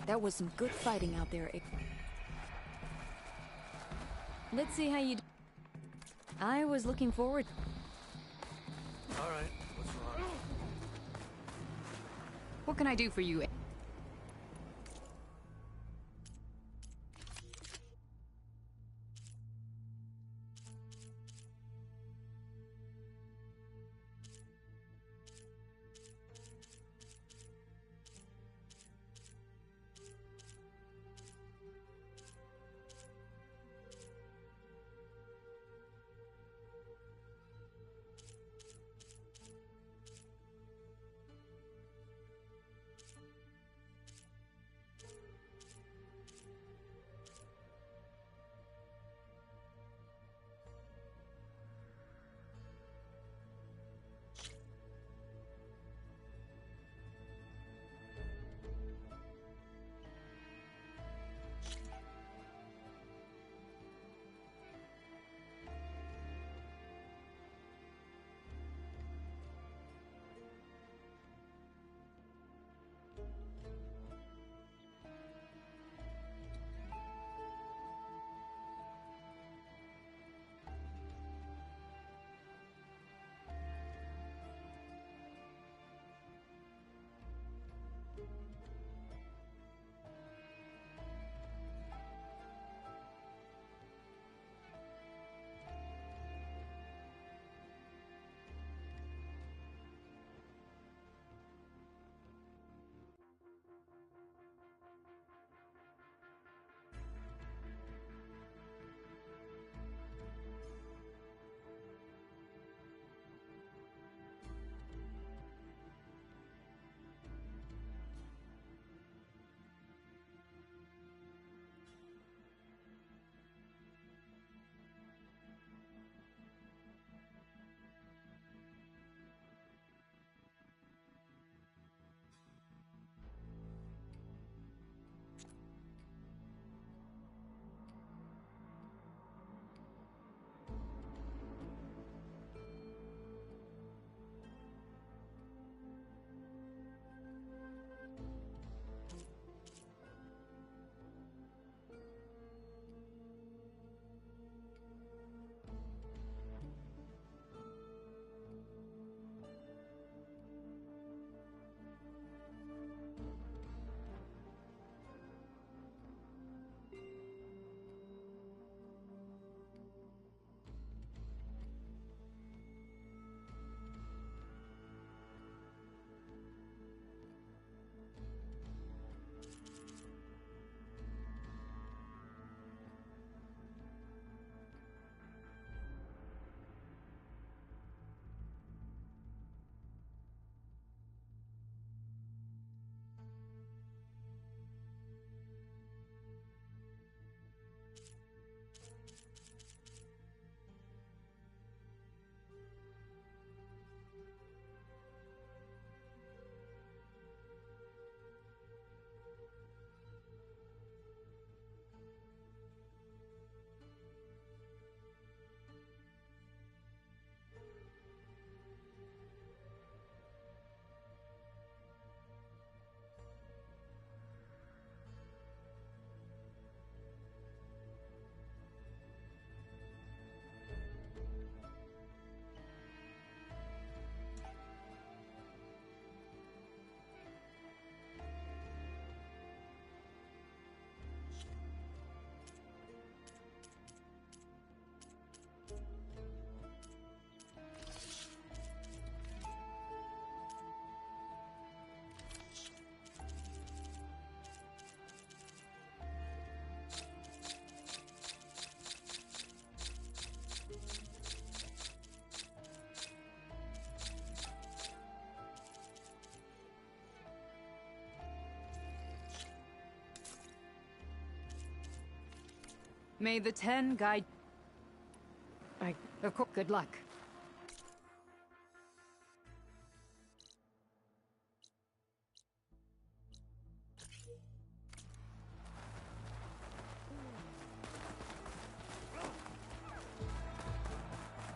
That was some good fighting out there. Let's see how you... I was looking forward... All right, what's wrong? What can I do for you? May the 10 guide... Of course, good luck.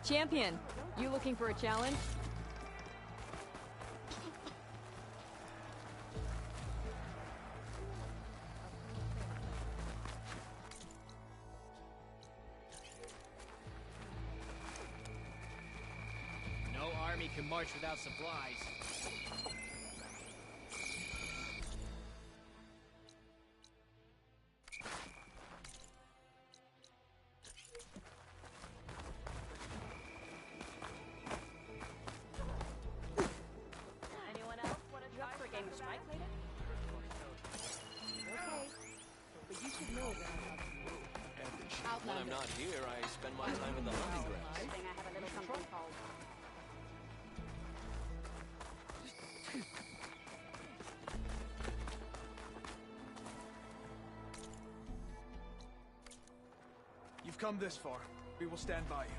Champion, you looking for a challenge? army can march without supplies. Anyone else want to try for a game of strike later? Okay. But you should know that. When I'm not here, I spend my time in the hunting grounds. Good thing I have a little something called. You've come this far. We will stand by you.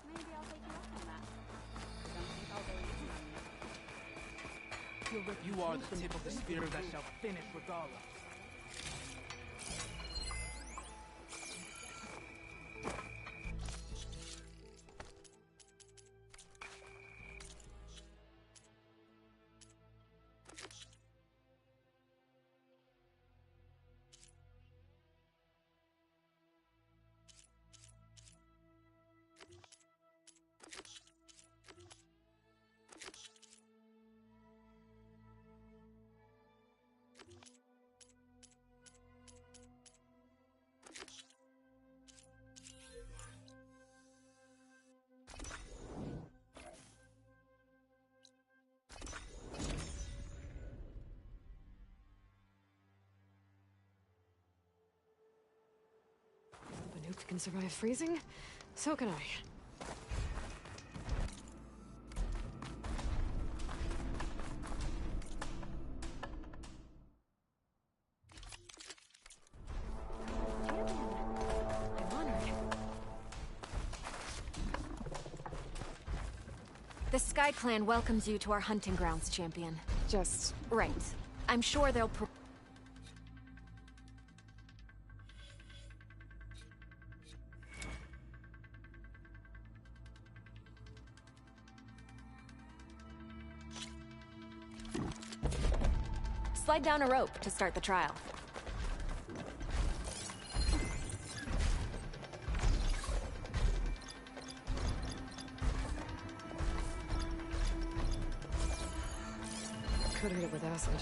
Maybe I'll take you up on that. Don't think I'll go easy on you. You are the tip of the spear that shall finish Regala. If a nuke can survive freezing, so can I. I'm honored. The Sky Clan welcomes you to our hunting grounds, champion. Just... Right. I'm sure they'll slide down a rope to start the trial. Could hit it with acid.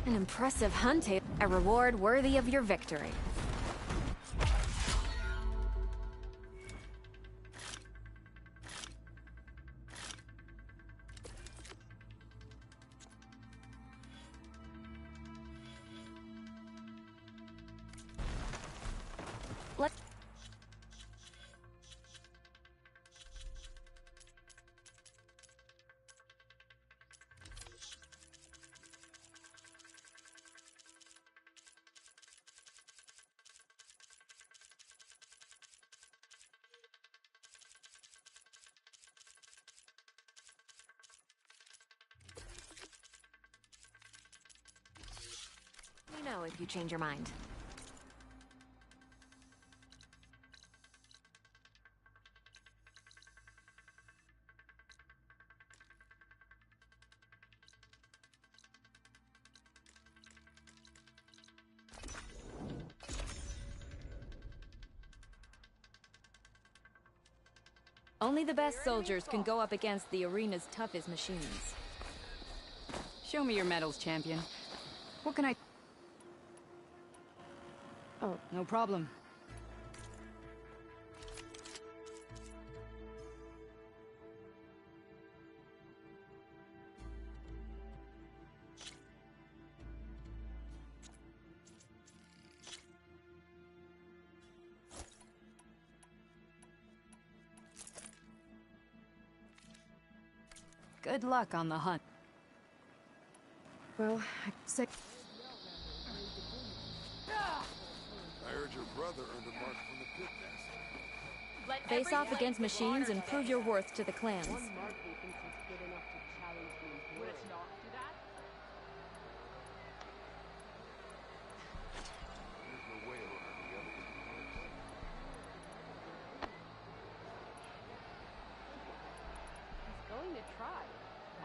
An impressive hunt, a reward worthy of your victory. Let me know if you change your mind. Only the best soldiers can go up against the arena's toughest machines. Show me your medals, champion. What can I... Oh, no problem. Good luck on the hunt. Well, I say... I heard your brother earned a mark from the pit master. Face off against machines and prove your worth to the clans. Would it not do that? There's no way around the other marks. He's going to try,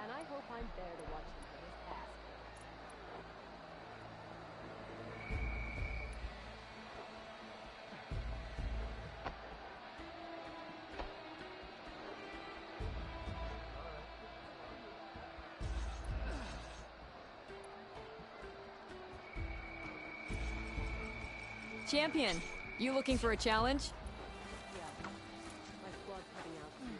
and I hope I'm there to watch him get his ass. Champion, you looking for a challenge? Yeah, my squad's heading out soon.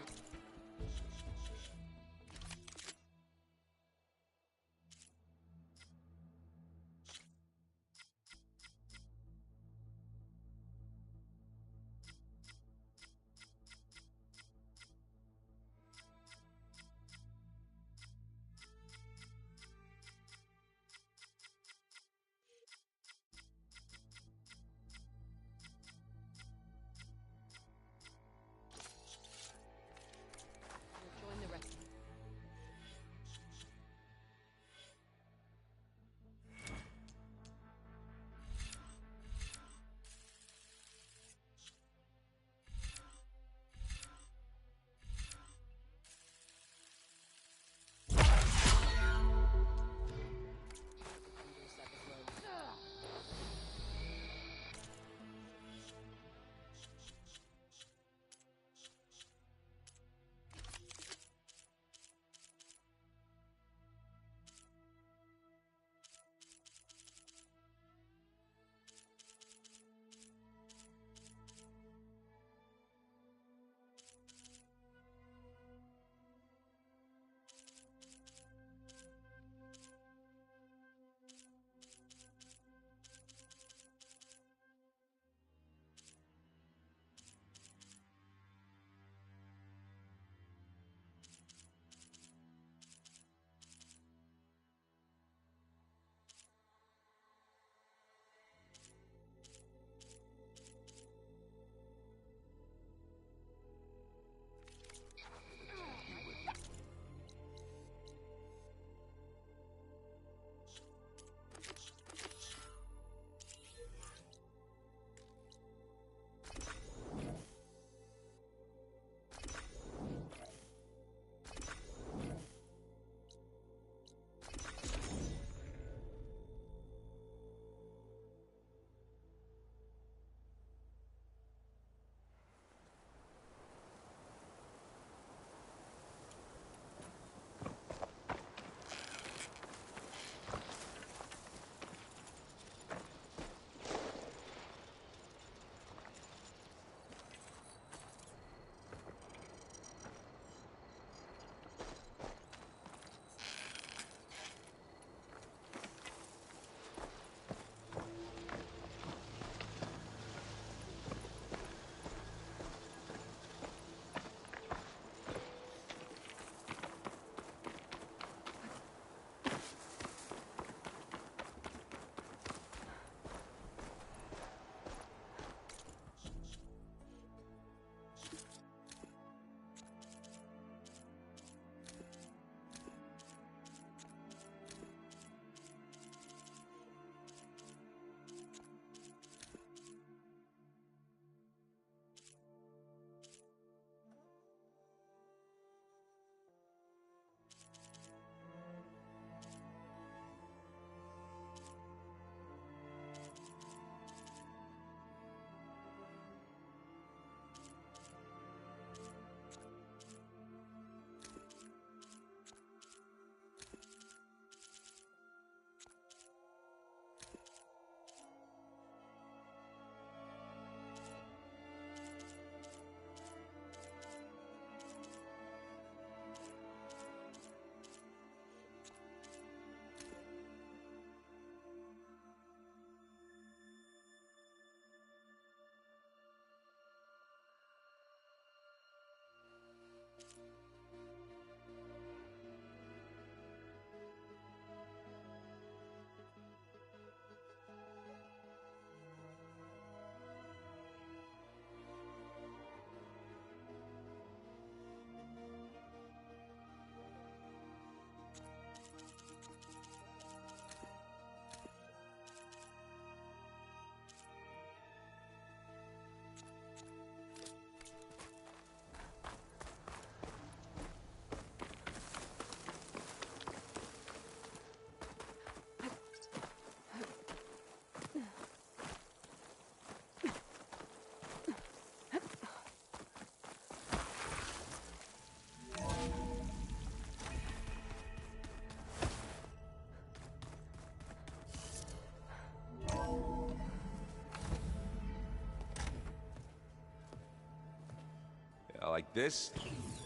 Like this?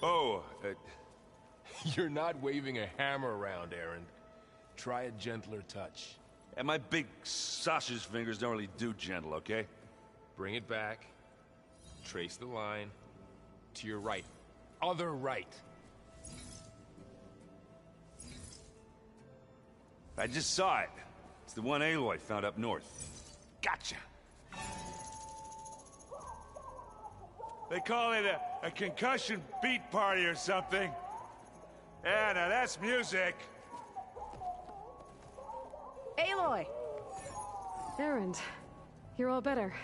Oh, you're not waving a hammer around, Aaron. Try a gentler touch. And my big sausage fingers don't really do gentle, okay? Bring it back. Trace the line. To your right. Other right. I just saw it. It's the one Aloy found up north. Gotcha! They call it a concussion beat party or something. Yeah, now that's music. Aloy! Erend, you're all better.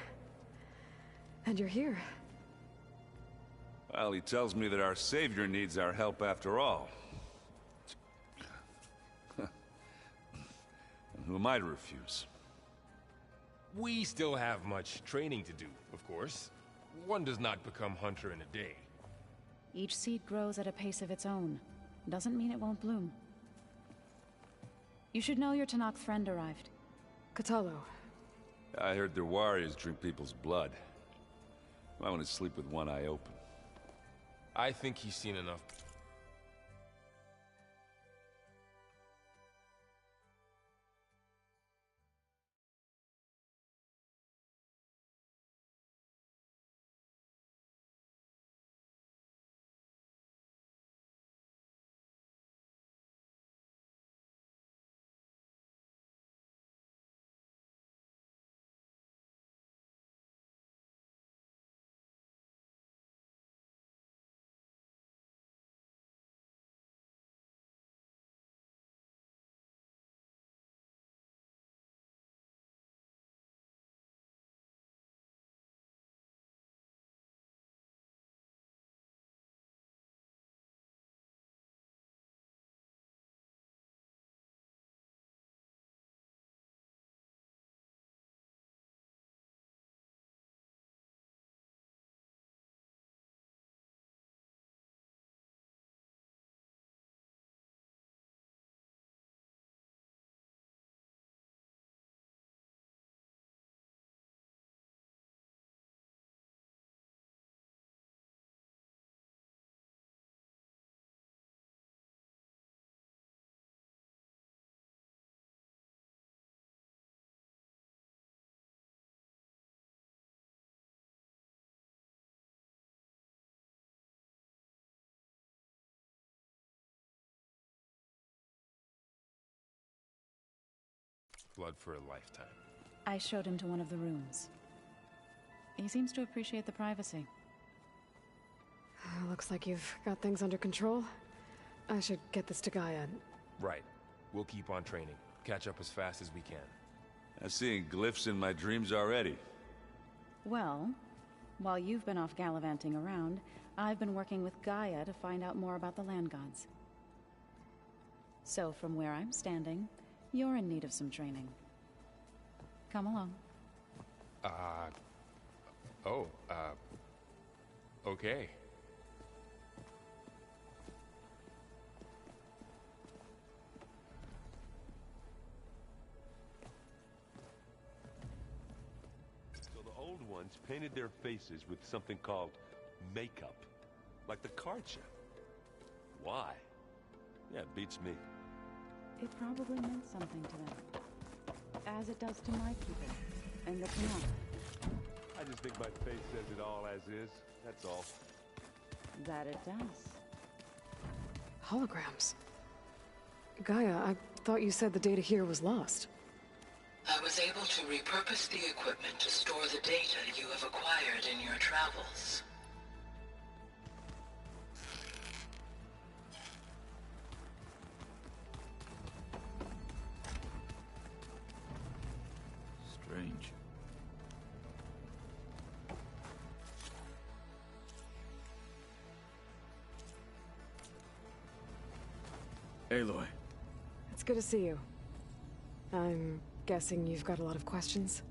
And you're here. Well, he tells me that our savior needs our help after all. Who am I to refuse? We still have much training to do, of course. One does not become hunter in a day. Each seed grows at a pace of its own. Doesn't mean it won't bloom. You should know your Tanakh friend arrived. Kotallo. I heard their warriors drink people's blood. I want to sleep with one eye open. I think he's seen enough. Blood for a lifetime. I showed him to one of the rooms. He seems to appreciate the privacy. Looks like you've got things under control. I should get this to Gaia. Right. We'll keep on training. Catch up as fast as we can. I'm seeing glyphs in my dreams already. Well, while you've been off gallivanting around, I've been working with Gaia to find out more about the land gods. So from where I'm standing, you're in need of some training. Come along. Okay. So the old ones painted their faces with something called makeup, like the card show. Why? Yeah, it beats me. It probably meant something to them. As it does to my people, and the Tanakh. I just think my face says it all as is, that's all. That it does. Holograms. Gaia, I thought you said the data here was lost. I was able to repurpose the equipment to store the data you have acquired in your travels. Strange. Aloy. It's good to see you. I'm guessing you've got a lot of questions?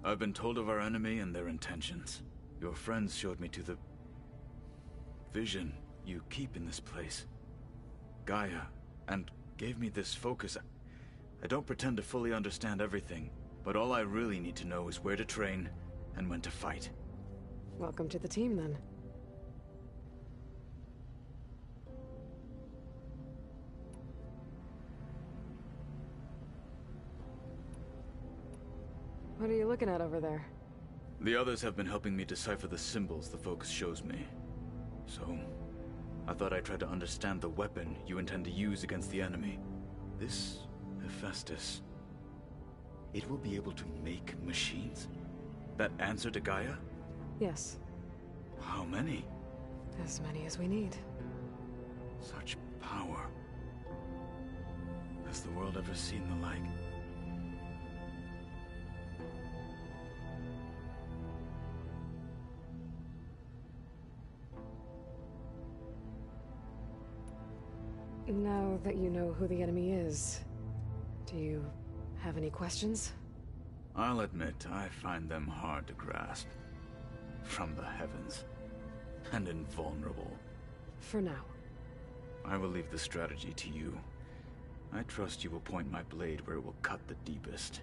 I've been told of our enemy and their intentions. Your friends showed me to the vision you keep in this place, Gaia, and gave me this focus. I don't pretend to fully understand everything, but all I really need to know is where to train and when to fight. Welcome to the team, then. What are you looking at over there? The others have been helping me decipher the symbols the Focus shows me. So, I thought I'd try to understand the weapon you intend to use against the enemy. This Hephaestus, it will be able to make machines? That answer to Gaia? Yes. How many? As many as we need. Such power. Has the world ever seen the like? Now that you know who the enemy is, do you have any questions? I'll admit, I find them hard to grasp. From the heavens. And invulnerable. For now. I will leave the strategy to you. I trust you will point my blade where it will cut the deepest.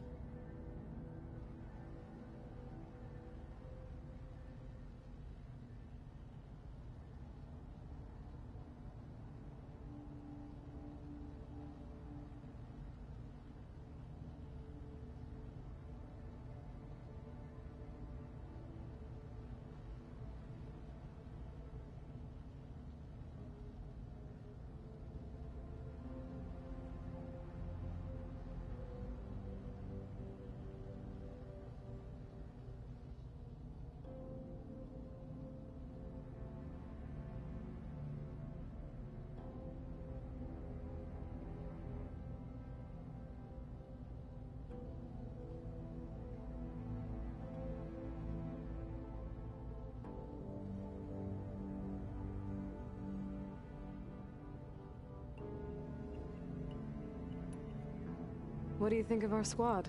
What do you think of our squad?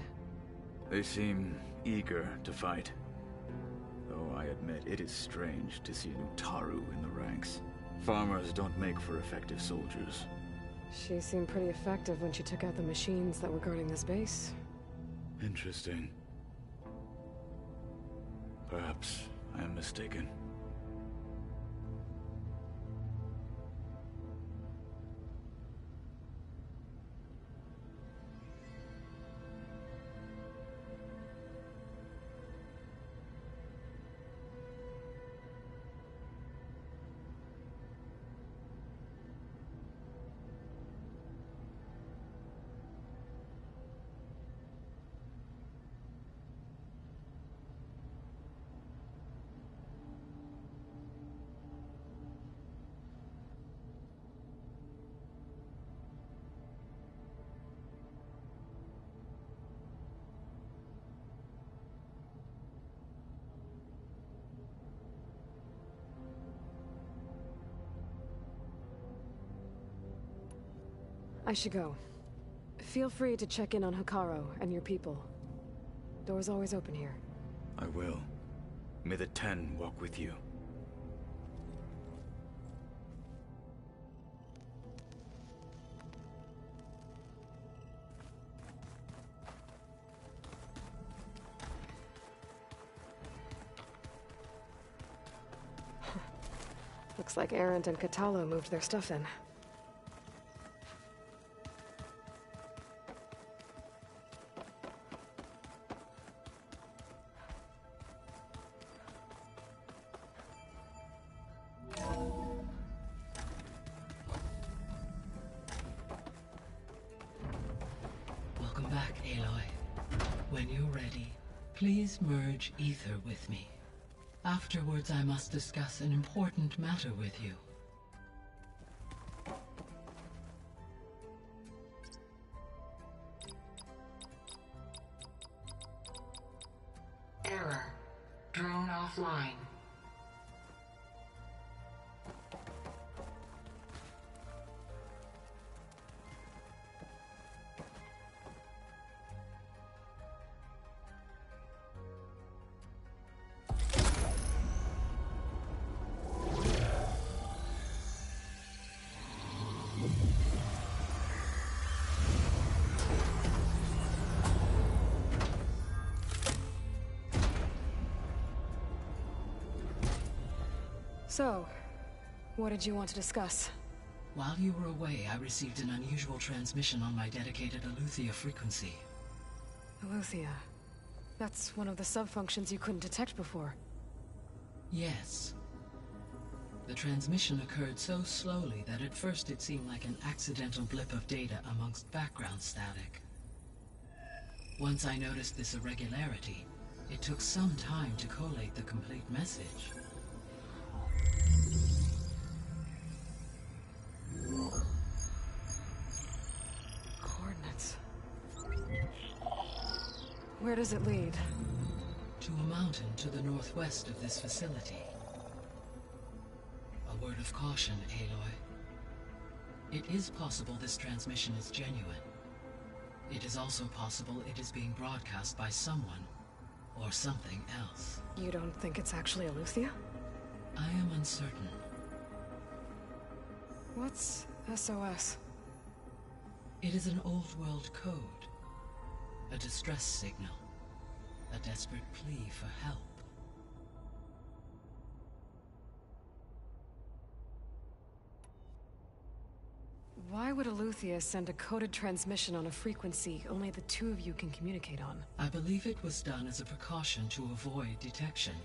They seem eager to fight. Though I admit, it is strange to see an Utaru in the ranks. Farmers don't make for effective soldiers. She seemed pretty effective when she took out the machines that were guarding this base. Interesting. Perhaps I am mistaken. I should go. Feel free to check in on Hikaru and your people. Door's always open here. I will. May the 10 walk with you. Looks like Erend and Katalo moved their stuff in. Welcome back, Aloy. When you're ready, please merge ether with me. Afterwards, I must discuss an important matter with you. Error. Drone offline. So, what did you want to discuss? While you were away, I received an unusual transmission on my dedicated Aletheia frequency. Aletheia. That's one of the sub-functions you couldn't detect before. Yes. The transmission occurred so slowly that at first it seemed like an accidental blip of data amongst background static. Once I noticed this irregularity, it took some time to collate the complete message. Coordinates. Where does it lead? To a mountain to the northwest of this facility. A word of caution, Aloy. It is possible this transmission is genuine. It is also possible it is being broadcast by someone or something else. You don't think it's actually Eleuthia? I am uncertain. What's SOS? It is an old-world code. A distress signal. A desperate plea for help. Why would Eleuthia send a coded transmission on a frequency only the two of you can communicate on? I believe it was done as a precaution to avoid detection,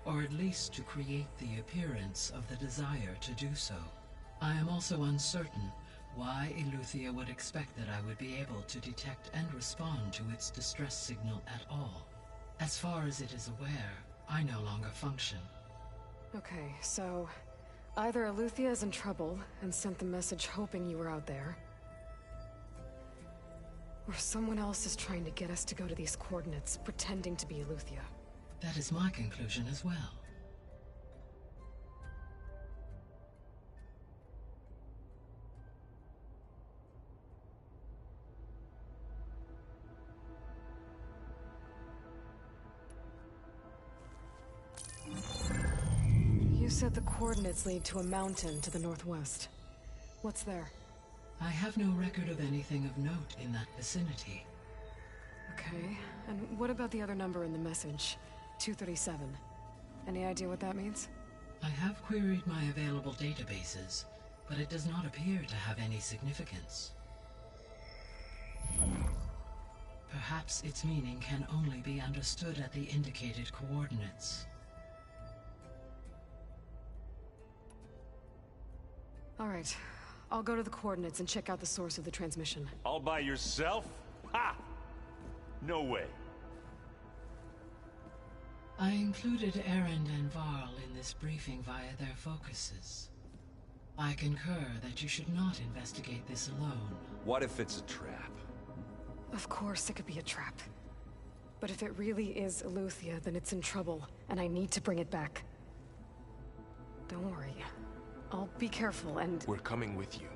or at least to create the appearance of the desire to do so. I am also uncertain why Eleuthia would expect that I would be able to detect and respond to its distress signal at all. As far as it is aware, I no longer function. Okay, so either Eleuthia is in trouble and sent the message hoping you were out there, or someone else is trying to get us to go to these coordinates, pretending to be Eleuthia. That is my conclusion as well. You said the coordinates lead to a mountain to the northwest. What's there? I have no record of anything of note in that vicinity. Okay, and what about the other number in the message? 237. Any idea what that means? I have queried my available databases, but it does not appear to have any significance. Perhaps its meaning can only be understood at the indicated coordinates. All right. I'll go to the coordinates and check out the source of the transmission. All by yourself? Ha! No way. I included Erend and Varl in this briefing via their focuses. I concur that you should not investigate this alone. What if it's a trap? Of course it could be a trap. But if it really is Eleuthia, then it's in trouble, and I need to bring it back. Don't worry. I'll be careful and... We're coming with you.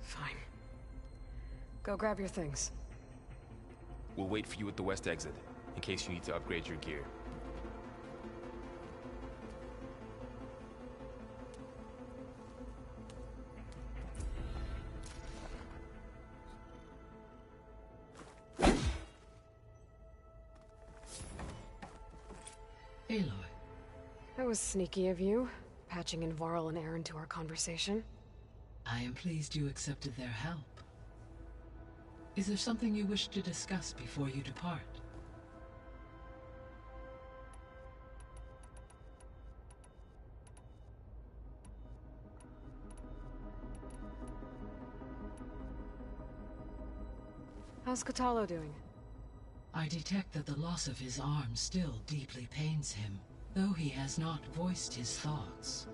Fine. Go grab your things. We'll wait for you at the west exit, in case you need to upgrade your gear. Aloy. That was sneaky of you, patching in Varl and Erend to our conversation. I am pleased you accepted their help. Is there something you wish to discuss before you depart? How's Kotallo doing? I detect that the loss of his arm still deeply pains him, though he has not voiced his thoughts.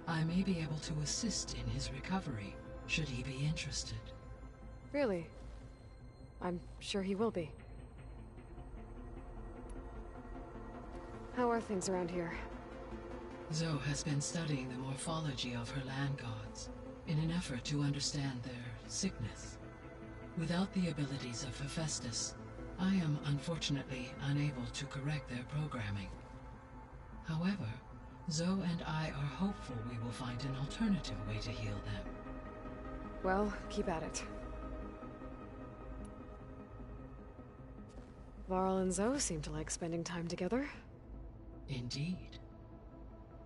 I may be able to assist in his recovery, should he be interested. Really? I'm sure he will be. How are things around here? Zoe has been studying the morphology of her land gods, in an effort to understand their sickness. Without the abilities of Hephaestus, I am unfortunately unable to correct their programming. However, Zoe and I are hopeful we will find an alternative way to heal them. Well, keep at it. Varl and Zoe seem to like spending time together. Indeed.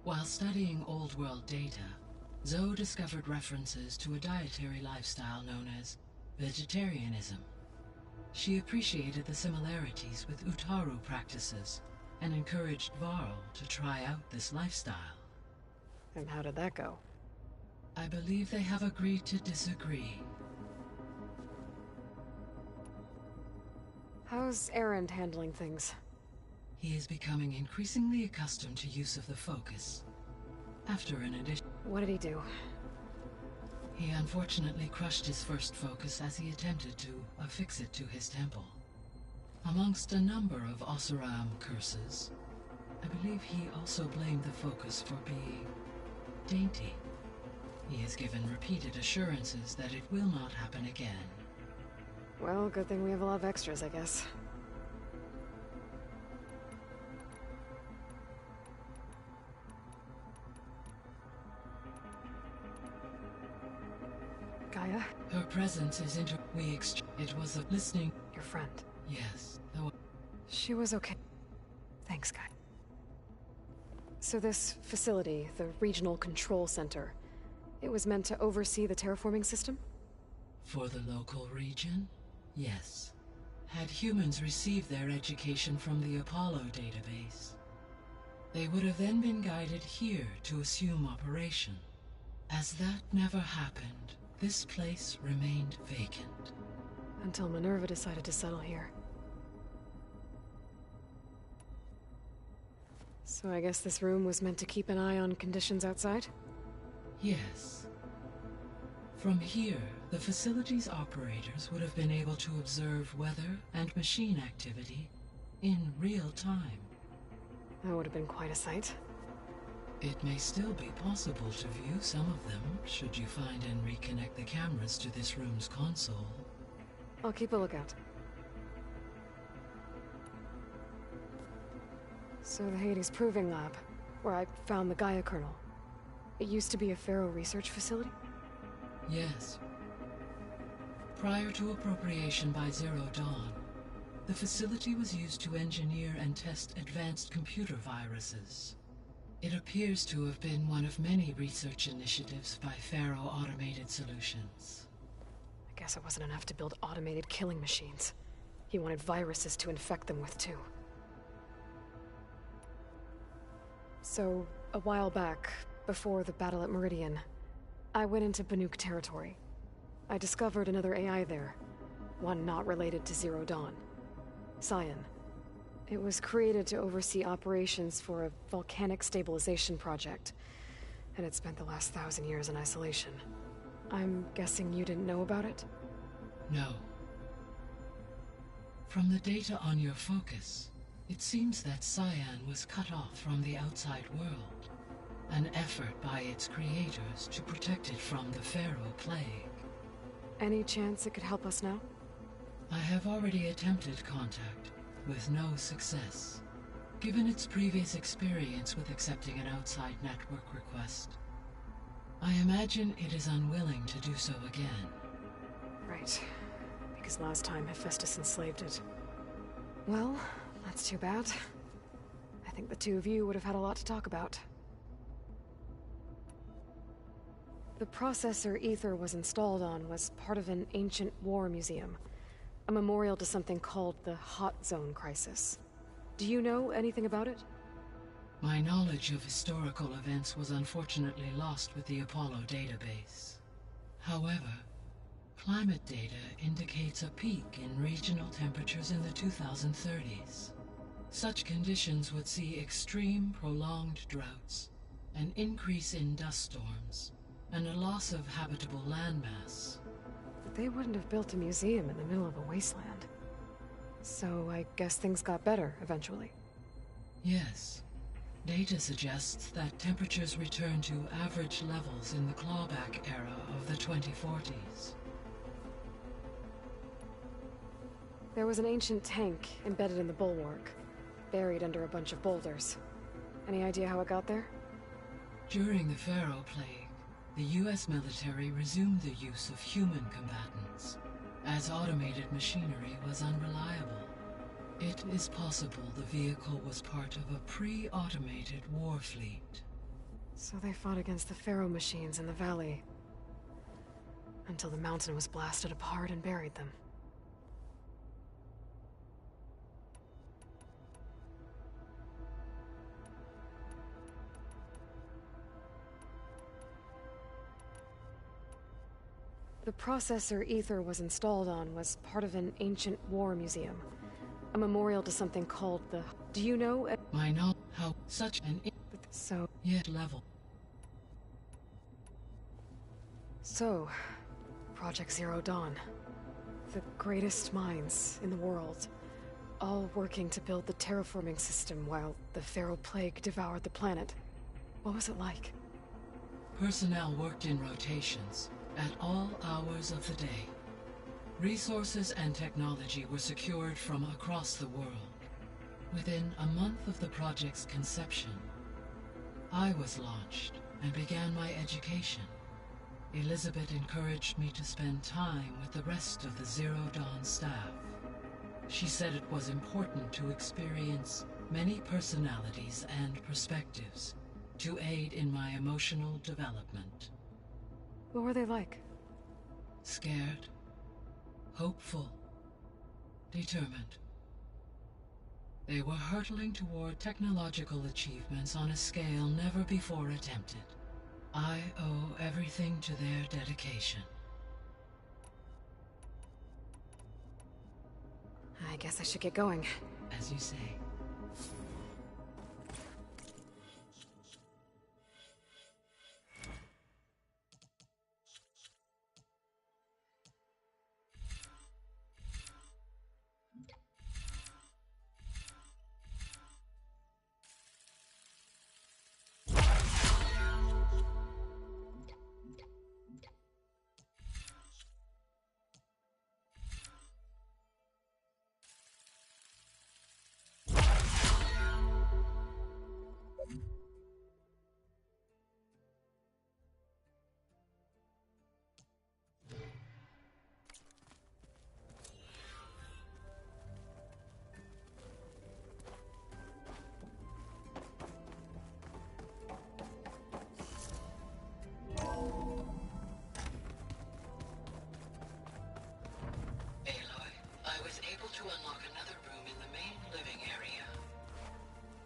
While studying Old World data, Zoe discovered references to a dietary lifestyle known as vegetarianism. She appreciated the similarities with Utaru practices and encouraged Varl to try out this lifestyle. And how did that go? I believe they have agreed to disagree. How's Erend handling things? He is becoming increasingly accustomed to use of the focus. After an addition... What did he do? He unfortunately crushed his first focus as he attempted to affix it to his temple. Amongst a number of Oseram curses, I believe he also blamed the focus for being dainty. He has given repeated assurances that it will not happen again. Well, good thing we have a lot of extras, I guess. Gaia? Her presence is It was a listening... Your friend? Yes, though... She was okay. Thanks, Gaia. So this facility, the Regional Control Center, it was meant to oversee the terraforming system? For the local region? Yes. Had humans received their education from the Apollo database, they would have then been guided here to assume operation. As that never happened, this place remained vacant. Until Minerva decided to settle here. So I guess this room was meant to keep an eye on conditions outside? Yes. From here, the facility's operators would have been able to observe weather and machine activity in real time. That would have been quite a sight. It may still be possible to view some of them, should you find and reconnect the cameras to this room's console. I'll keep a lookout. So the Hades Proving Lab, where I found the Gaia kernel. It used to be a Pharaoh research facility? Yes. Prior to appropriation by Zero Dawn, the facility was used to engineer and test advanced computer viruses. It appears to have been one of many research initiatives by Pharaoh Automated Solutions. I guess it wasn't enough to build automated killing machines. He wanted viruses to infect them with too. So, a while back, before the battle at Meridian, I went into Banuk territory. I discovered another AI there, one not related to Zero Dawn. Cyan. It was created to oversee operations for a volcanic stabilization project, and it spent the last 1,000 years in isolation. I'm guessing you didn't know about it? No. From the data on your focus, it seems that Cyan was cut off from the outside world, an effort by its creators to protect it from the Pharaoh plague. Any chance it could help us now? I have already attempted contact, with no success. Given its previous experience with accepting an outside network request, I imagine it is unwilling to do so again. Right. Because last time Hephaestus enslaved it. Well, that's too bad. I think the two of you would have had a lot to talk about. The processor Ether was installed on was part of an ancient war museum. A memorial to something called the Hot Zone Crisis. Do you know anything about it? My knowledge of historical events was unfortunately lost with the Apollo database. However, climate data indicates a peak in regional temperatures in the 2030s. Such conditions would see extreme, prolonged droughts, an increase in dust storms, and a loss of habitable landmass. But they wouldn't have built a museum in the middle of a wasteland. So I guess things got better eventually. Yes. Data suggests that temperatures returned to average levels in the clawback era of the 2040s. There was an ancient tank embedded in the bulwark, buried under a bunch of boulders. Any idea how it got there? During the Pharaoh plague, the US military resumed the use of human combatants, as automated machinery was unreliable. It is possible the vehicle was part of a pre-automated war fleet. So they fought against the Pharaoh machines in the valley, until the mountain was blasted apart and buried them. processor Ether was installed on was part of an ancient war museum. A memorial to something called the... Do you know... I know how such an... So... Yet level. So... Project Zero Dawn. The greatest minds in the world. All working to build the terraforming system while the Pharaoh Plague devoured the planet. What was it like? Personnel worked in rotations, at all hours of the day. Resources and technology were secured from across the world. Within a month of the project's conception, I was launched and began my education. Elizabeth encouraged me to spend time with the rest of the Zero Dawn staff. She said it was important to experience many personalities and perspectives to aid in my emotional development. What were they like? Scared, hopeful, determined. They were hurtling toward technological achievements on a scale never before attempted. I owe everything to their dedication. I guess I should get going. As you say.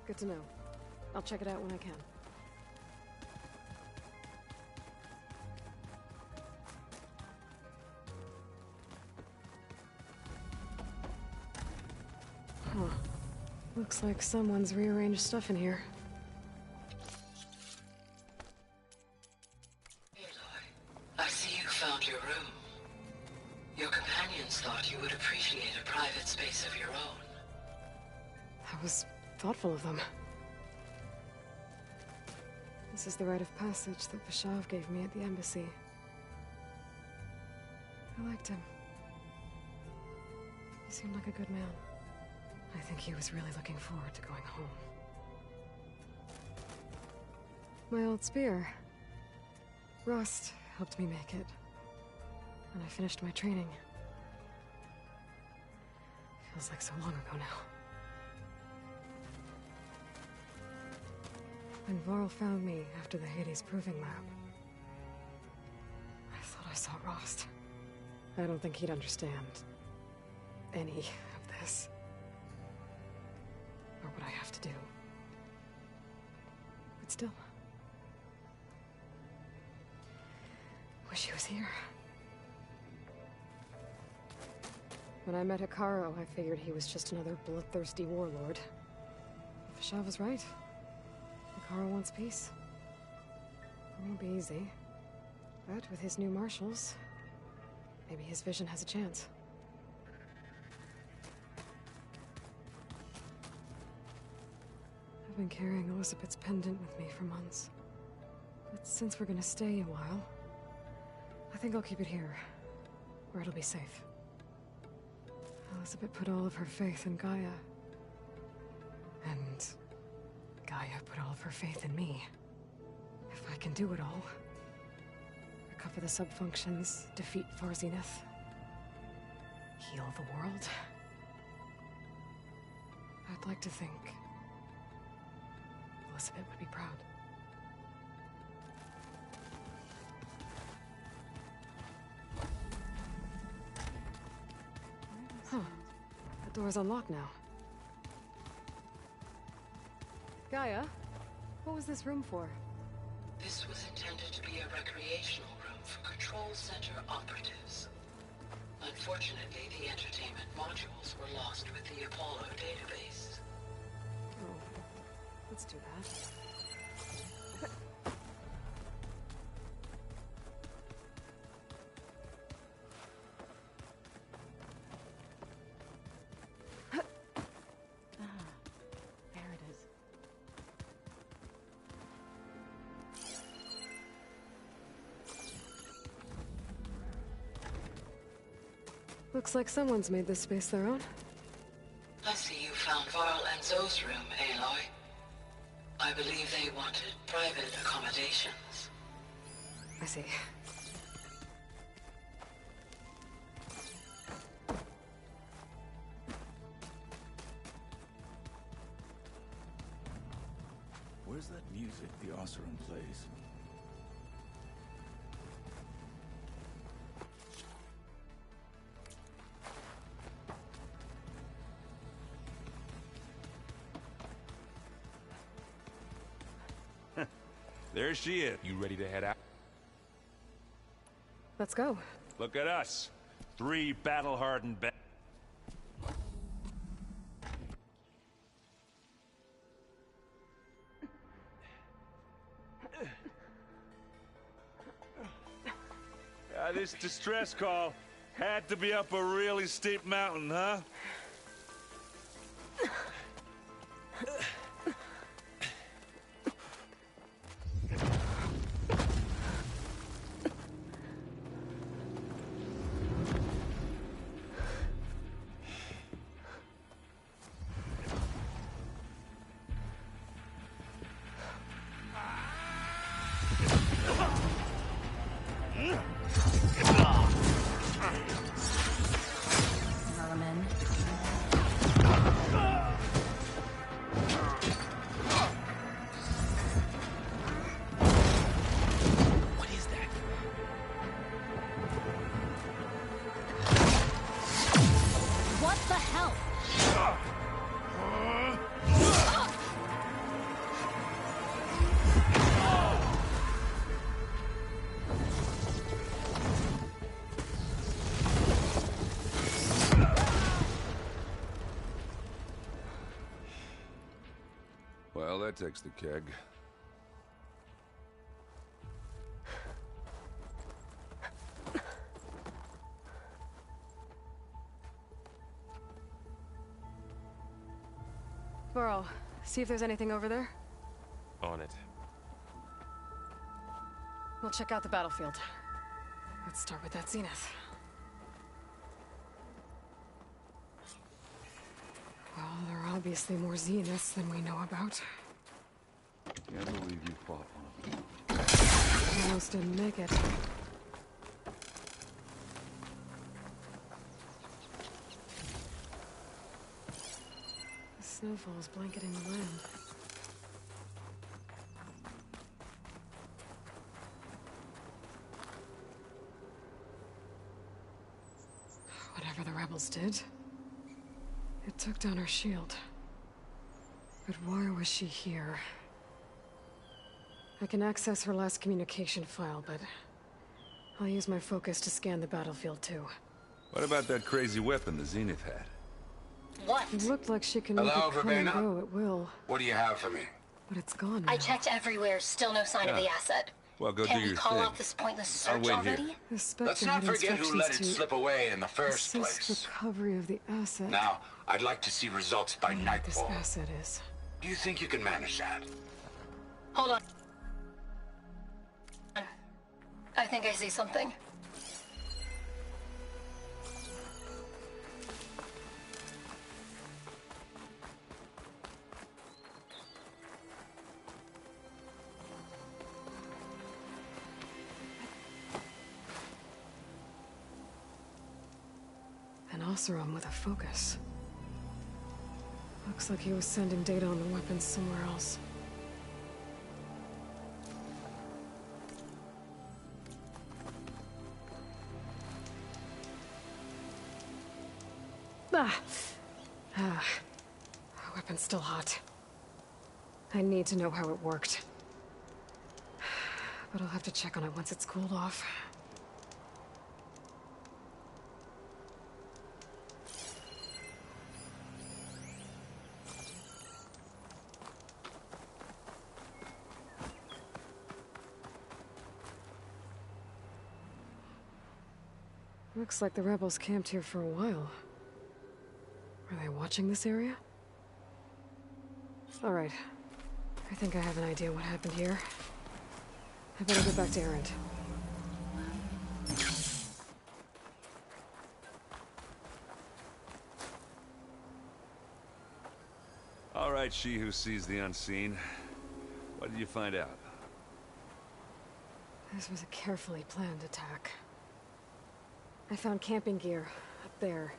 Good to know. I'll check it out when I can. Huh. Looks like someone's rearranged stuff in here. I see you found your room. Your companions thought you would appreciate a private space of your own. That was thoughtful of them. This is the rite of passage that Vashav gave me at the embassy. I liked him. He seemed like a good man. I think he was really looking forward to going home. My old spear. Rust helped me make it. And I finished my training. Feels like so long ago now. When Varl found me after the Hades Proving Lab, I thought I saw Rost. I don't think he'd understand any of this. Or what I have to do. But still. Wish he was here. When I met Hikaru, I figured he was just another bloodthirsty warlord. Vashav was right. Hikaru wants peace. It won't be easy. But with his new marshals, maybe his vision has a chance. I've been carrying Elizabeth's pendant with me for months. But since we're gonna stay a while, I think I'll keep it here, where it'll be safe. Elizabeth put all of her faith in Gaia. And Gaia put all of her faith in me. If I can do it all, recover the sub-functions, defeat Varzineth, heal the world, I'd like to think Elizabeth would be proud. Huh. The door's unlocked now. Gaia, what was this room for? This was intended to be a recreational room for Control Center operatives. Unfortunately, the entertainment modules were lost with the Apollo database. Oh, let's do that. Looks like someone's made this space their own. I see you found Varl and Zoe's room, Aloy. I believe they wanted private accommodations. I see. Where's that music the Oseram plays? There she is. You ready to head out? Let's go. Look at us. 3 battle-hardened this distress call had to be up a really steep mountain, huh? Well, that takes the keg. Varl, see if there's anything over there. On it. We'll check out the battlefield. Let's start with that zenith. Well, there are obviously more zeniths than we know about. Can't believe you fought one of them. Almost didn't make it. The snowfall is blanketing the land. Whatever the rebels did, it took down her shield. But why was she here? I can access her last communication file, but I'll use my focus to scan the battlefield too. What about that crazy weapon the Zenith had? What? It looked like she can make Hello, it come and Verbena? go at will. What do you have for me? But it's gone now. I checked everywhere, still no sign of the asset. Well, go Can do we your call thing. off this pointless I'll search wait already? here. The Spectre Let's not had forget who instructions let it to slip away in the first assist place. recovery of the asset. Now, I'd like to see results by What nightfall. this asset is. Do you think you can manage that? Hold on. I think I see something. An Oseram with a focus. Looks like he was sending data on the weapons somewhere else. Weapon's still hot. I need to know how it worked. But I'll have to check on it once it's cooled off. Looks like the rebels camped here for a while. Are they watching this area? Alright. I think I have an idea what happened here. I better get back to Erend. All right, she who sees the unseen. What did you find out? This was a carefully planned attack. I found camping gear up there.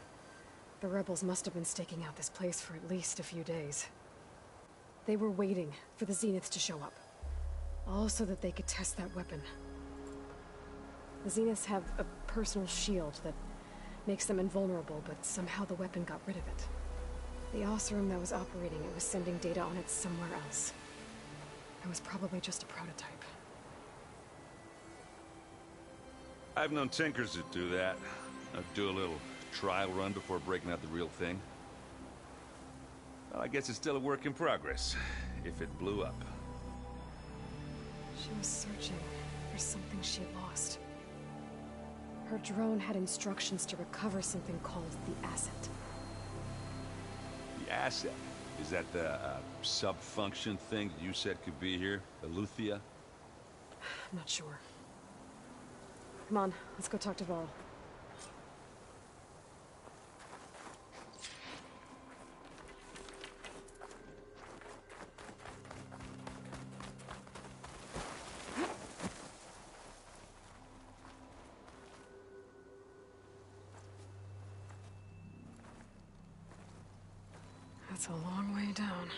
The rebels must have been staking out this place for at least a few days. They were waiting for the Zeniths to show up. All so that they could test that weapon. The Zeniths have a personal shield that makes them invulnerable, but somehow the weapon got rid of it. The Oseram that was operating it was sending data on it somewhere else. It was probably just a prototype. I've known tinkers that do that. I'd do a little trial run before breaking out the real thing. Well, I guess it's still a work in progress, if it blew up. She was searching for something she lost. Her drone had instructions to recover something called the asset. The asset? Is that the sub-function thing that you said could be here? Eleuthia? I'm not sure. Come on, let's go talk to Varl. That's a long way down.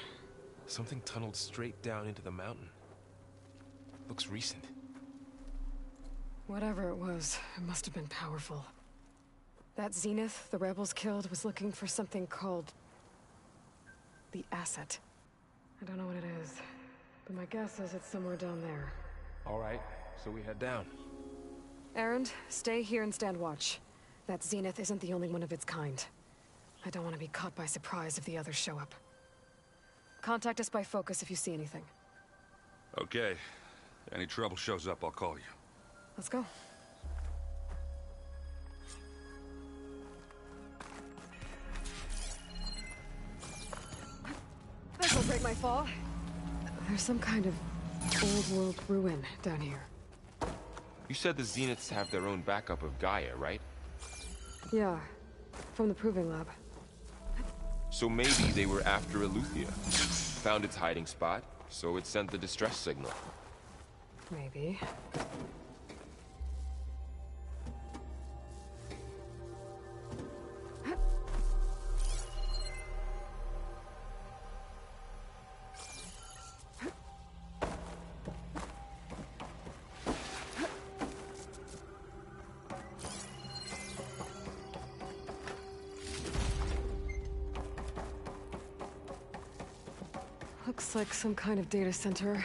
Something tunneled straight down into the mountain. Looks recent. Whatever it was, it must have been powerful. That Zenith the rebels killed was looking for something called the asset. I don't know what it is, but my guess is it's somewhere down there. All right, so we head down. Erend, stay here and stand watch. That Zenith isn't the only one of its kind. I don't want to be caught by surprise if the others show up. Contact us by focus if you see anything. Okay. Any trouble shows up, I'll call you. Let's go. This'll break my fall. There's some kind of old-world ruin down here. You said the Zeniths have their own backup of Gaia, right? Yeah, from the Proving Lab. So maybe they were after Eleuthia. Found its hiding spot, so it sent the distress signal. Maybe. Looks like some kind of data center.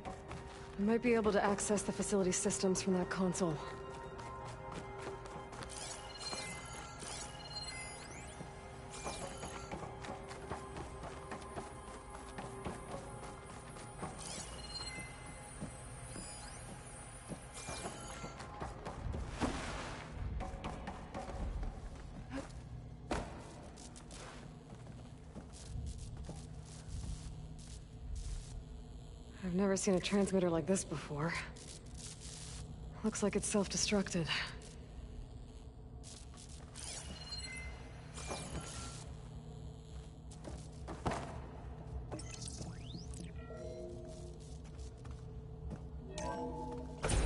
I might be able to access the facility systems from that console. I've never seen a transmitter like this before. Looks like it's self-destructed.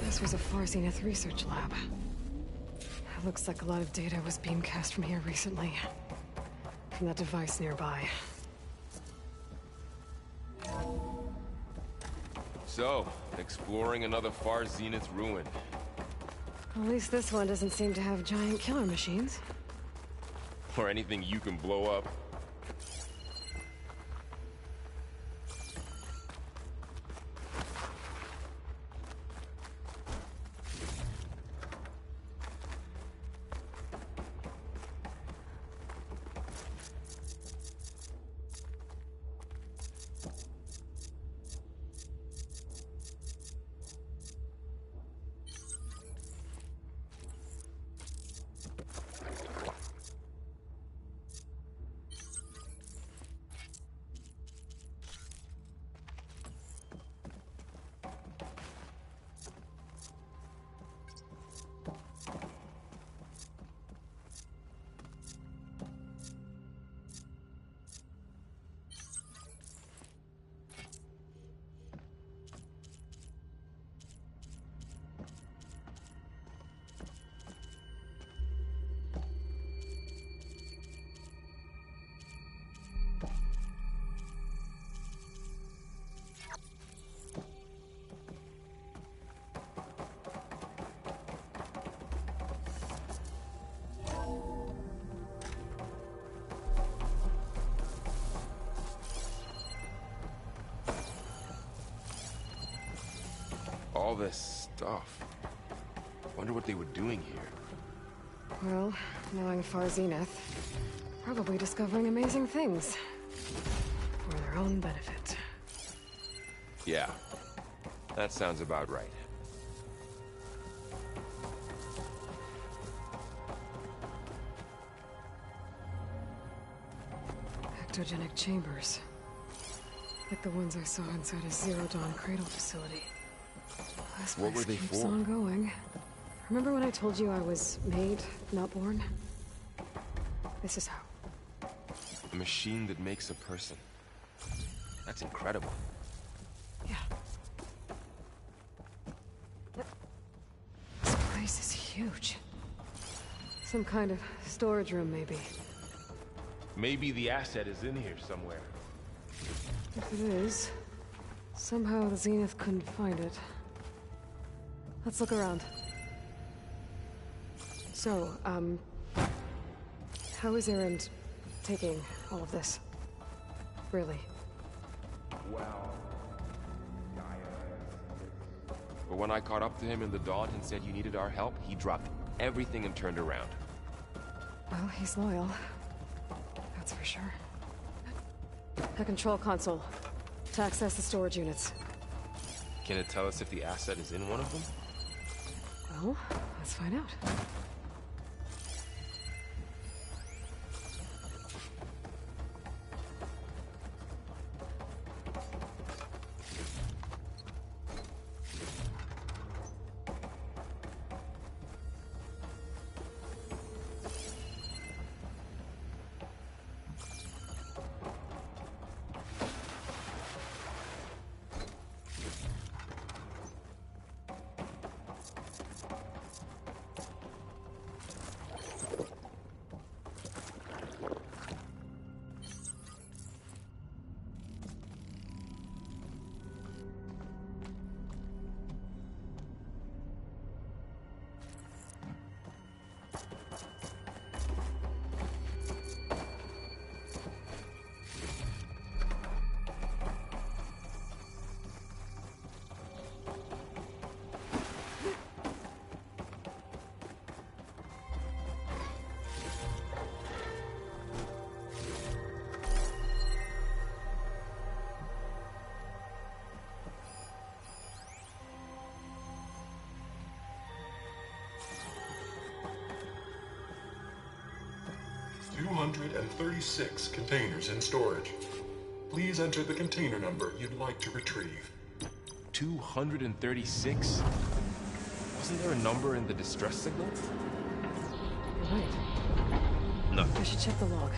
This was a Far Zenith research lab. It looks like a lot of data was beamcast from here recently. From that device nearby. So, exploring another Far Zenith ruin. At least this one doesn't seem to have giant killer machines. Or anything you can blow up. all this stuff. Wonder what they were doing here. Well, knowing Far Zenith, probably discovering amazing things. For their own benefit. Yeah, that sounds about right. Ectogenic chambers. Like the ones I saw inside a Zero Dawn cradle facility. This What were place they keeps for? on going. Remember when I told you I was made, not born? This is how. A machine that makes a person. That's incredible. Yeah. This place is huge. Some kind of storage room, maybe. Maybe the asset is in here somewhere. If it is, somehow the Zenith couldn't find it. Let's look around. So, how is Erend taking all of this? Really? Well, but when I caught up to him in the dawn and said you needed our help, he dropped everything and turned around. Well, he's loyal. That's for sure. A control console. To access the storage units. Can it tell us if the asset is in one of them? Well, let's find out. $236 containers in storage. Please enter the container number you'd like to retrieve. 236? Wasn't there a number in the distress signal? You're right. No. I should check the log.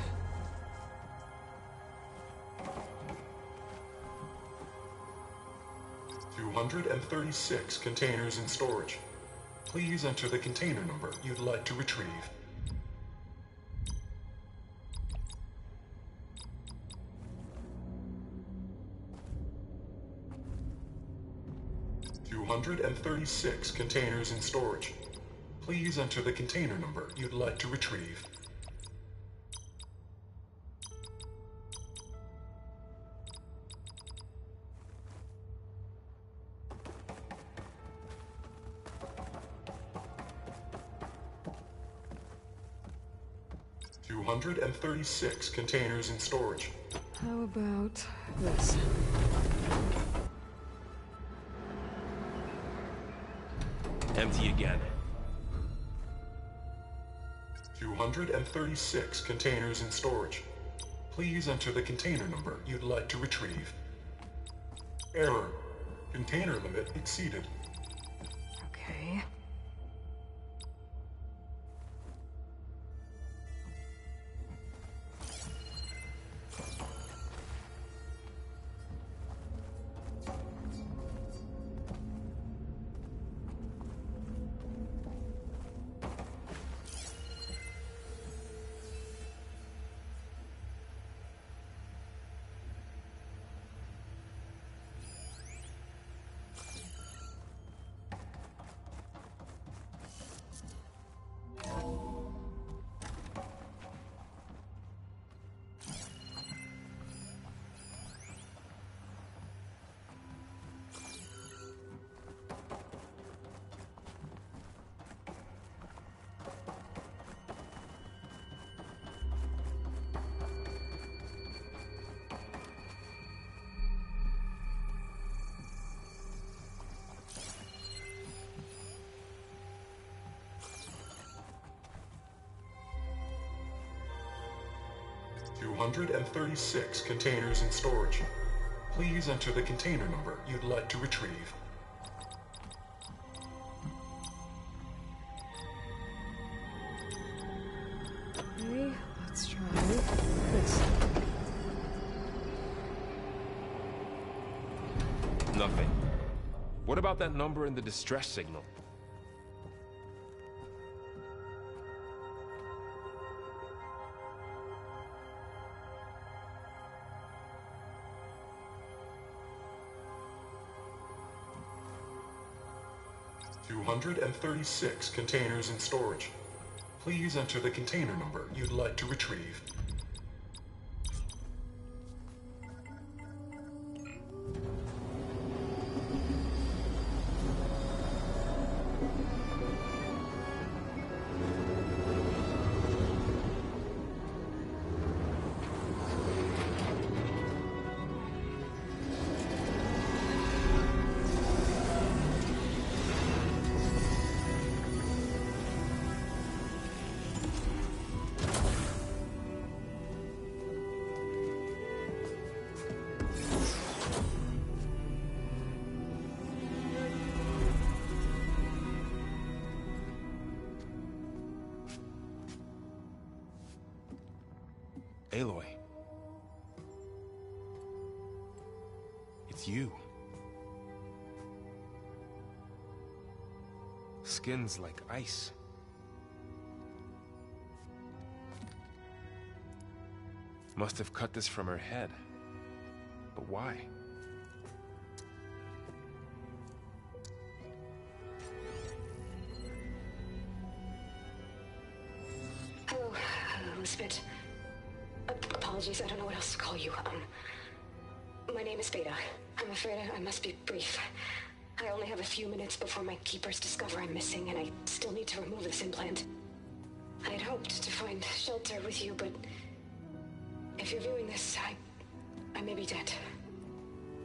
$236 containers in storage. Please enter the container number you'd like to retrieve. $236 containers in storage. Please enter the container number you'd like to retrieve. $236 containers in storage. How about this? Empty again. 236 containers in storage. Please enter the container number you'd like to retrieve. Error. Container limit exceeded. Okay. 236 containers in storage. Please enter the container number you'd like to retrieve. Okay, let's try this. Nothing. What about that number in the distress signal? $236 containers in storage. Please enter the container number you'd like to retrieve. Aloy. It's you. Skin's like ice. Must have cut this from her head. But why? Hello, Elizabeth. Apologies, I don't know what else to call you. My name is Beta. I'm afraid I must be brief. I only have a few minutes before my keepers discover I'm missing, and I still need to remove this implant. I had hoped to find shelter with you, but if you're viewing this, I may be dead.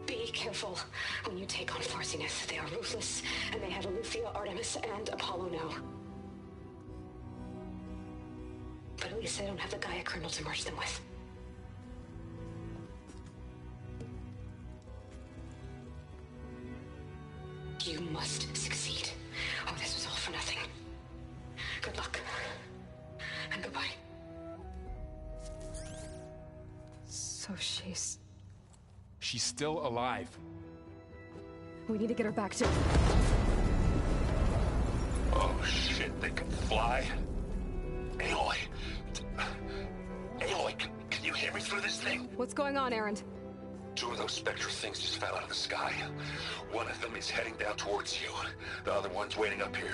Be careful when you take on Farsineth. They are ruthless, and they have Eleuthia, Artemis, and Apollo now. But at least I don't have the Gaia kernel to merge them with. You must succeed, or this was all for nothing. Good luck. And goodbye. So she's still alive. We need to get her back to... Oh shit, they can fly? Aloy. Aloy, can you hear me through this thing? What's going on, Erend? Two of those spectral things just fell out of the sky. One of them is heading down towards you. The other one's waiting up here.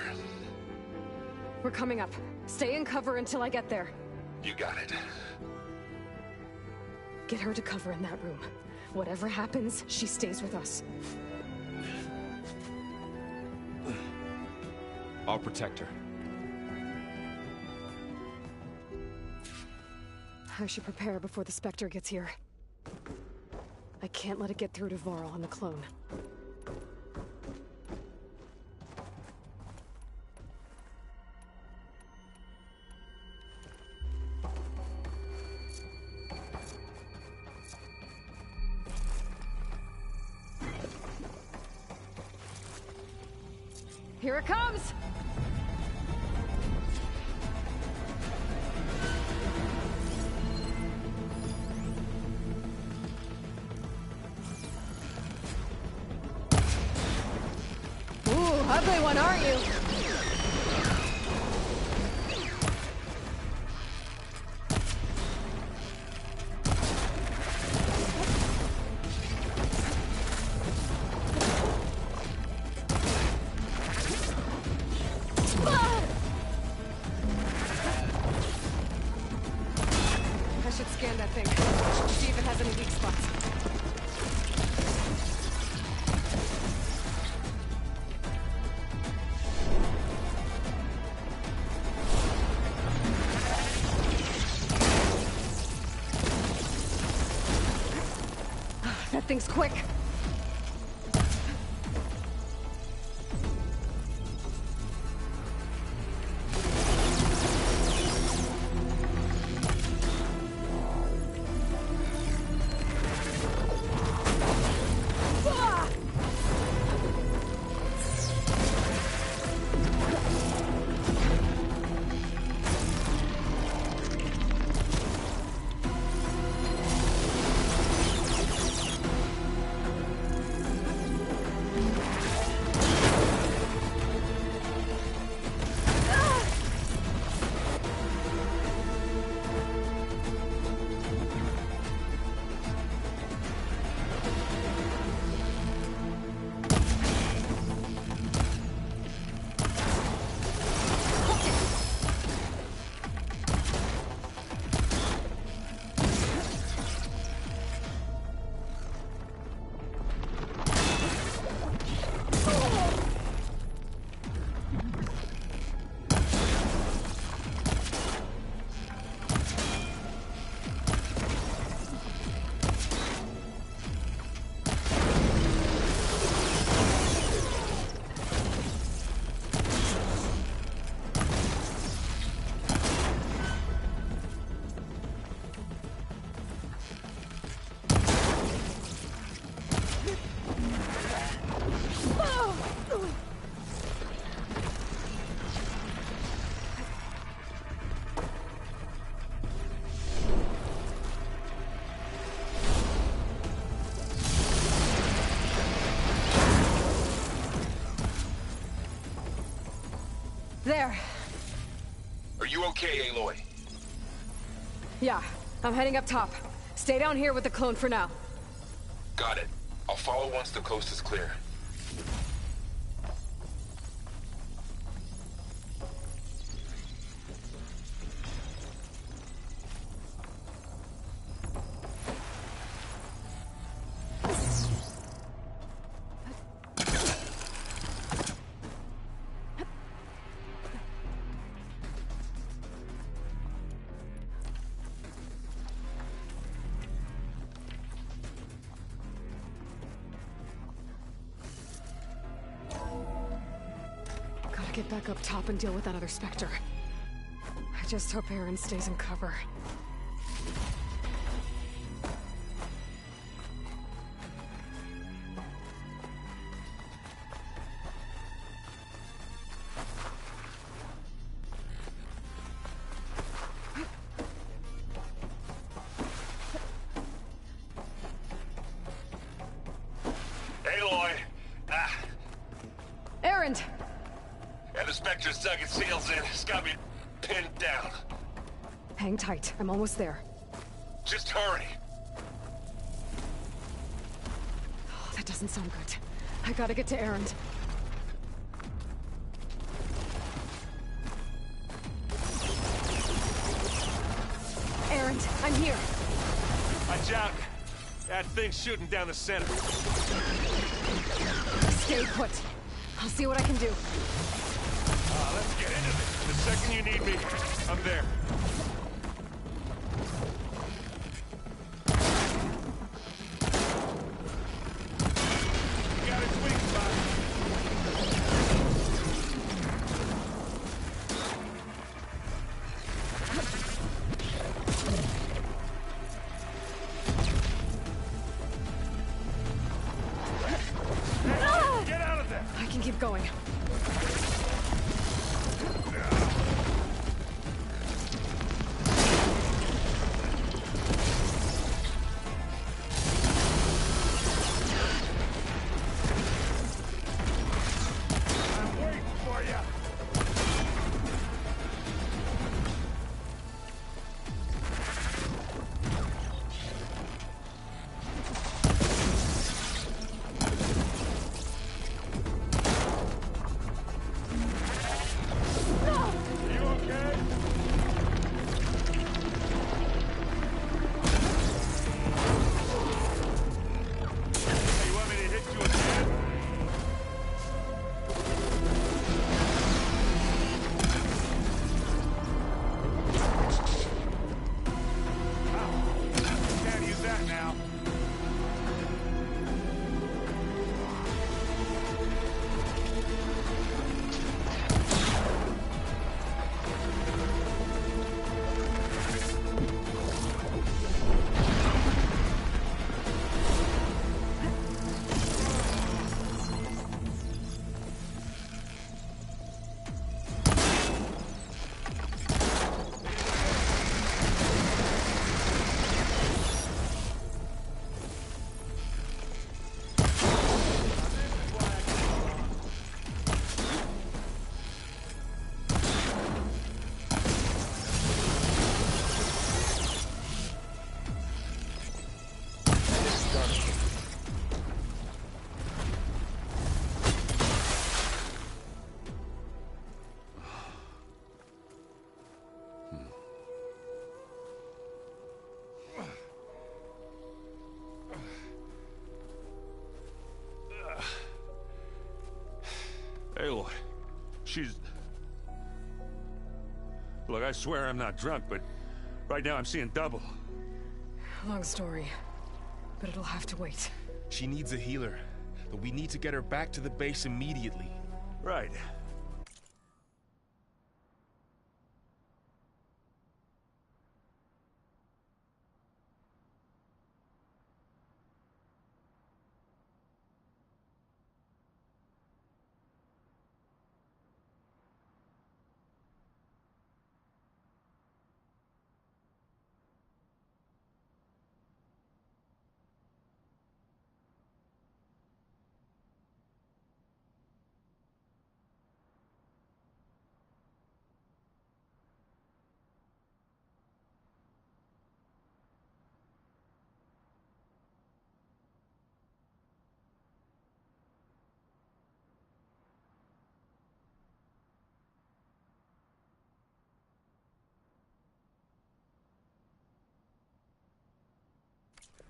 We're coming up. Stay in cover until I get there. You got it. Get her to cover in that room. Whatever happens, she stays with us. I'll protect her. I should prepare before the Spectre gets here. I can't let it get through to Varl and the clone. Here it comes! Ugly one, aren't you? I should scan that thing. See if it has any weak spots. That thing's quick. There. Are you okay, Aloy? Yeah, I'm heading up top. Stay down here with the clone for now. Got it. I'll follow once the coast is clear. Get back up top and deal with that other Spectre. I just hope Aaron stays in cover. Aloy! Aaron! Yeah, the Spectre's dug its heels in. It's got me pinned down. Hang tight. I'm almost there. Just hurry. Oh, that doesn't sound good. I gotta get to Aaron. Aaron, I'm here. Watch out. That thing's shooting down the center. Stay put. I'll see what I can do. Let's get into this. The second you need me, I'm there. You got its weak spot. Get out of there! I can keep going. Aloy, she's... Look, I swear I'm not drunk, but right now I'm seeing double. Long story, but it'll have to wait. She needs a healer, but we need to get her back to the base immediately. Right.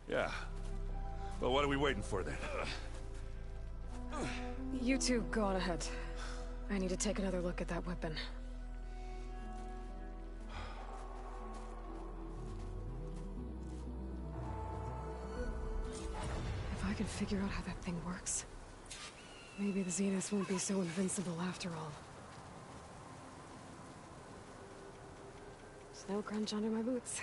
Yeah. Well, what are we waiting for then? You two go on ahead. I need to take another look at that weapon. If I can figure out how that thing works, maybe the Zeniths won't be so invincible after all. Snow crunch under my boots.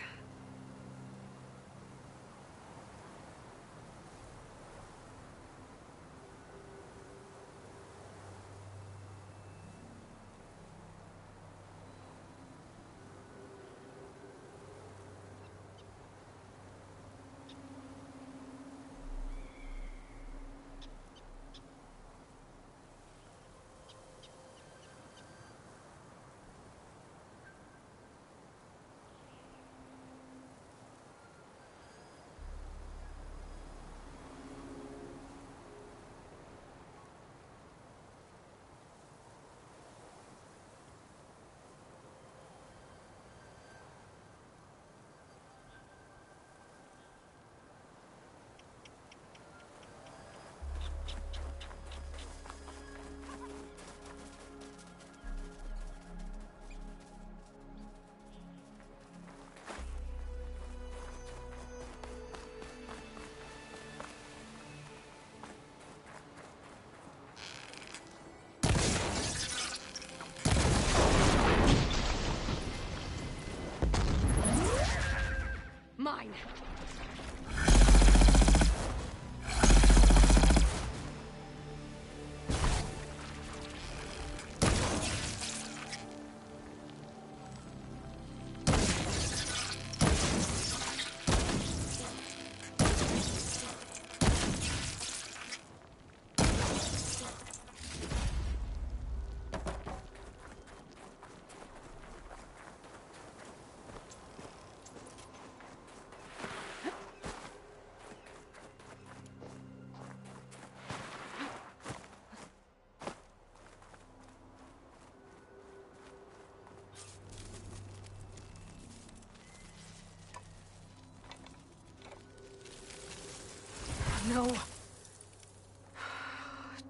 Mine! No.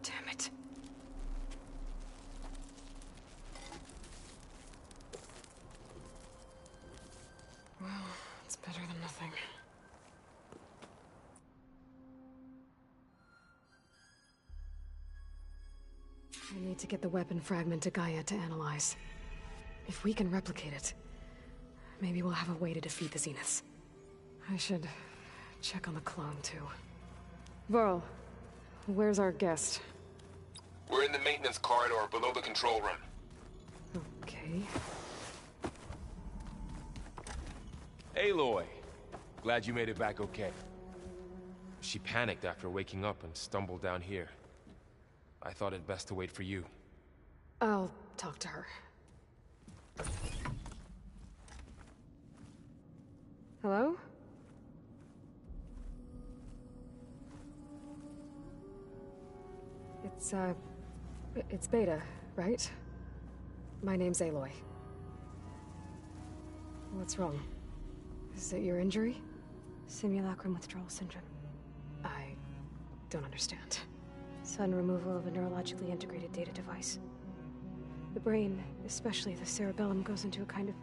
Damn it. Well, it's better than nothing. I need to get the weapon fragment to Gaia to analyze. If we can replicate it, maybe we'll have a way to defeat the Zeniths. I should check on the clone, too. Varl, where's our guest? We're in the maintenance corridor below the control room. Okay. Aloy! Glad you made it back okay. She panicked after waking up and stumbled down here. I thought it best to wait for you. I'll talk to her. Hello? It's Beta, right? My name's Aloy. What's wrong? Is it your injury? Simulacrum withdrawal syndrome. I don't understand. Sudden removal of a neurologically integrated data device. The brain, especially the cerebellum, goes into a kind of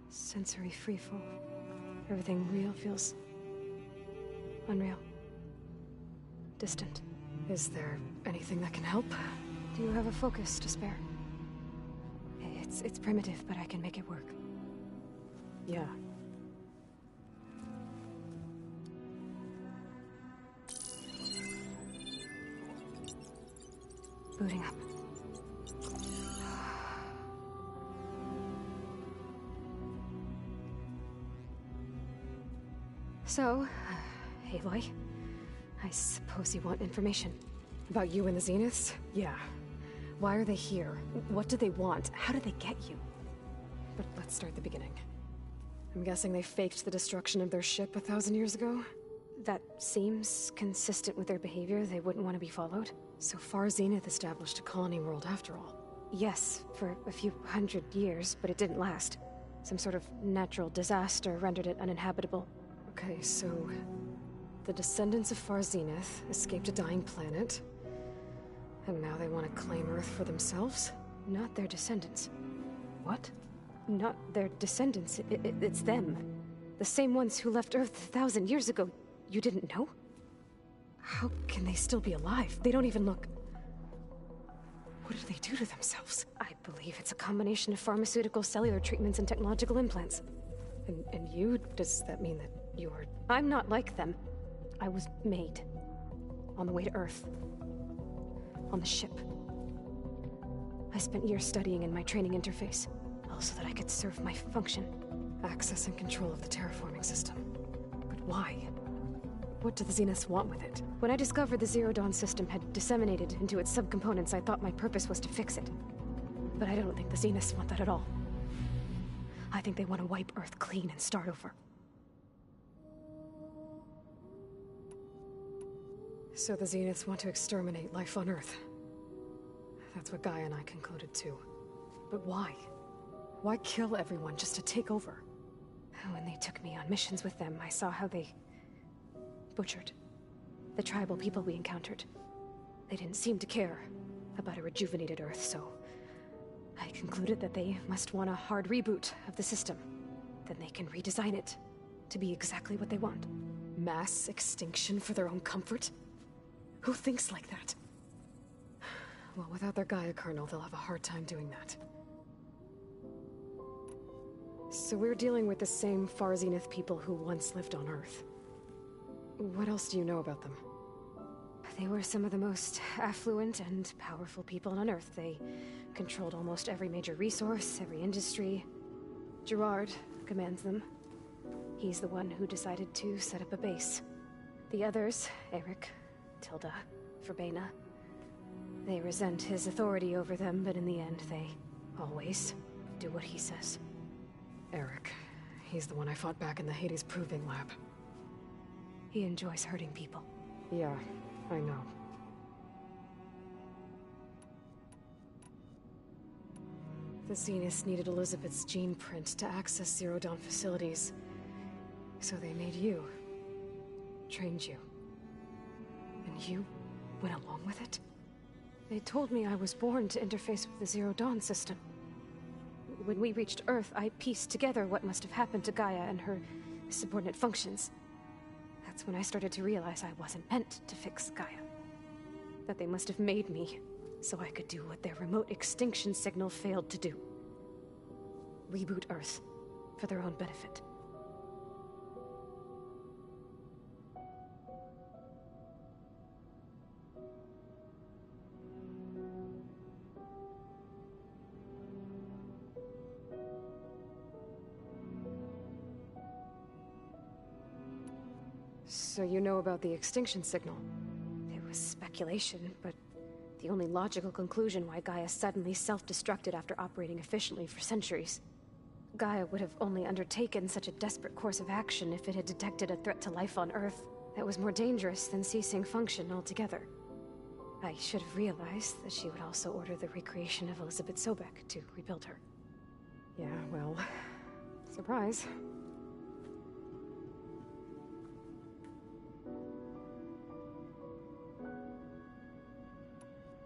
sensory freefall. Everything real feels unreal. Distant. Is there anything that can help? Do you have a focus to spare? It's primitive, but I can make it work. Yeah. Booting up. So, Aloy, I suppose you want information. About you and the Zeniths? Yeah. Why are they here? What do they want? How did they get you? But let's start at the beginning. I'm guessing they faked the destruction of their ship 1,000 years ago? That seems consistent with their behavior. They wouldn't want to be followed. So far, Zenith established a colony world after all. Yes, for a few hundred years, but it didn't last. Some sort of natural disaster rendered it uninhabitable. Okay, so... the descendants of Far Zenith escaped a dying planet, and now they want to claim Earth for themselves? Not their descendants. What? Not their descendants. It's them. The same ones who left Earth 1,000 years ago. You didn't know? How can they still be alive? They don't even look... What did they do to themselves? I believe it's a combination of pharmaceutical, cellular treatments, and technological implants. And you? Does that mean that you're... I'm not like them. I was made. On the way to Earth. On the ship. I spent years studying in my training interface, all so that I could serve my function. Access and control of the terraforming system. But why? What do the Zeniths want with it? When I discovered the Zero Dawn system had disseminated into its subcomponents, I thought my purpose was to fix it. But I don't think the Zeniths want that at all. I think they want to wipe Earth clean and start over. So the Zeniths want to exterminate life on Earth. That's what Gaia and I concluded too. But why? Why kill everyone just to take over? When they took me on missions with them, I saw how they... butchered the tribal people we encountered. They didn't seem to care about a rejuvenated Earth, so... I concluded that they must want a hard reboot of the system. Then they can redesign it to be exactly what they want. Mass extinction for their own comfort? Who thinks like that? Well, without their Gaia kernel, they'll have a hard time doing that. So we're dealing with the same Far Zenith people who once lived on Earth. What else do you know about them? They were some of the most affluent and powerful people on Earth. They controlled almost every major resource, every industry. Gerard commands them. He's the one who decided to set up a base. The others, Eric, Tilda, Verbena, they resent his authority over them, but in the end, they always do what he says. Eric. He's the one I fought back in the Hades Proving Lab. He enjoys hurting people. Yeah, I know. The Zeniths needed Elizabeth's gene print to access Zero Dawn facilities. So they made you. Trained you. And you went along with it? They told me I was born to interface with the Zero Dawn system. When we reached Earth, I pieced together what must have happened to Gaia and her subordinate functions. That's when I started to realize I wasn't meant to fix Gaia. That they must have made me so I could do what their remote extinction signal failed to do. Reboot Earth for their own benefit. So you know about the extinction signal? It was speculation, but the only logical conclusion why Gaia suddenly self-destructed after operating efficiently for centuries. Gaia would have only undertaken such a desperate course of action if it had detected a threat to life on Earth that was more dangerous than ceasing function altogether. I should have realized that she would also order the recreation of Elizabeth Sobek to rebuild her. Yeah, well, surprise.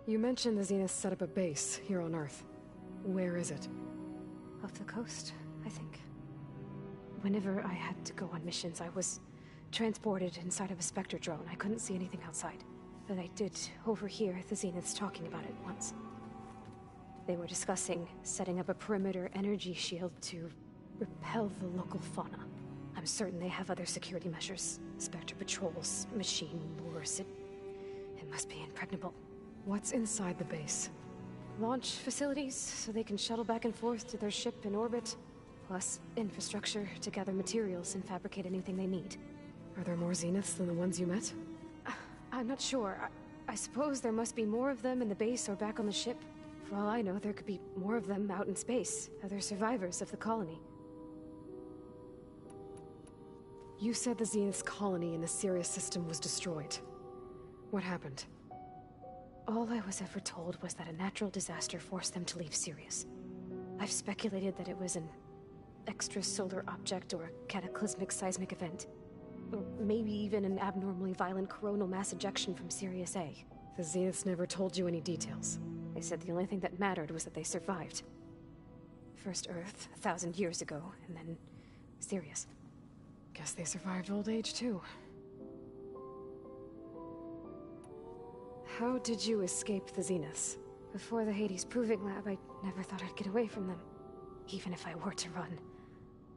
You mentioned the Zeniths set up a base here on Earth. Where is it? Off the coast, I think. Whenever I had to go on missions, I was transported inside of a Spectre drone. I couldn't see anything outside. But I did overhear the Zeniths talking about it once. They were discussing setting up a perimeter energy shield to repel the local fauna. I'm certain they have other security measures. Spectre patrols, machine lures. It must be impregnable. What's inside the base? Launch facilities, so they can shuttle back and forth to their ship in orbit. Plus, infrastructure to gather materials and fabricate anything they need. Are there more Zeniths than the ones you met? I'm not sure. I suppose there must be more of them in the base or back on the ship. For all I know, there could be more of them out in space, other survivors of the colony. You said the Zenith's colony in the Sirius system was destroyed. What happened? All I was ever told was that a natural disaster forced them to leave Sirius. I've speculated that it was an extrasolar object or a cataclysmic seismic event. Or maybe even an abnormally violent coronal mass ejection from Sirius A. The Zeniths never told you any details. They said the only thing that mattered was that they survived. First Earth, 1,000 years ago, and then Sirius. Guess they survived old age, too. How did you escape the Zeniths? Before the Hades Proving Lab, I never thought I'd get away from them. Even if I were to run,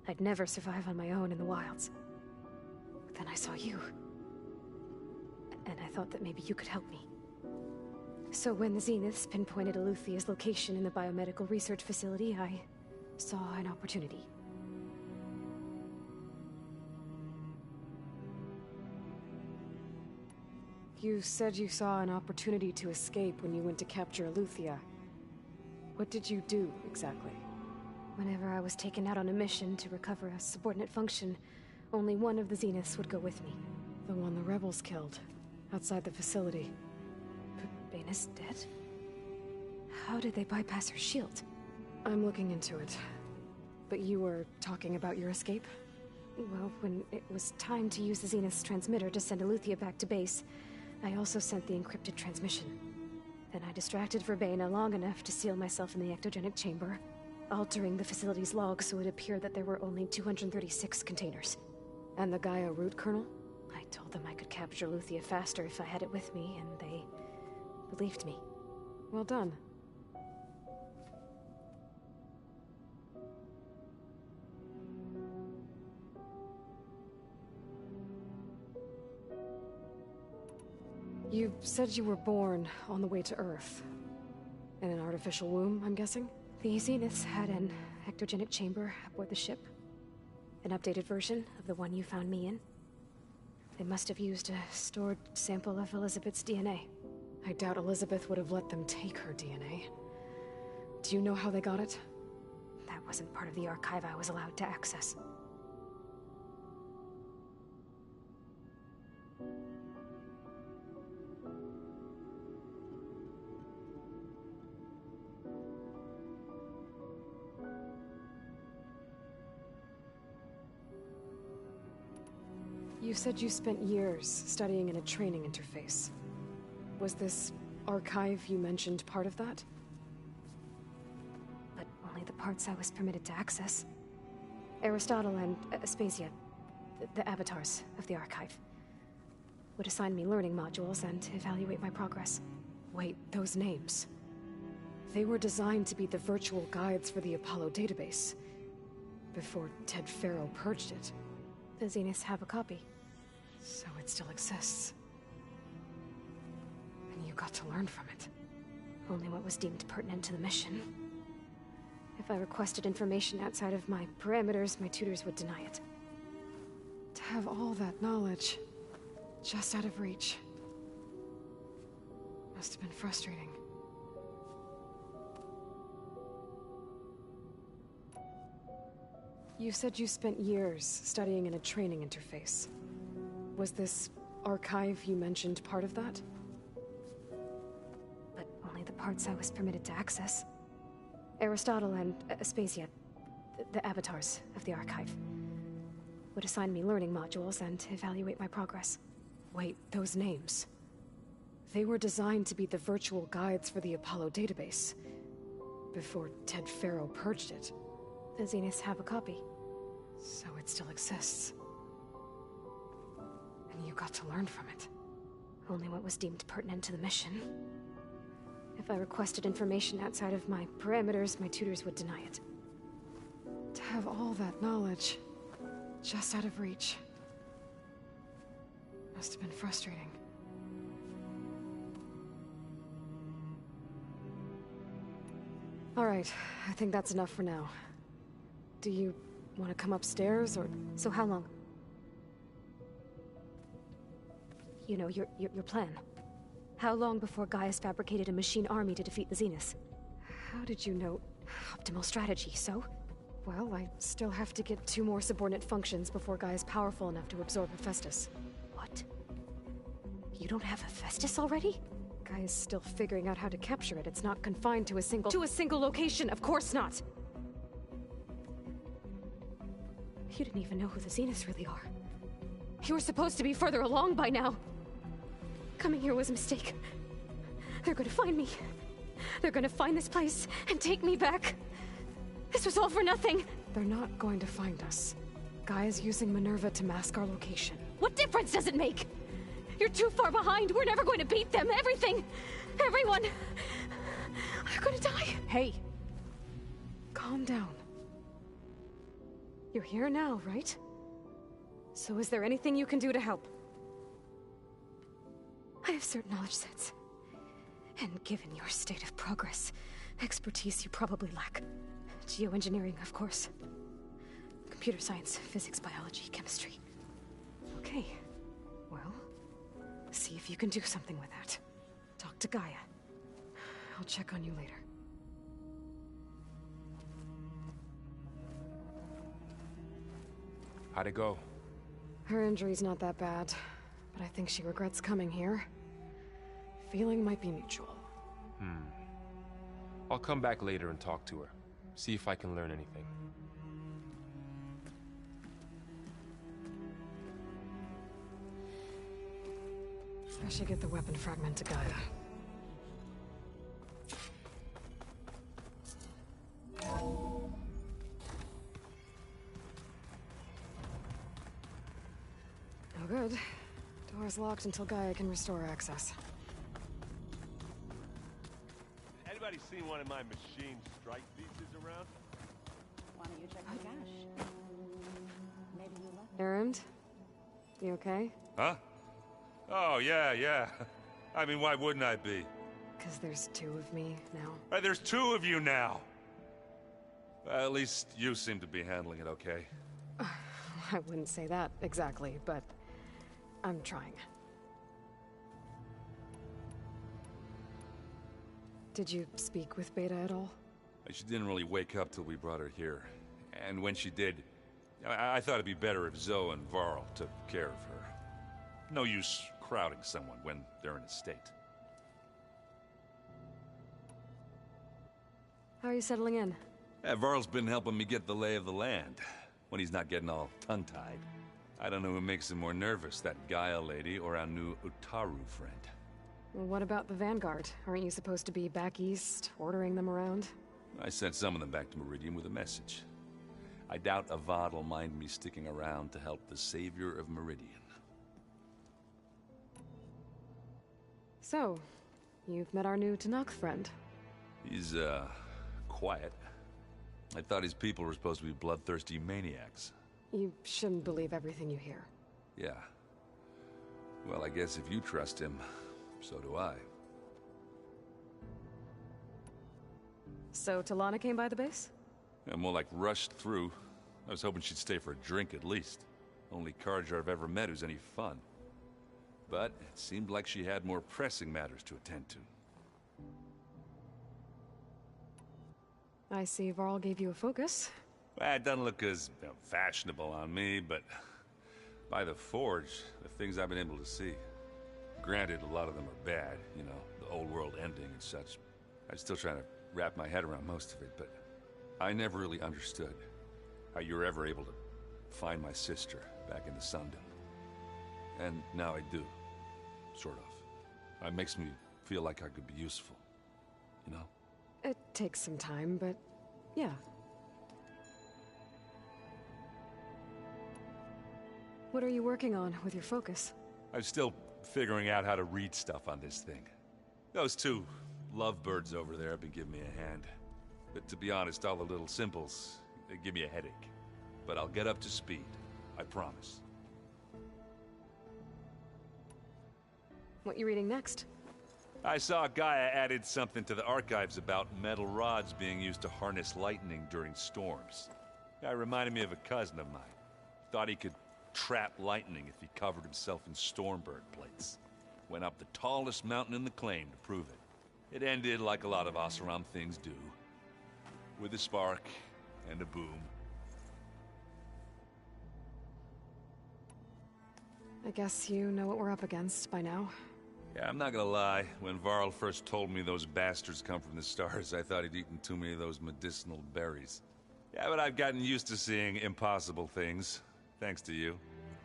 I'd never survive on my own in the wilds. But then I saw you. And I thought that maybe you could help me. So when the Zeniths pinpointed Eluthia's location in the biomedical research facility, I saw an opportunity. You said you saw an opportunity to escape when you went to capture Eluthia. What did you do, exactly? Whenever I was taken out on a mission to recover a subordinate function, only one of the Zeniths would go with me. The one the rebels killed, outside the facility. But Baina's dead? How did they bypass her shield? I'm looking into it. But you were talking about your escape? Well, when it was time to use the Zenith's transmitter to send Eluthia back to base, I also sent the encrypted transmission. Then I distracted Verbaina long enough to seal myself in the ectogenic chamber, altering the facility's log so it appeared that there were only 236 containers. And the Gaia root kernel? I told them I could capture Eluthia faster if I had it with me, and they believed me. Well done. You said you were born on the way to Earth. In an artificial womb, I'm guessing? The Zeniths had an ectogenic chamber aboard the ship. An updated version of the one you found me in. They must have used a stored sample of Elizabeth's DNA. I doubt Elizabeth would have let them take her DNA. Do you know how they got it? That wasn't part of the archive I was allowed to access. You said you spent years studying in a training interface. Was this archive you mentioned part of that? But only the parts I was permitted to access. Aristotle and Aspasia, the avatars of the archive, would assign me learning modules and evaluate my progress. Wait, those names. They were designed to be the virtual guides for the Apollo database, before Ted Faro purged it. The Zeniths have a copy. So it still exists. And you got to learn from it. Only what was deemed pertinent to the mission. If I requested information outside of my parameters, my tutors would deny it. To have all that knowledge, just out of reach, must have been frustrating. You said you spent years studying in a training interface. Was this archive you mentioned part of that? But only the parts I was permitted to access. Aristotle and Aspasia, the avatars of the archive, would assign me learning modules and evaluate my progress. Wait, those names. They were designed to be the virtual guides for the Apollo database, before Ted Faro purged it. The Zeniths have a copy. So it still exists. And you got to learn from it. Only what was deemed pertinent to the mission. If I requested information outside of my parameters, my tutors would deny it. To have all that knowledge, just out of reach, must have been frustrating. All right, I think that's enough for now. Do you want to come upstairs, or... So how long? You know, your plan. How long before Gaius fabricated a machine army to defeat the Zeniths? How did you know? Optimal strategy, so? Well, I still have to get 2 more subordinate functions before Gaia's powerful enough to absorb Hephaestus. What? You don't have Hephaestus already? Gaia's still figuring out how to capture it. It's not confined to a single... To a single location! Of course not! You didn't even know who the Zeniths really are. You were supposed to be further along by now. Coming here was a mistake. They're gonna find me. They're gonna find this place and take me back. This was all for nothing. They're not going to find us. Gaia's using Minerva to mask our location. What difference does it make? You're too far behind. We're never going to beat them. Everything. Everyone. They're gonna die. Hey. Calm down. You're here now, right? So is there anything you can do to help? I have certain knowledge sets. And given your state of progress, expertise you probably lack. Geoengineering, of course. Computer science, physics, biology, chemistry. Okay. Well, see if you can do something with that. Talk to Gaia. I'll check on you later. How'd it go? Her injury's not that bad, but I think she regrets coming here. Feeling might be mutual. I'll come back later and talk to her. See if I can learn anything. I should get the weapon fragment to Gaia. No good. Door's locked until Gaia can restore access. Anybody seen one of my machine strike pieces around? Why don't you check the cache? Maybe you left. Erend? You okay? Huh? Oh, yeah. I mean, why wouldn't I be? Because there's two of me now. There's two of you now! Well, at least you seem to be handling it okay. I wouldn't say that exactly, but I'm trying. Did you speak with Beta at all? She didn't really wake up till we brought her here. And when she did, I thought it'd be better if Zoe and Varl took care of her. No use crowding someone when they're in a state. How are you settling in? Varl's been helping me get the lay of the land, when he's not getting all tongue-tied. I don't know who makes him more nervous, that Gaia lady or our new Utaru friend. Well, what about the Vanguard? Aren't you supposed to be back east, ordering them around? I sent some of them back to Meridian with a message. I doubt Avad will mind me sticking around to help the savior of Meridian. So, you've met our new Tanakh friend. He's, quiet. I thought his people were supposed to be bloodthirsty maniacs. You shouldn't believe everything you hear. Yeah. Well, I guess if you trust him, so do I. So, Talana came by the base? Yeah, more like rushed through. I was hoping she'd stay for a drink at least. Only Carja I've ever met who's any fun. But it seemed like she had more pressing matters to attend to. I see Varl gave you a focus. Well, it doesn't look as fashionable on me, but by the Forge, the things I've been able to see. Granted, a lot of them are bad, you know, the old world ending and such. I'm still trying to wrap my head around most of it, but I never really understood how you were ever able to find my sister back in the Sundom. And now I do, sort of. It makes me feel like I could be useful, you know? It takes some time, but yeah. What are you working on with your focus? I'm still figuring out how to read stuff on this thing. Those two lovebirds over there have been giving me a hand. But to be honest, all the little symbols, they give me a headache. But I'll get up to speed, I promise. What you reading next? I saw Gaia added something to the archives about metal rods being used to harness lightning during storms. Guy reminded me of a cousin of mine. Thought he could trap lightning if he covered himself in Stormbird plates. Went up the tallest mountain in the claim to prove it. It ended like a lot of Oseram things do. With a spark and a boom. I guess you know what we're up against by now. Yeah, I'm not gonna lie. When Varl first told me those bastards come from the stars, I thought he'd eaten too many of those medicinal berries. Yeah, but I've gotten used to seeing impossible things. Thanks to you.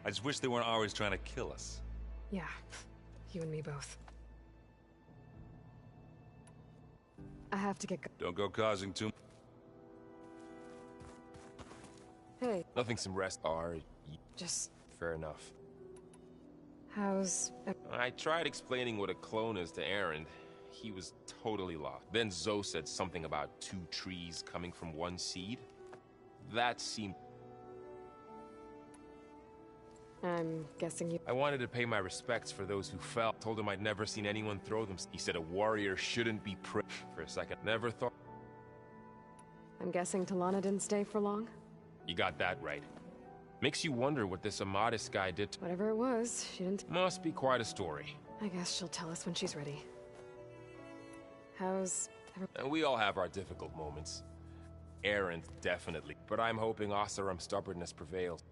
I just wish they weren't always trying to kill us. Yeah, you and me both. I have to get Don't go causing too... Hey. Nothing some rest are... Just... Fair enough. How's... I tried explaining what a clone is to Aaron. He was totally lost. Then Zoe said something about 2 trees coming from 1 seed. That seemed... I'm guessing you... I wanted to pay my respects for those who fell. Told him I'd never seen anyone throw them. He said a warrior shouldn't be for a second. Never thought... I'm guessing Talana didn't stay for long? You got that right. Makes you wonder what this Amadis guy did. Whatever it was, she didn't... Must be quite a story. I guess she'll tell us when she's ready. How's... And we all have our difficult moments. Aaron, definitely. But I'm hoping Oseram's stubbornness prevails.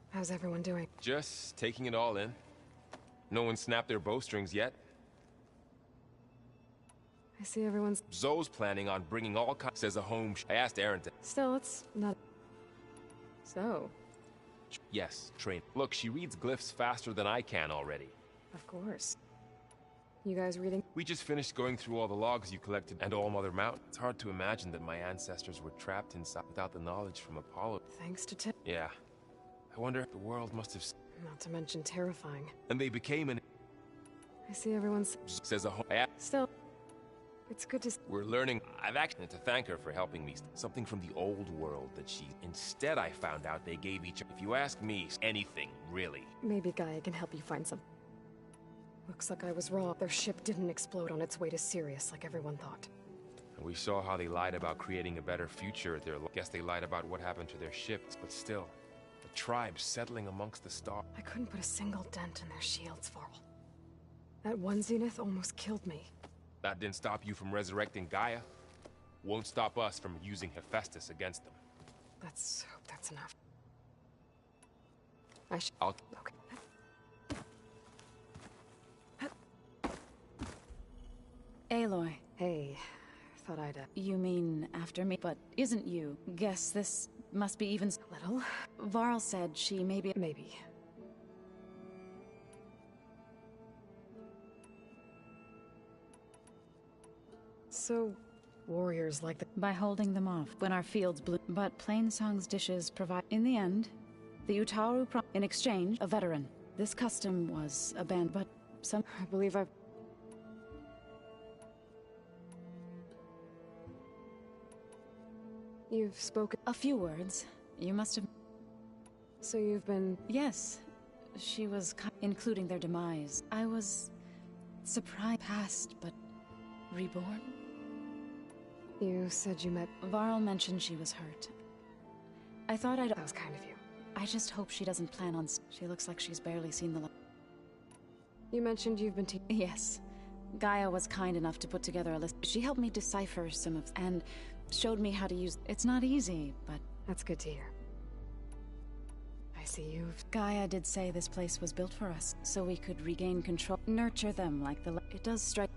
How's everyone doing? Just taking it all in. No one snapped their bowstrings yet. I see everyone's... Zoe's planning on bringing all kinds as a home. I asked Aaron to... Still, it's not... So... Yes, train. Look, she reads glyphs faster than I can already. Of course. You guys reading? We just finished going through all the logs you collected and All Mother Mountain. It's hard to imagine that my ancestors were trapped inside without the knowledge from Apollo. Thanks to Tim. Yeah. I wonder if the world must have... Not to mention terrifying. And they became an... I see everyone's... Says a whole... Still... It's good to... We're learning... I've actually to thank her for helping me. Something from the old world that she... Instead, I found out they gave each... If you ask me, anything, really. Maybe Gaia can help you find some... Looks like I was wrong. Their ship didn't explode on its way to Sirius like everyone thought. And we saw how they lied about creating a better future at their... Guess they lied about what happened to their ships, but still... The tribe settling amongst the stars. I couldn't put a single dent in their shields, Varl. That one zenith almost killed me. That didn't stop you from resurrecting Gaia. Won't stop us from using Hephaestus against them. Let's hope that's enough. I'll... Okay. Aloy. Hey, thought I'd... You mean after me, but isn't you. Guess this must be even... Little? Varl said she maybe... Maybe. So, warriors like the... By holding them off when our fields bloom. But Plainsong's dishes provide... In the end, the Utaru in exchange, a veteran. This custom was abandoned, but some... I believe I've... You've spoken... A few words. You must have... So you've been... Yes. She was... including their demise. I was... surprised. Past, but... reborn? You said you met... Varl mentioned she was hurt. I thought I'd... That was kind of you. I just hope she doesn't plan on... She looks like she's barely seen the light. You mentioned you've been Yes. Gaia was kind enough to put together a list. She helped me decipher some of... and showed me how to use... It's not easy, but... That's good to hear. I see you've... Gaia did say this place was built for us, so we could regain control. Nurture them like the... It does strike...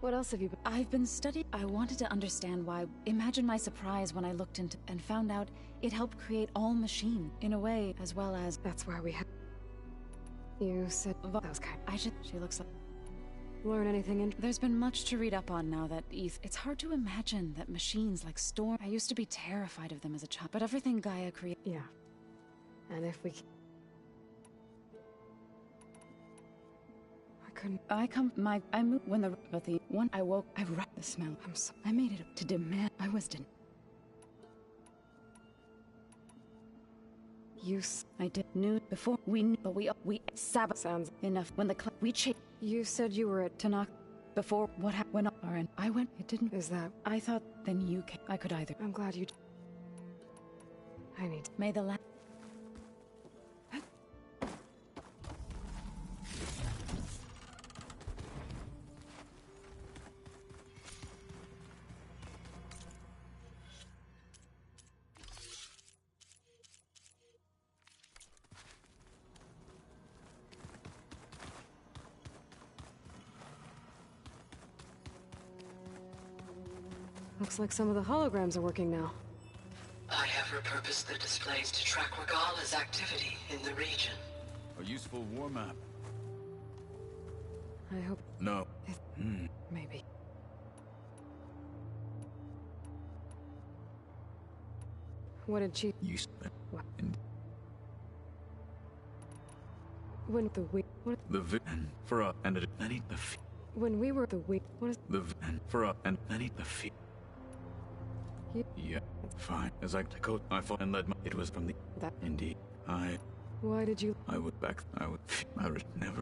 What else have you been... I've been studying... I wanted to understand why... Imagine my surprise when I looked into... and found out it helped create all machine, in a way, as well as... That's why we have... You said... That was kind... She looks like... Learn anything in... There's been much to read up on now that It's hard to imagine that machines like Storm... I used to be terrified of them as a child, but everything Gaia created... Yeah. And if we... I moved when but the one I woke, I wrapped the smell. I made it up to demand. I was didn't. I did knew before we knew, but we Sabbath sounds enough when the we changed. You said you were at Tanakh before what happened and I went. It didn't. Is that? I thought then you came. I could either. I'm glad you. I need. May the last. Looks like some of the holograms are working now. I have whatever purpose the displays to track Regala's activity in the region. A useful war map. I hope... No. Maybe. What did she... You spent... What? When the we... What? The vision for us and it many the When we were the we... What is... The vision for us and many the Yeah, fine. As I go, I fought and led my... It was from the... That... Indeed. Why did you... I would back... I would never...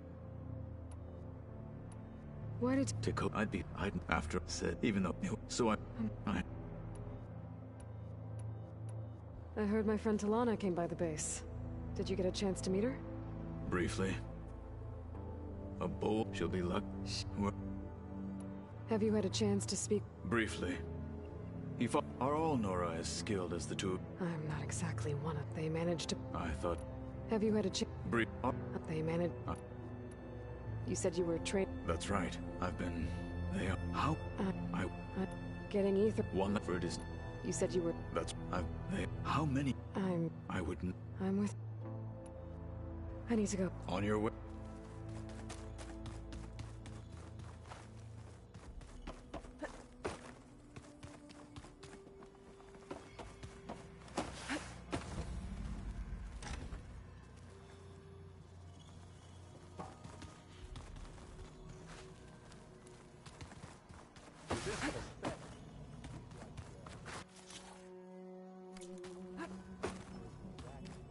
Why did... To go, I'd after said, even though... So I heard my friend Talana came by the base. Did you get a chance to meet her? Briefly. A bull, she'll be luck. Have you had a chance to speak? Briefly. He fought. Are all Nora as skilled as the two? I'm not exactly one of... They managed to... I thought... Have you had a chance? They managed... You said you were trained... That's right. I've been... They are... How? Getting ether... One that for it is... You said you were... That's... They... How many? I wouldn't... I'm with... I need to go. On your way.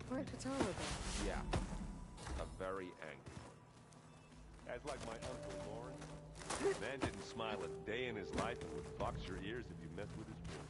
Where'd Katara go? Yeah. A very angry one. As like my Uncle Lawrence. Man didn't smile a day in his life and would box your ears if you messed with his business.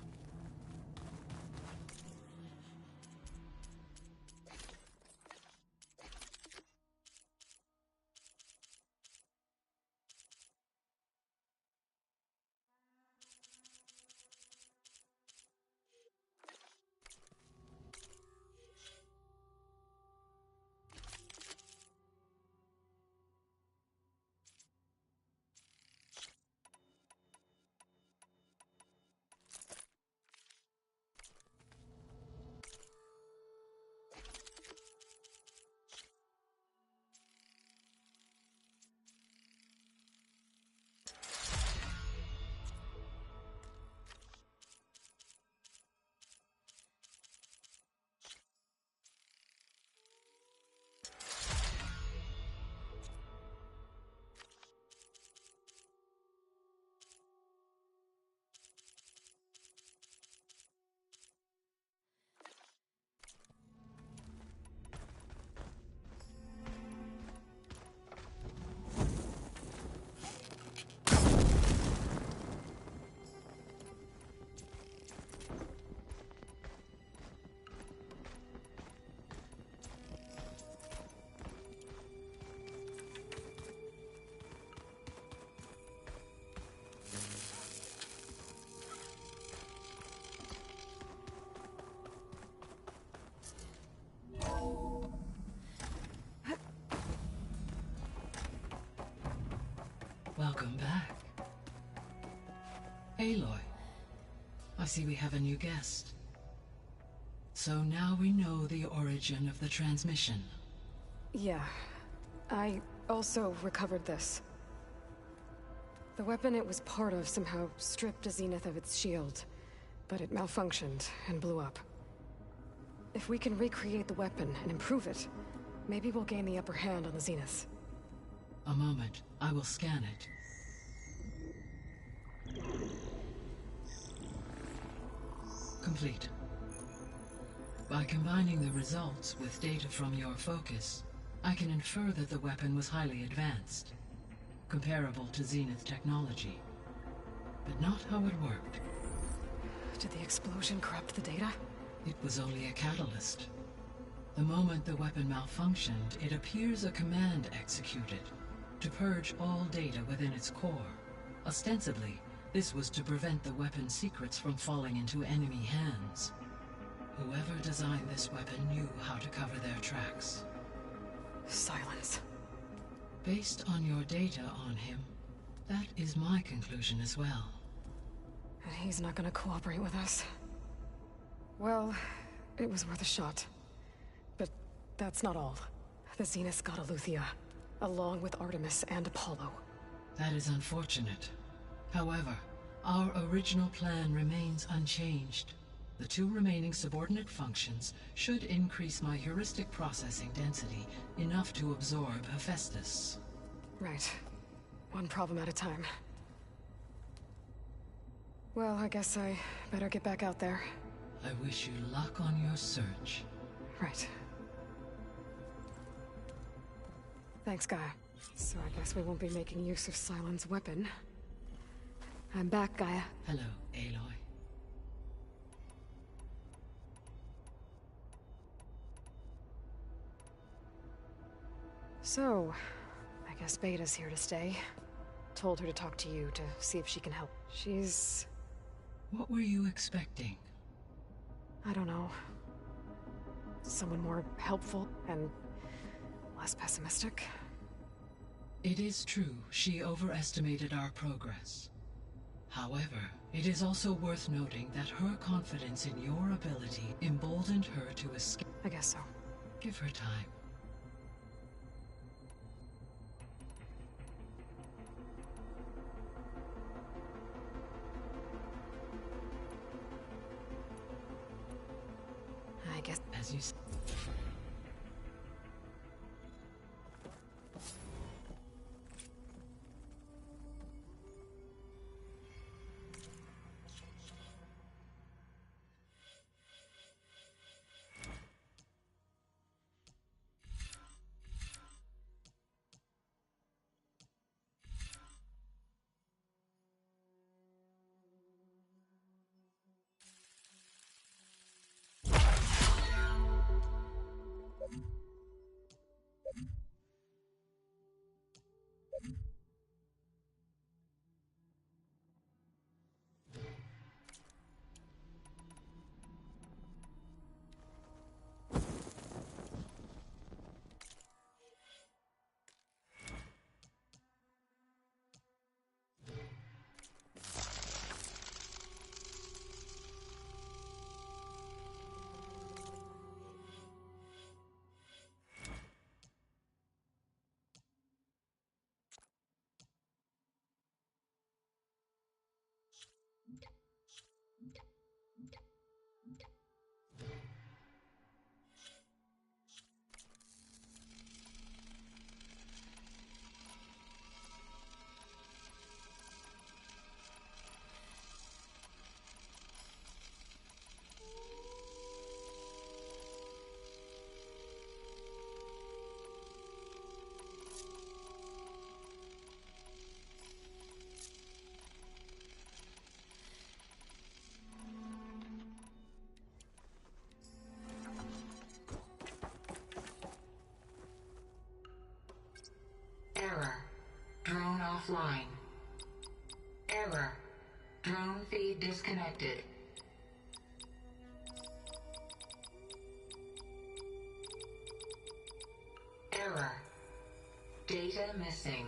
Welcome back. Aloy, I see we have a new guest. So now we know the origin of the transmission. Yeah. I also recovered this. The weapon it was part of somehow stripped a Zenith of its shield, but it malfunctioned and blew up. If we can recreate the weapon and improve it, maybe we'll gain the upper hand on the Zeniths. A moment. I will scan it. Complete. By combining the results with data from your focus, I can infer that the weapon was highly advanced, comparable to Zenith technology, but not how it worked. Did the explosion corrupt the data? It was only a catalyst. The moment the weapon malfunctioned, it appears a command executed to purge all data within its core. Ostensibly, this was to prevent the weapon's secrets from falling into enemy hands. Whoever designed this weapon knew how to cover their tracks. Silence. Based on your data on him, that is my conclusion as well. And he's not gonna cooperate with us. Well, It was worth a shot. But that's not all. The Zeniths got Aletheia, along with Artemis and Apollo. That is unfortunate. However, our original plan remains unchanged. The 2 remaining subordinate functions should increase my heuristic processing density enough to absorb Hephaestus. Right. One problem at a time. Well, I guess I better get back out there. I wish you luck on your search. Right. Thanks, Gaia. So I guess we won't be making use of Sylens' weapon. I'm back, Gaia. Hello, Aloy. So, I guess Beta's here to stay. Told her to talk to you to see if she can help. She's... What were you expecting? I don't know. Someone more helpful and less pessimistic. It is true, she overestimated our progress. However, it is also worth noting that her confidence in your ability emboldened her to escape. I guess so. Give her time. I guess... As you said. Error. Drone offline. Error. Drone feed disconnected. Error. Data missing.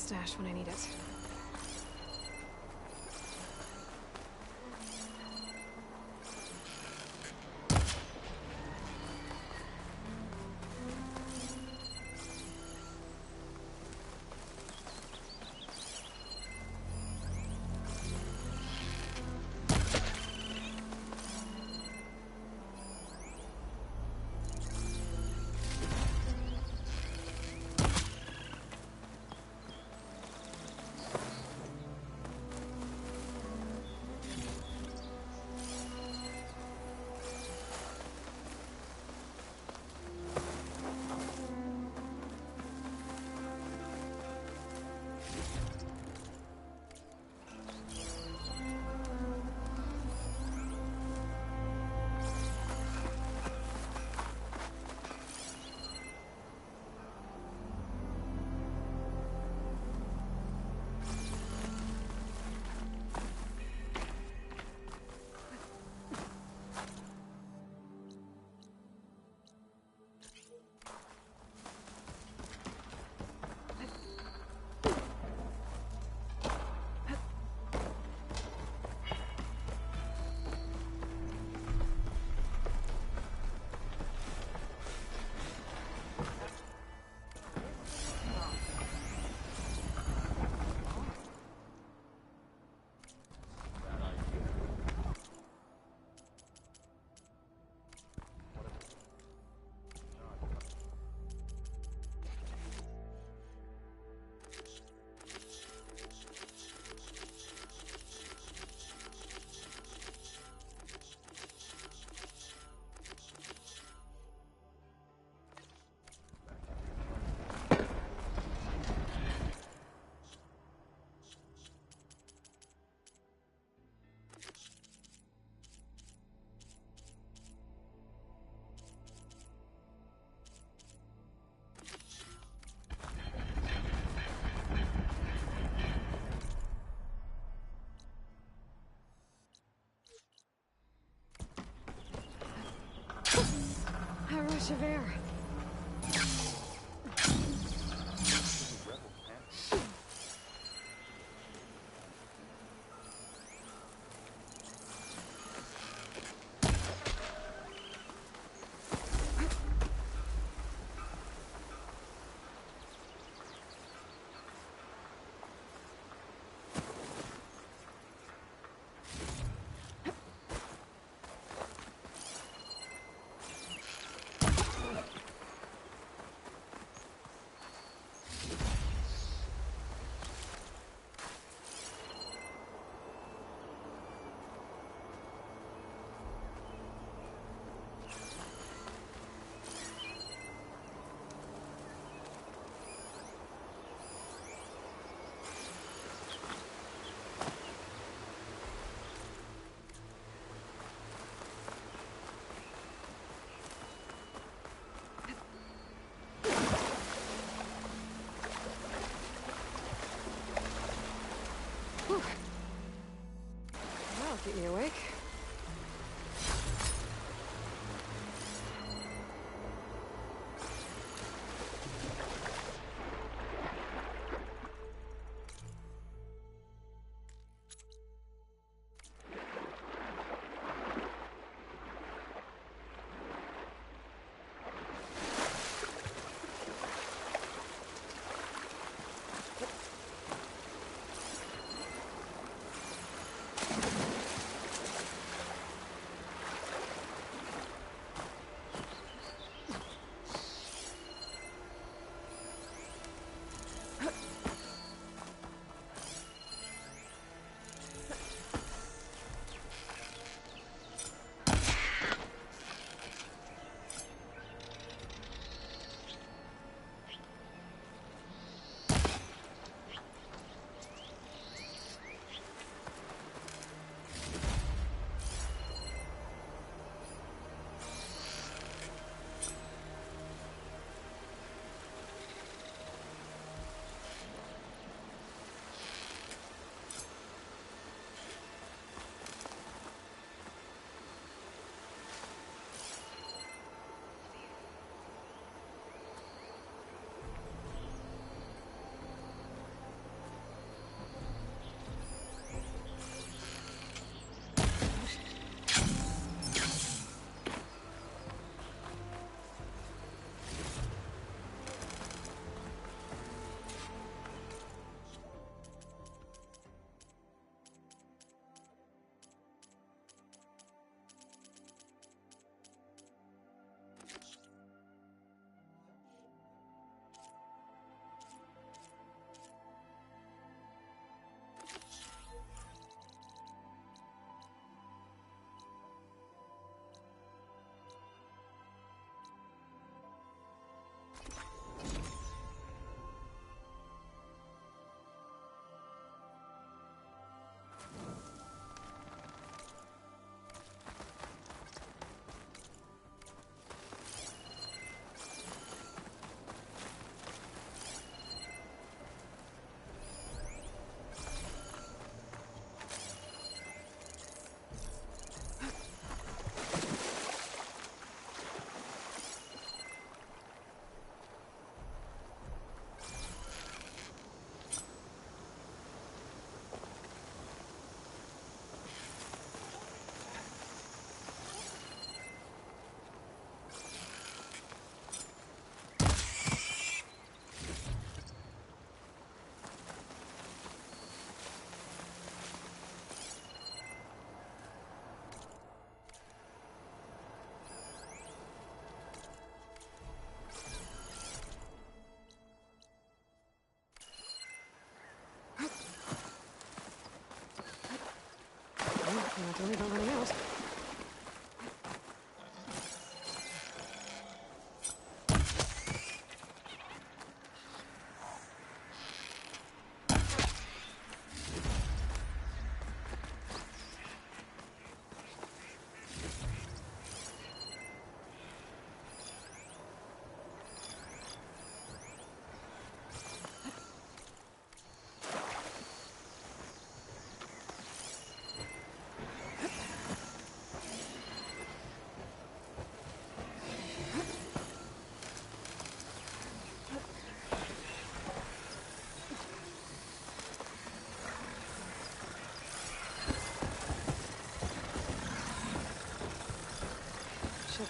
stash when I need it. A rush of air.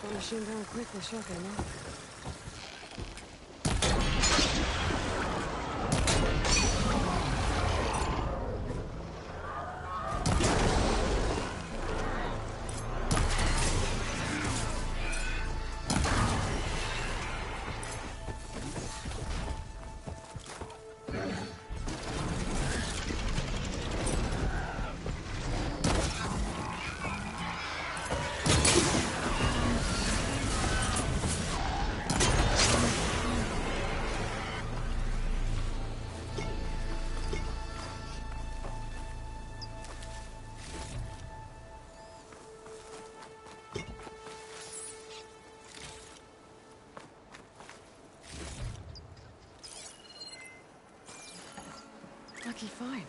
Shut that machine down quick with shock ammo. Lucky find.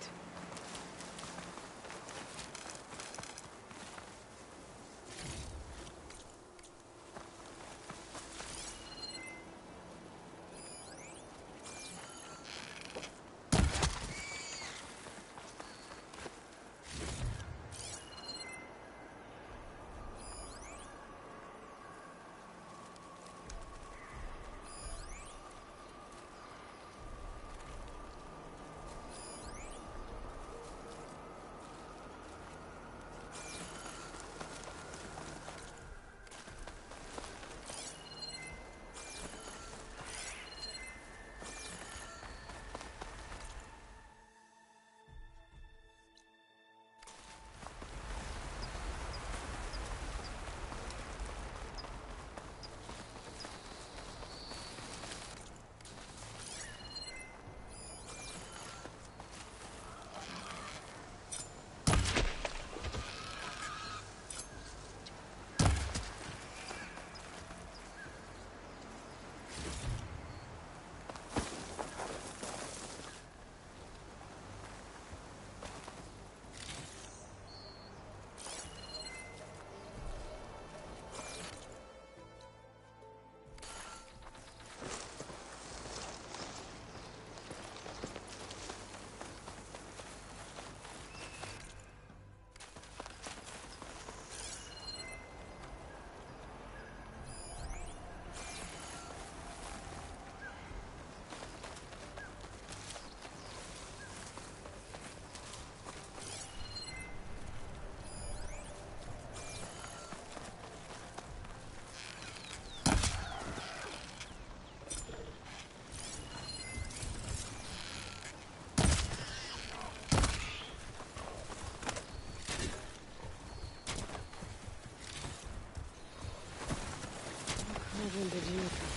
When did you come?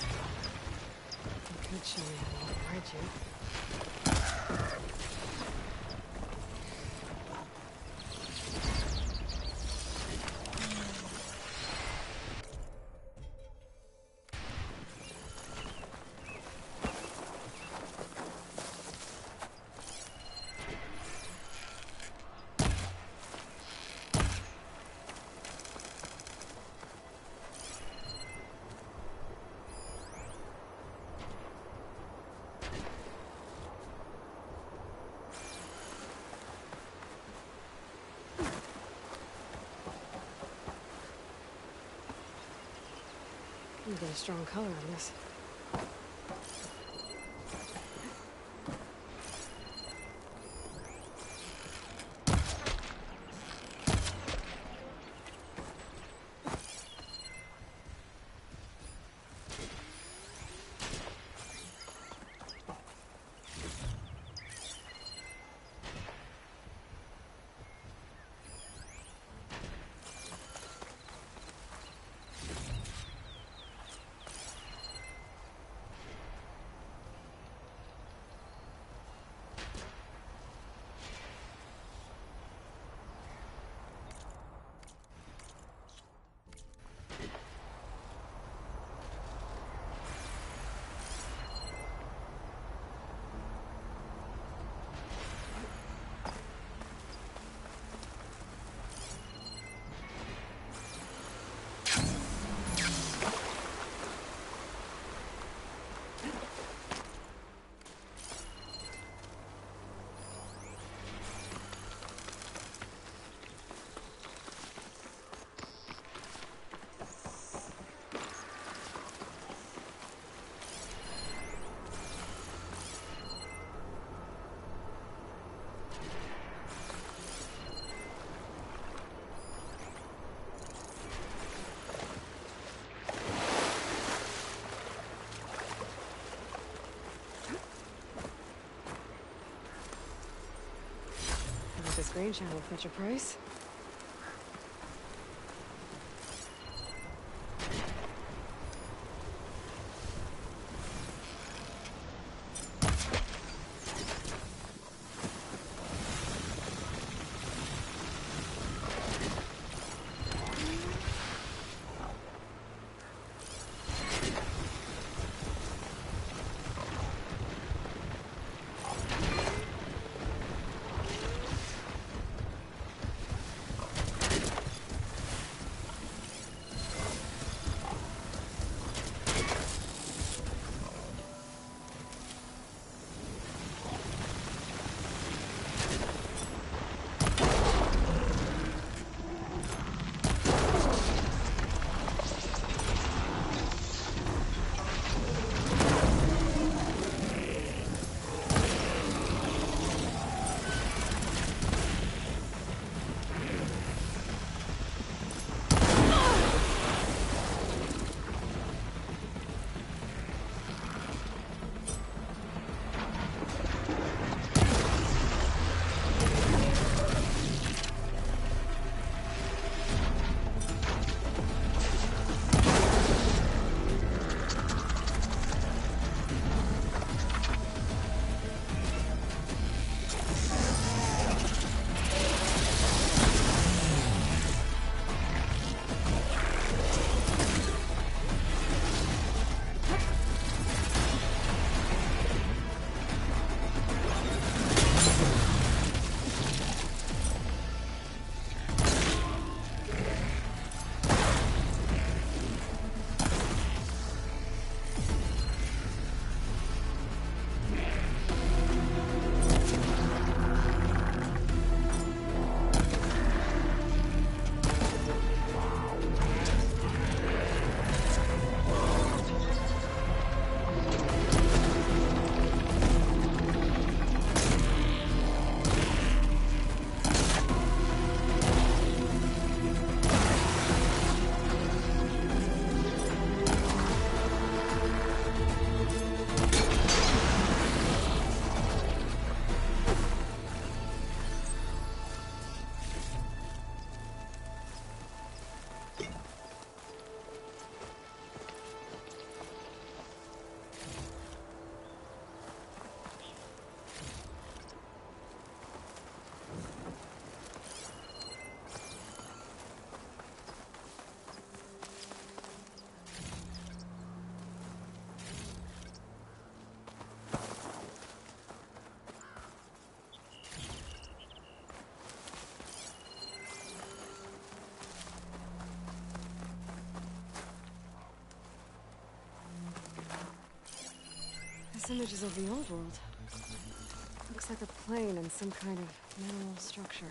You could show me how to ride you. You get a strong color on this. screen shot will fetch a price. This image is of the old world. Looks like a plane and some kind of metal structure.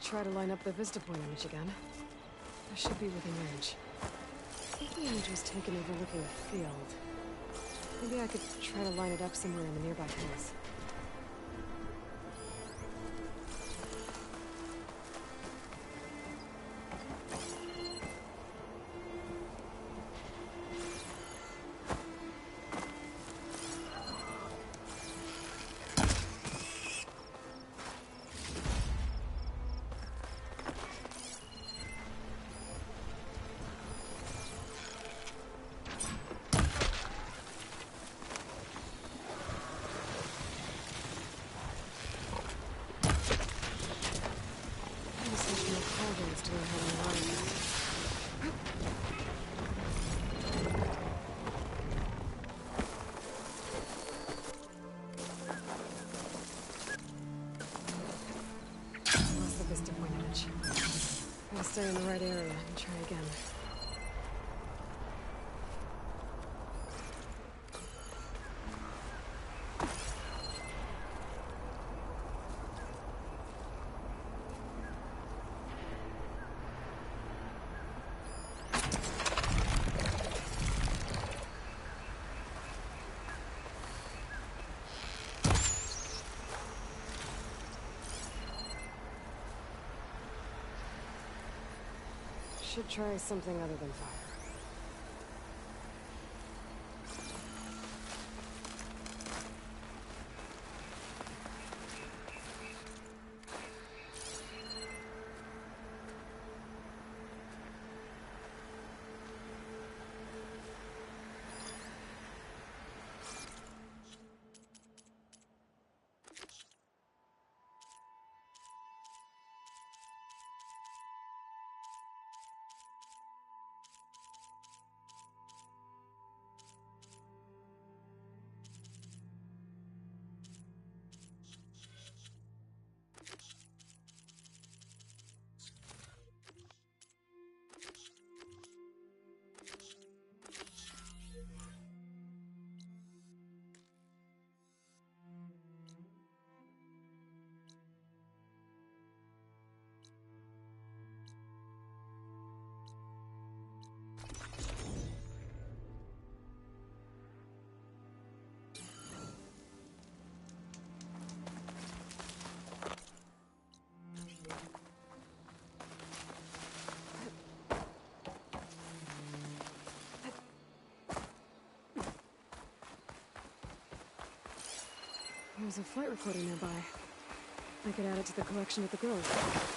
Should try to line up the Vista Point image again. I should be within range. I think the image was taken overlooking a field. Maybe I could try to line it up somewhere in the nearby hills. Stay in the right area and try again. Should try something other than fire. There's a flight recorder nearby. I could add it to the collection at the Grove.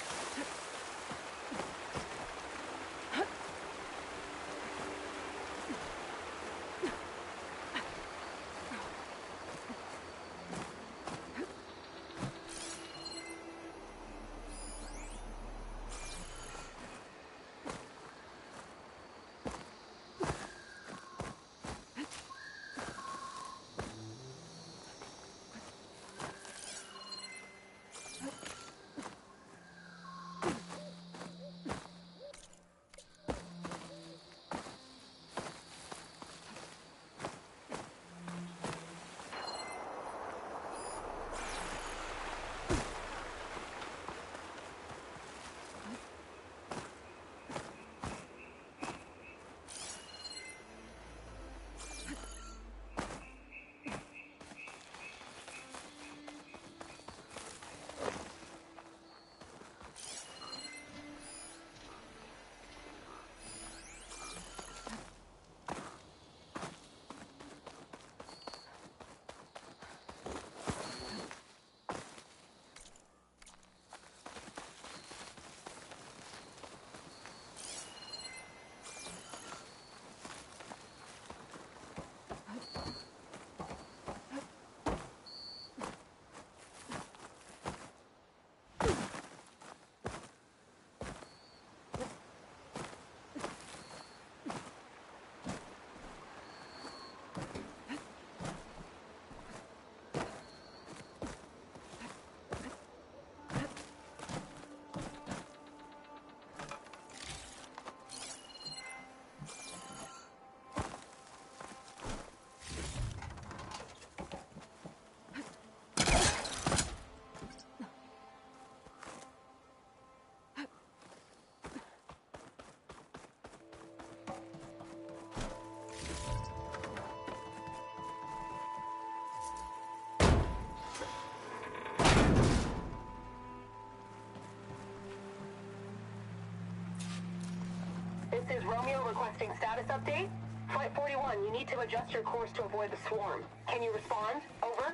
Requesting status update. Flight 41, you need to adjust your course to avoid the swarm. Can you respond? Over.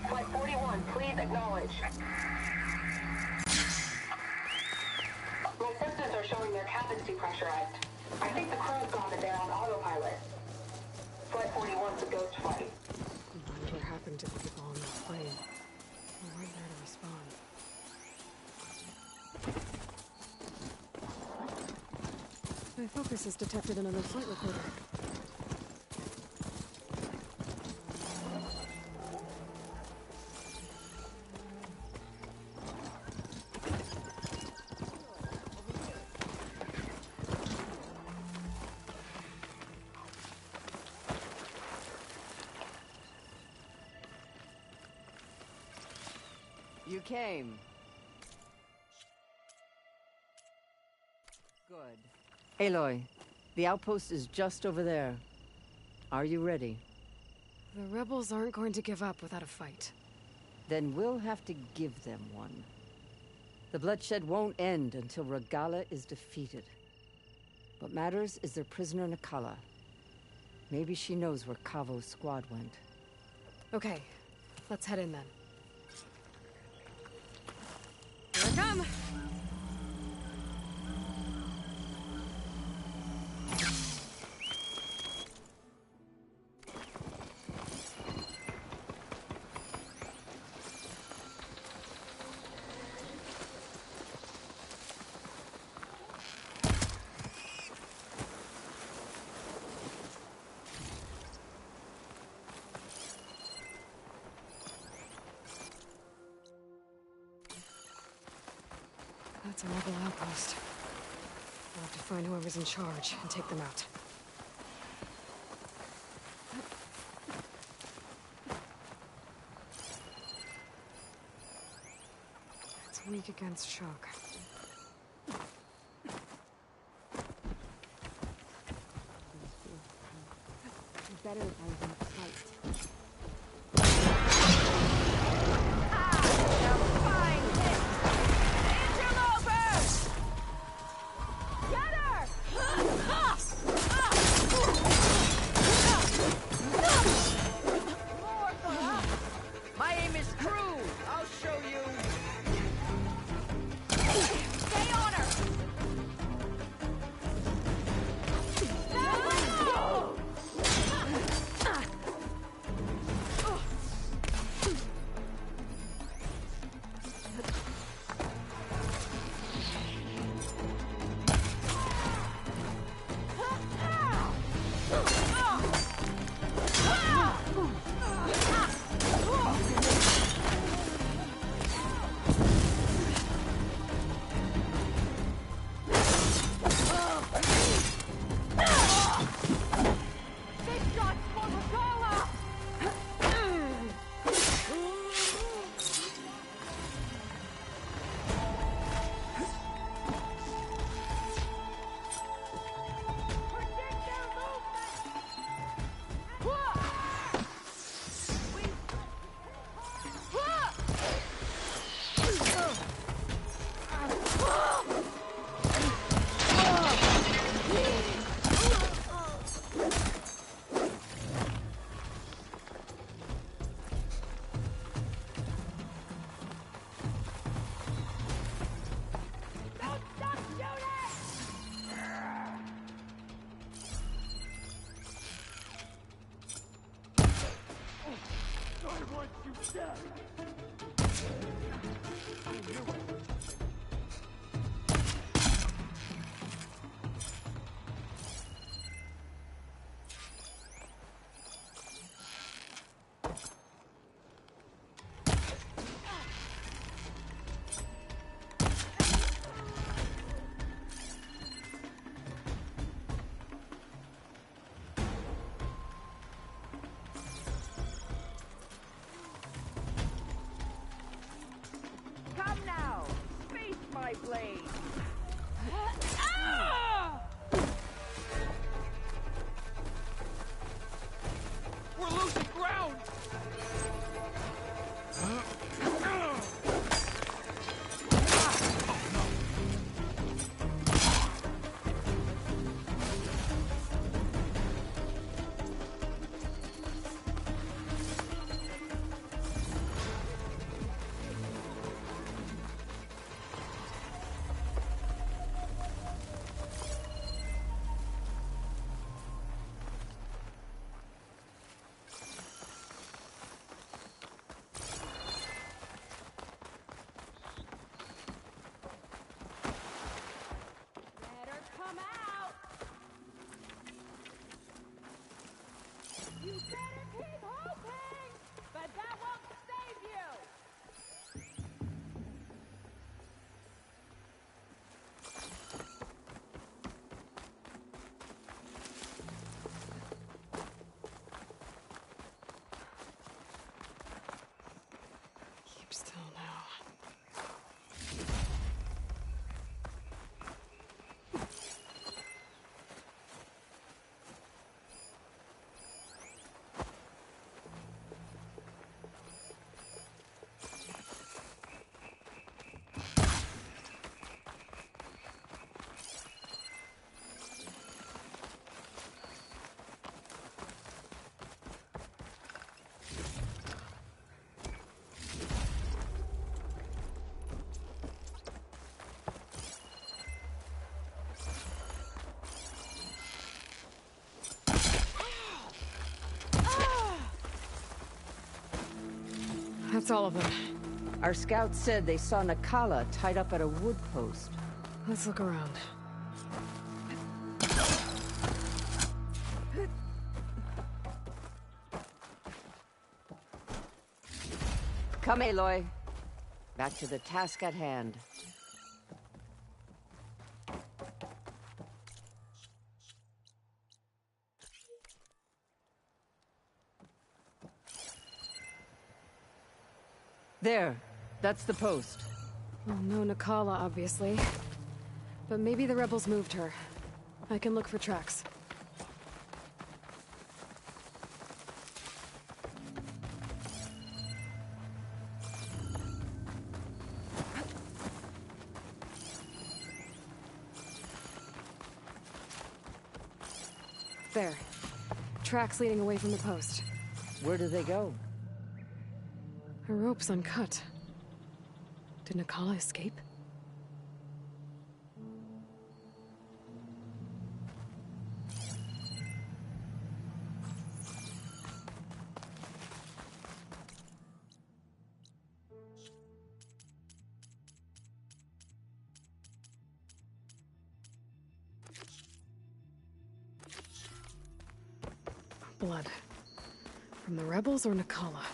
Flight 41, please acknowledge. My sensors are showing their cabins depressurized. I think the crew's gone and they're on autopilot. Flight 41's a ghost flight. Whatever happened to the people on that plane? They weren't there to respond. My focus has detected another flight recorder. You came. Good. Aloy, the outpost is just over there. Are you ready? The rebels aren't going to give up without a fight. Then we'll have to give them one. The bloodshed won't end until Regala is defeated. What matters is their prisoner Nakala. Maybe she knows where Kavo's squad went. Okay, let's head in then. Here I come! That's a rebel outpost. I'll have to find whoever's in charge and take them out. It's weak against shock. Better if I was in a fight. Blade. We're losing ground! That's all of them. Our scouts said they saw Nakala tied up at a wood post. Let's look around. Come, Aloy. Back to the task at hand. There. That's the post. Well, no Nakala, obviously. But maybe the rebels moved her. I can look for tracks. There. Tracks leading away from the post. Where do they go? Her rope's uncut. Did Nakala escape? Blood. From the rebels or Nakala?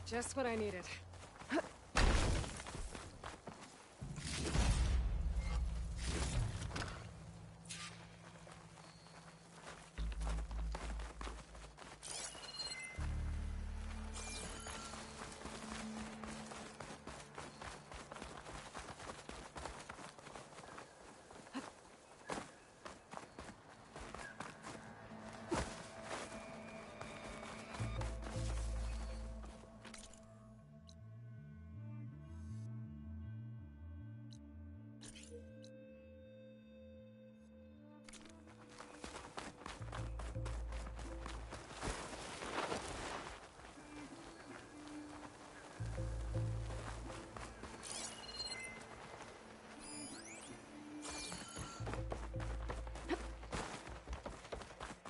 Just what I needed.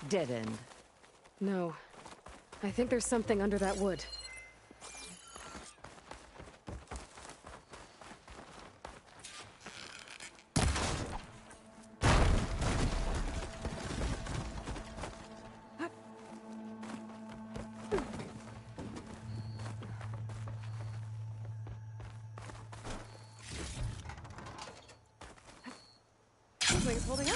Dead end. No. I think there's something under that wood. Wings holding up.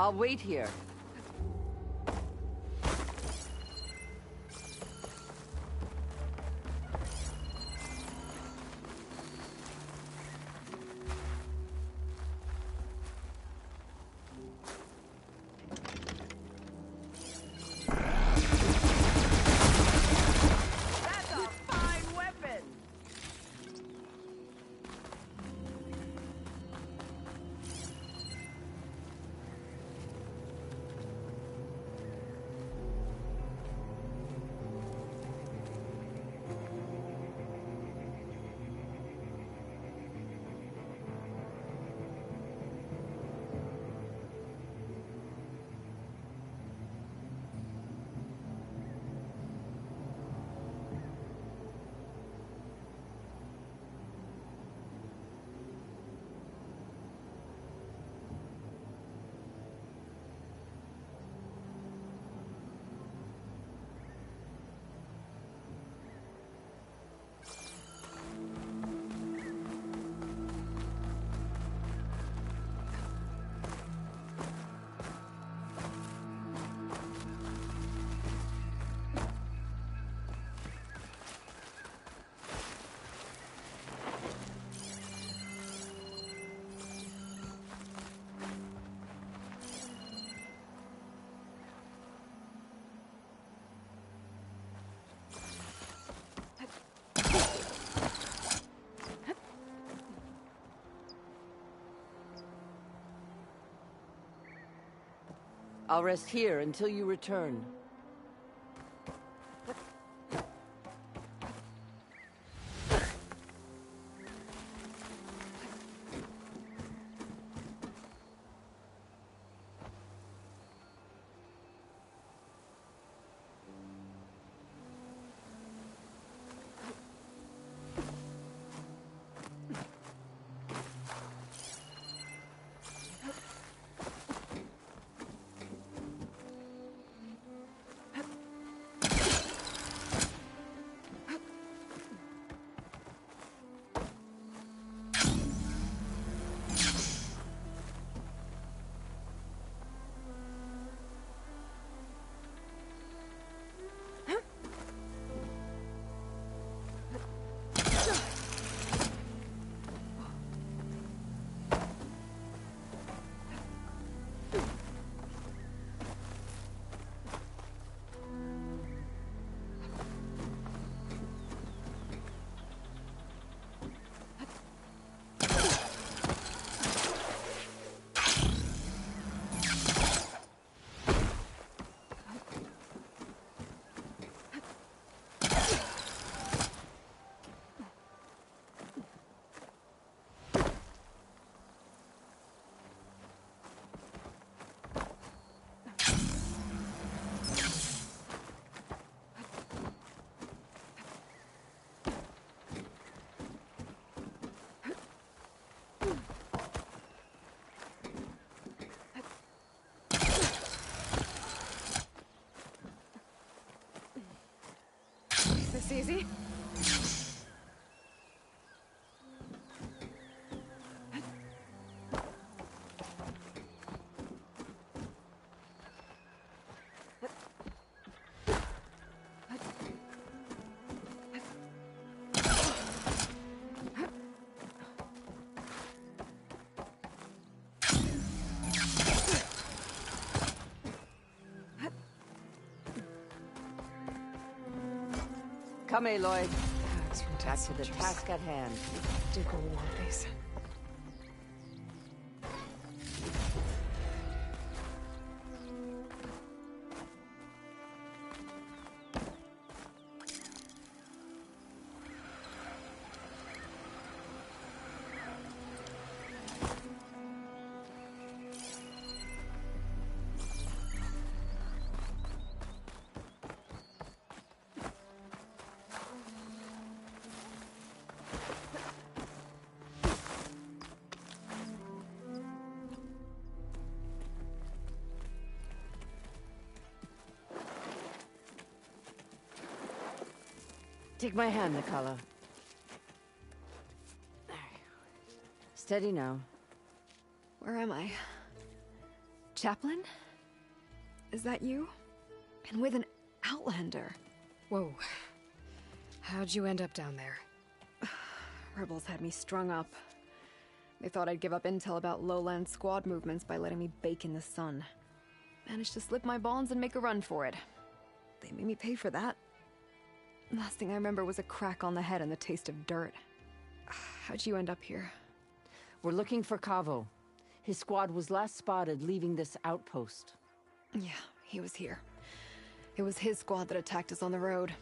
I'll wait here. I'll rest here until you return. This easy? Come, Aloy. Bags from Back to the task at hand. Do go want these. Take my hand, Nikala. Steady now. Where am I? Chaplain? Is that you? And with an Outlander. Whoa. How'd you end up down there? Rebels had me strung up. They thought I'd give up intel about lowland squad movements by letting me bake in the sun. Managed to slip my bonds and make a run for it. They made me pay for that. Last thing I remember was a crack on the head and the taste of dirt. How'd you end up here? We're looking for Cavo. His squad was last spotted leaving this outpost. Yeah, he was here. It was his squad that attacked us on the road.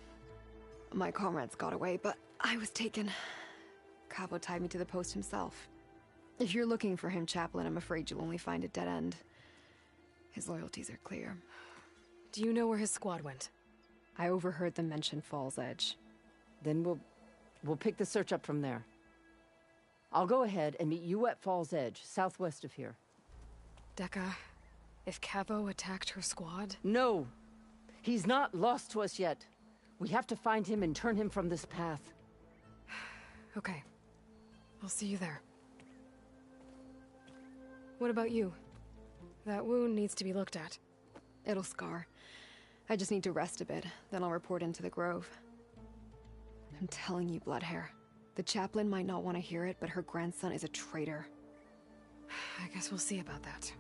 My comrades got away, but I was taken. Cavo tied me to the post himself. If you're looking for him, Chaplain, I'm afraid you'll only find a dead end. His loyalties are clear. Do you know where his squad went? I overheard them mention Fall's Edge. Then we'll pick the search up from there. I'll go ahead and meet you at Fall's Edge, southwest of here. Dekka, if Cavo attacked her squad? No! He's not lost to us yet. We have to find him and turn him from this path. Okay. I'll see you there. What about you? That wound needs to be looked at. It'll scar. I just need to rest a bit, then I'll report into the Grove. I'm telling you, Bloodhair. The chaplain might not want to hear it, but her grandson is a traitor. I guess we'll see about that.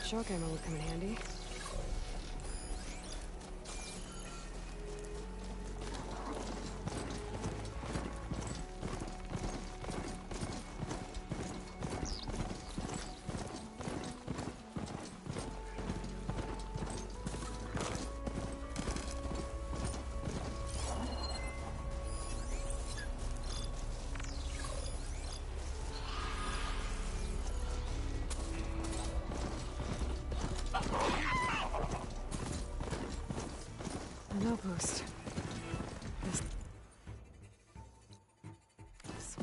Shock ammo would come in handy. An outpost. This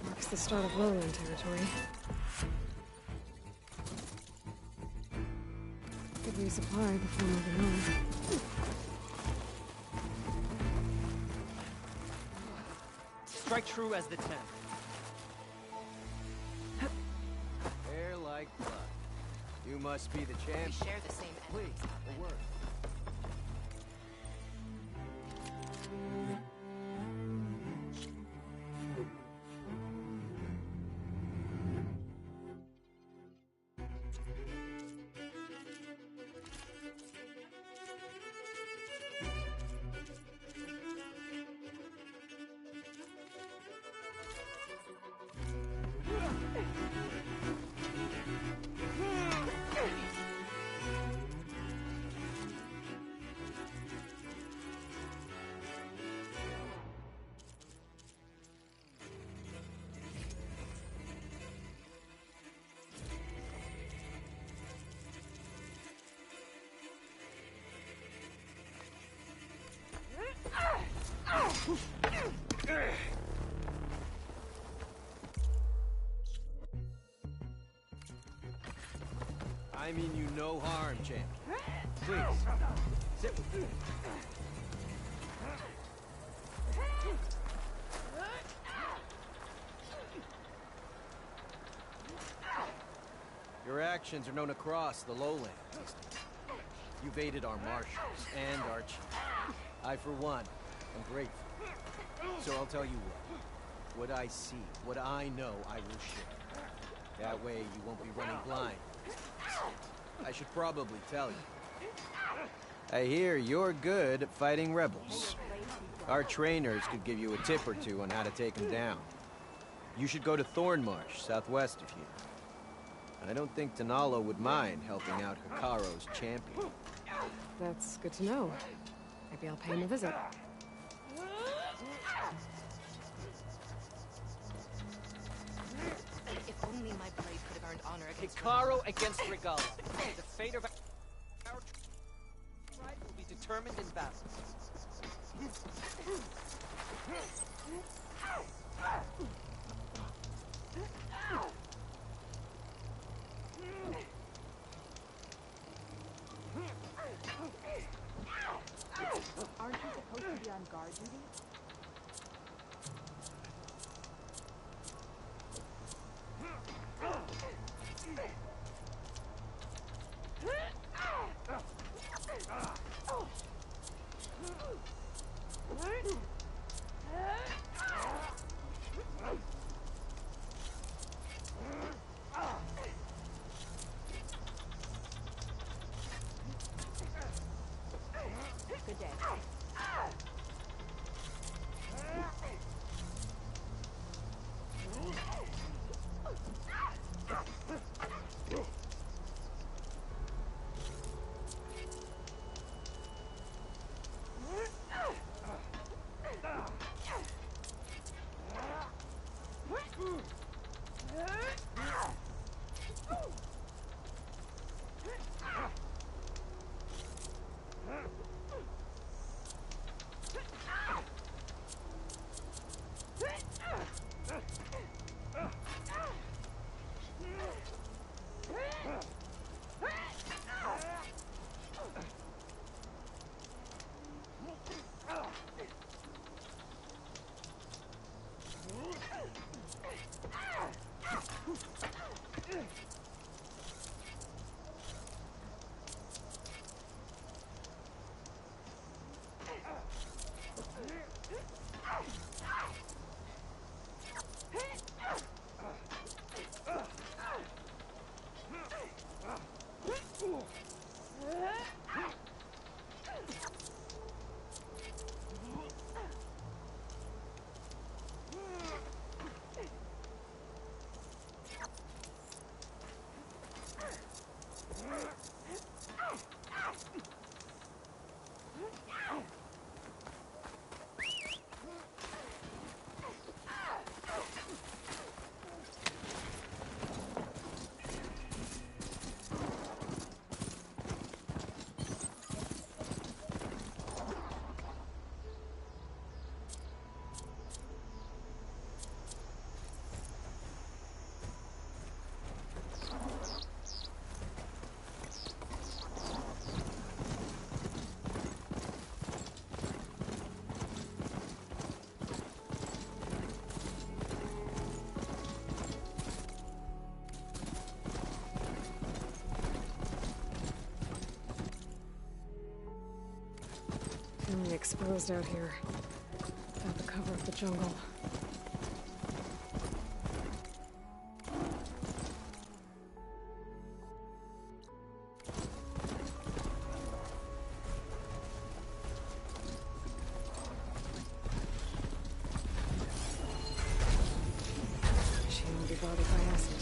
marks the start of lowland territory. Could resupply before moving on. Strike true as the 10th. Hair like blood. You must be the champ. We share the same enemies. Please, a word. I mean you no harm, champ. Please, sit with me. Your actions are known across the lowlands. You've aided our marshals and our chief. I, for one, am grateful. So I'll tell you what. What I see, what I know, I will share. That way you won't be running blind. I should probably tell you. I hear you're good at fighting rebels. Our trainers could give you a tip or two on how to take them down. You should go to Thornmarsh, southwest of here. I don't think Tanalo would mind helping out Hikaro's champion. That's good to know. Maybe I'll pay him a visit. If only my blade could have earned honor against Hikaro against Regala. The fate of our tribe will be determined in battle. Aren't you supposed to be on guard duty? Good day. Feeling exposed out here. Without the cover of the jungle. She won't be bothered by acid.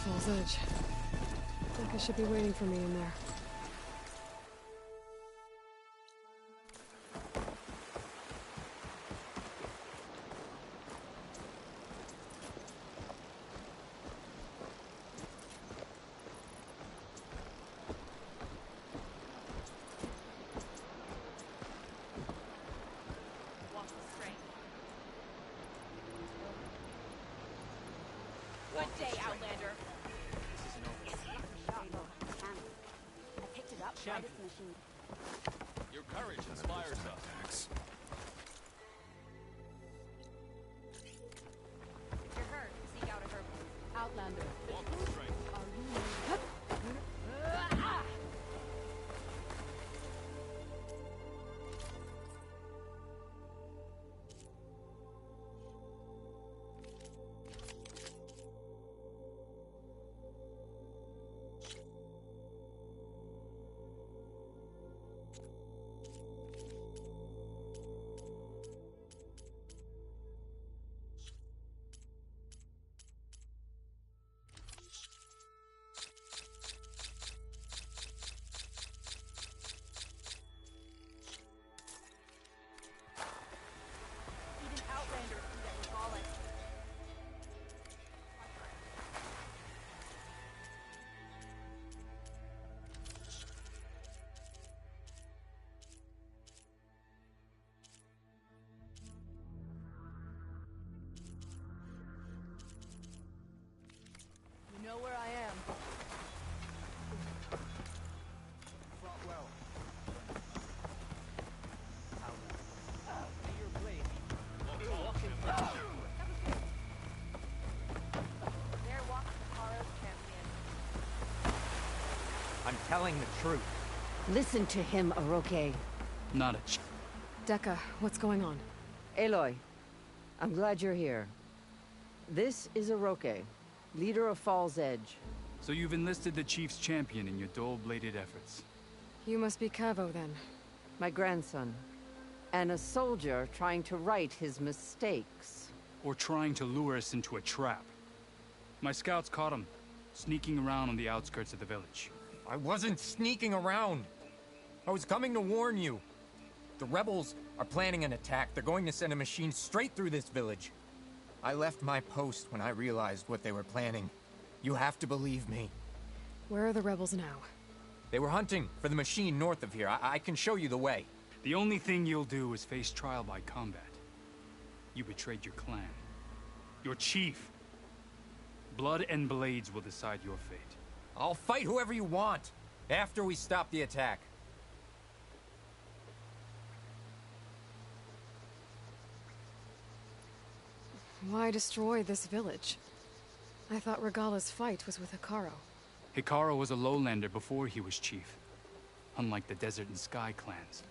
Falls Edge. Think I should be waiting for me in there. Good day, Outlander. Champion. Your courage inspires us. If you're hurt, seek out a herb. Outlander. Walk with strength. You know where I am. Fought well. Outlander. Your blade. There walks Takara's champion. I'm telling the truth. Listen to him, Aroke. Not a Dekka, what's going on? Aloy, I'm glad you're here. This is Aroke, leader of Falls Edge. So you've enlisted the Chief's champion in your dull-bladed efforts. You must be Cavo, then. My grandson. And a soldier trying to right his mistakes. Or trying to lure us into a trap. My scouts caught him, sneaking around on the outskirts of the village. I wasn't sneaking around. I was coming to warn you. The rebels are planning an attack. They're going to send a machine straight through this village. I left my post when I realized what they were planning. You have to believe me. Where are the rebels now? They were hunting for the machine north of here. I can show you the way. The only thing you'll do is face trial by combat. You betrayed your clan. Your chief. Blood and blades will decide your fate. I'll fight whoever you want, after we stop the attack. Why destroy this village? I thought Regala's fight was with Hikaru. Hikaru was a lowlander before he was chief. Unlike the Desert and Sky clans.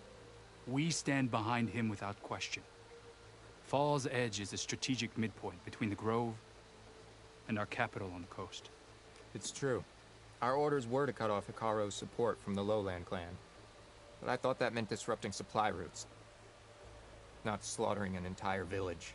We stand behind him without question. Fall's Edge is a strategic midpoint between the Grove and our capital on the coast. It's true. Our orders were to cut off Hikaru's support from the Lowland clan. But I thought that meant disrupting supply routes, not slaughtering an entire village.